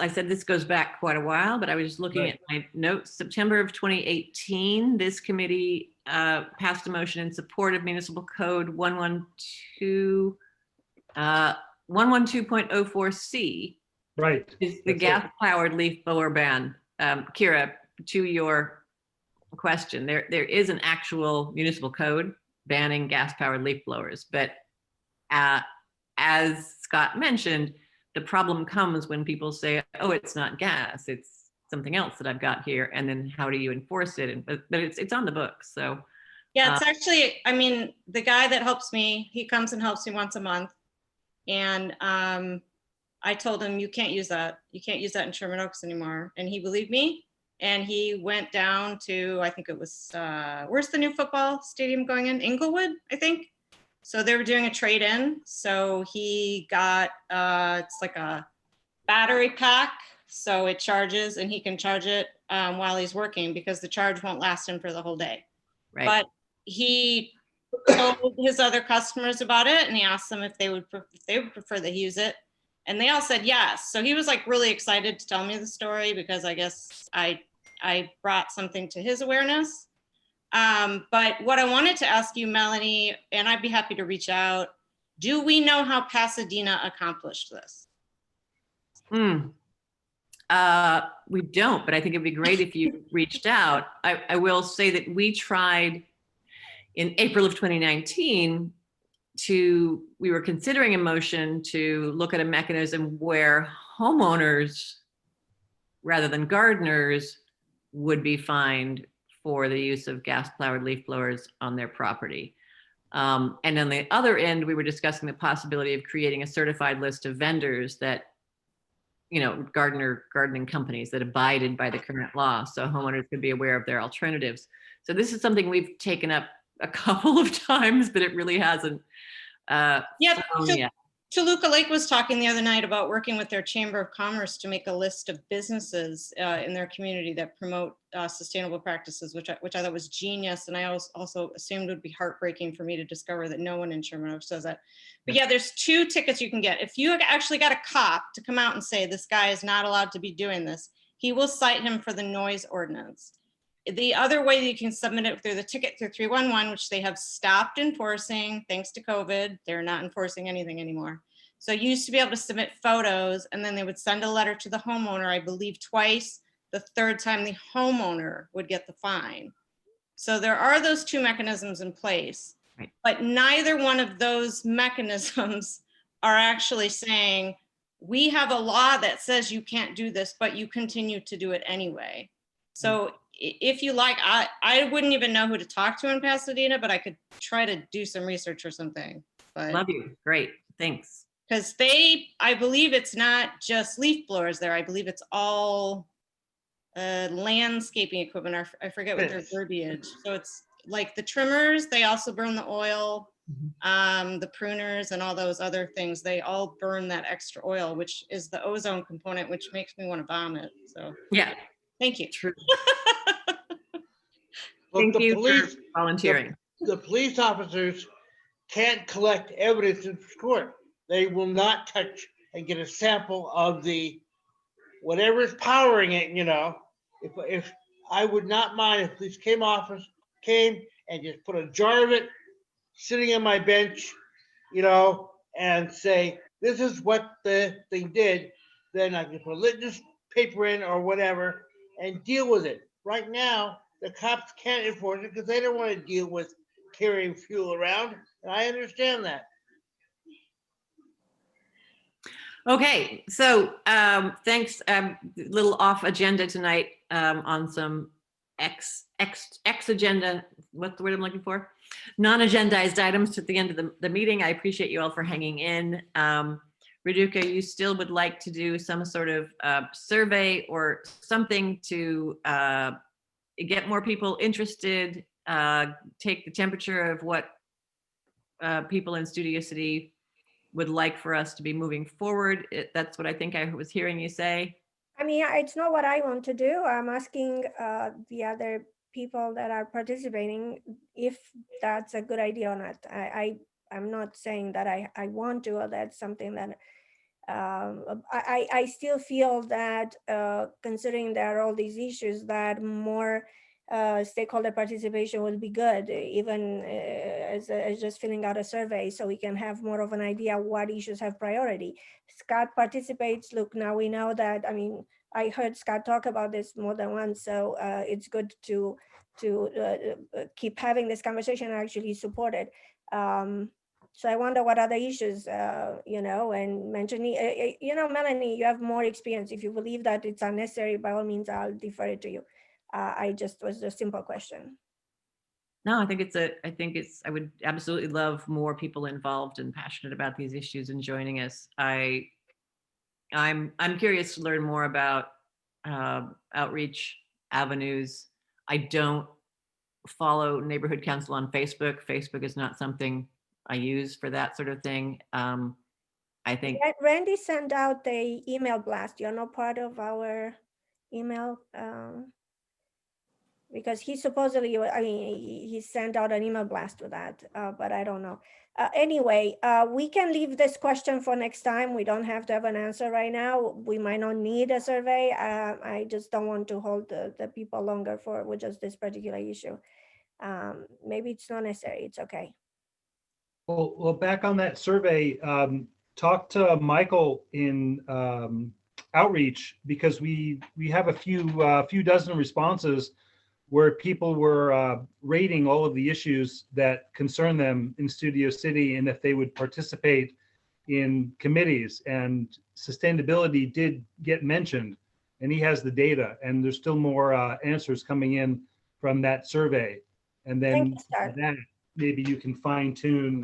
I said this goes back quite a while, but I was just looking at my notes. September of 2018, this committee passed a motion in support of Municipal Code 112.04C. Right. Is the gas-powered leaf blower ban. Kira, to your question, there is an actual municipal code banning gas-powered leaf blowers, but as Scott mentioned, the problem comes when people say, oh, it's not gas, it's something else that I've got here, and then how do you enforce it? But it's on the books, so. Yeah, it's actually, I mean, the guy that helps me, he comes and helps me once a month. And I told him, you can't use that. You can't use that in Sherman Oaks anymore. And he believed me. And he went down to, I think it was, where's the new football stadium going in? Inglewood, I think. So they were doing a trade-in. So he got, it's like a battery pack. So it charges and he can charge it while he's working, because the charge won't last him for the whole day. Right. But he told his other customers about it, and he asked them if they would prefer that he use it. And they all said yes. So he was like really excited to tell me the story, because I guess I brought something to his awareness. But what I wanted to ask you, Melanie, and I'd be happy to reach out, do we know how Pasadena accomplished this? We don't, but I think it'd be great if you reached out. I will say that we tried in April of 2019 we were considering a motion to look at a mechanism where homeowners, rather than gardeners, would be fined for the use of gas-powered leaf blowers on their property. And on the other end, we were discussing the possibility of creating a certified list of vendors that gardening companies that abided by the current law, so homeowners could be aware of their alternatives. So this is something we've taken up a couple of times, but it really hasn't flown yet. Toluca Lake was talking the other night about working with their Chamber of Commerce to make a list of businesses in their community that promote sustainable practices, which I thought was genius. And I also assumed it would be heartbreaking for me to discover that no one in Sherman Oaks does that. But yeah, there's 2 tickets you can get. If you actually got a cop to come out and say, this guy is not allowed to be doing this, he will cite him for the noise ordinance. The other way that you can submit it through the ticket through 311, which they have stopped enforcing thanks to COVID. They're not enforcing anything anymore. So you used to be able to submit photos and then they would send a letter to the homeowner, I believe twice. The 3rd time the homeowner would get the fine. So there are those 2 mechanisms in place, right, but neither one of those mechanisms are actually saying, we have a law that says you can't do this, but you continue to do it anyway. So if you like, I wouldn't even know who to talk to in Pasadena, but I could try to do some research or something. But Love you. Great. Thanks. because I believe it's not just leaf blowers there. I believe it's all landscaping equipment. I forget what their verbiage. So it's like the trimmers, they also burn the oil, the pruners and all those other things. They all burn that extra oil, which is the ozone component, which makes me want to vomit. So yeah, thank you. true. Well, Thank you for volunteering. The police officers can't collect evidence in court. They will not touch and get a sample of the whatever is powering it. If I would not mind if police came and just put a jar of it sitting on my bench, and say this is what the thing did, then I can put a litmus paper in or whatever and deal with it. Right now, the cops can't enforce it because they don't want to deal with carrying fuel around, and I understand that. Okay, so thanks. Little off agenda tonight on some X agenda. What's the word I'm looking for? Non-agendized items at the end of the meeting. I appreciate you all for hanging in. Raduca, you still would like to do some sort of survey or something to get more people interested, take the temperature of what people in Studio City would like for us to be moving forward. That's what I think I was hearing you say. I mean, it's not what I want to do. I'm asking the other people that are participating if that's a good idea or not. I'm not saying that I want to, or that's something that I still feel that considering there are all these issues, that more stakeholder participation will be good, even as just filling out a survey, so we can have more of an idea what issues have priority. Scott participates. Look, now we know that. I mean, I heard Scott talk about this more than once, so it's good to keep having this conversation and actually support it. So I wonder what other issues, and mentioning, Melanie, you have more experience. If you believe that it's unnecessary, by all means, I'll defer it to you. I just was a simple question. No, I think I would absolutely love more people involved and passionate about these issues and joining us. I'm curious to learn more about outreach avenues. I don't follow Neighborhood Council on Facebook. Facebook is not something I use for that sort of thing. I think Randy sent out the email blast. You're not part of our email because he supposedly, he sent out an email blast with that, but I don't know. Anyway, we can leave this question for next time. We don't have to have an answer right now. We might not need a survey. I just don't want to hold the people longer with just this particular issue. Maybe it's not necessary. It's okay. Well, back on that survey, talk to Michael in outreach, because we have a few dozen responses where people were rating all of the issues that concern them in Studio City and if they would participate in committees. And sustainability did get mentioned, and he has the data, and there's still more answers coming in from that survey. And then that maybe you can fine tune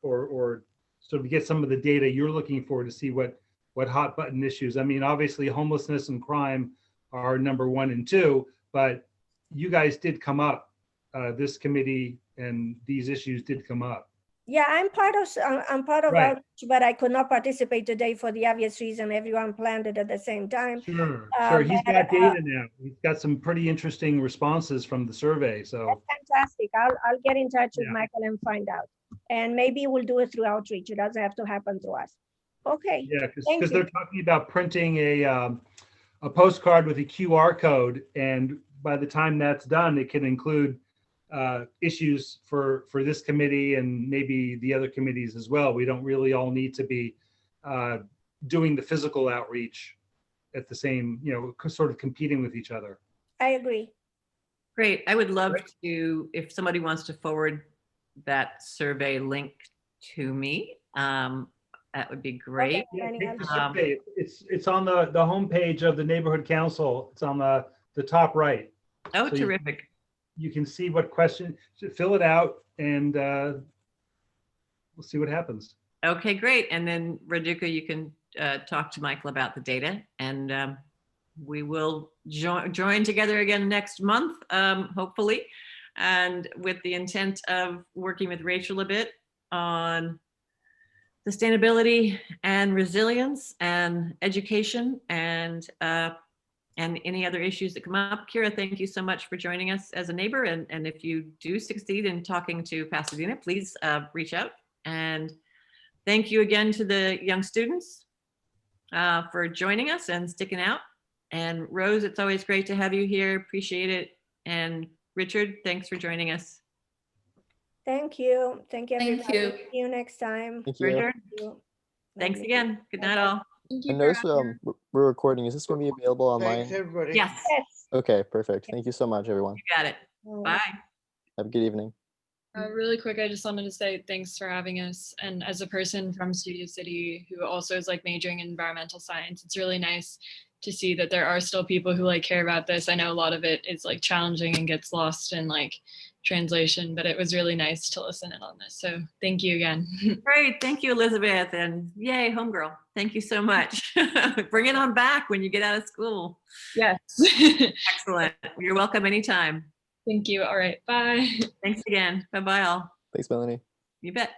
or sort of get some of the data you're looking for to see what what hot button issues. I mean, obviously homelessness and crime are number 1 and 2, but you guys did come up. This committee and these issues did come up. Yeah, I'm part of Right. outreach, but I could not participate today for the obvious reason everyone planned it at the same time. Sure, sure. He's But, got data now. He's got some pretty interesting responses from the survey. So that's fantastic. I'll get in touch with Yeah. Michael and find out. And maybe we'll do it through outreach. It doesn't have to happen through us. Okay. yeah, Thank because you. they're talking about printing a postcard with a QR code, and by the time that's done, it can include issues for this committee and maybe the other committees as well. We don't really all need to be doing the physical outreach at the same, sort of competing with each other. I agree. Great. I would love to, if somebody wants to forward that survey link to me, that would be great. Yeah, Danny, take the I'll- survey. It's on the homepage of the neighborhood council. It's on the top right. Oh, So you- terrific. You can see what question, fill it out, and we'll see what happens. Okay, great. And then Raduca, you can talk to Michael about the data, and we will join together again next month, hopefully, and with the intent of working with Rachel a bit on sustainability and resilience and education and any other issues that come up. Kira, thank you so much for joining us as a neighbor. And if you do succeed in talking to Pasadena, please reach out. And thank you again to the young students for joining us and sticking out. And Rose, it's always great to have you here. Appreciate it. And Richard, thanks for joining us. Thank you. Thank you, Thank everybody. you. See you next time. Thank you. Richard, Thank you. thanks Lovely. again. Good night, all. Thank I you for noticed having we're recording. Is this going to be available online? Thanks, everybody. Yes, Yes. Okay, perfect. Thank you so much, everyone. you got it. Bye. Have a good evening. Really quick, I just wanted to say thanks for having us. And as a person from Studio City who also is like majoring in environmental science, it's really nice to see that there are still people who like care about this. I know a lot of it is like challenging and gets lost in like translation, but it was really nice to listen in on this. So thank you again. Great. Thank you, Elizabeth. And yay, homegirl. Thank you so much. Bring it on back when you get out of school. Yes. Excellent. You're welcome anytime. Thank you. All right. Bye. Thanks again. Bye-bye all. Thanks, Melanie. You bet.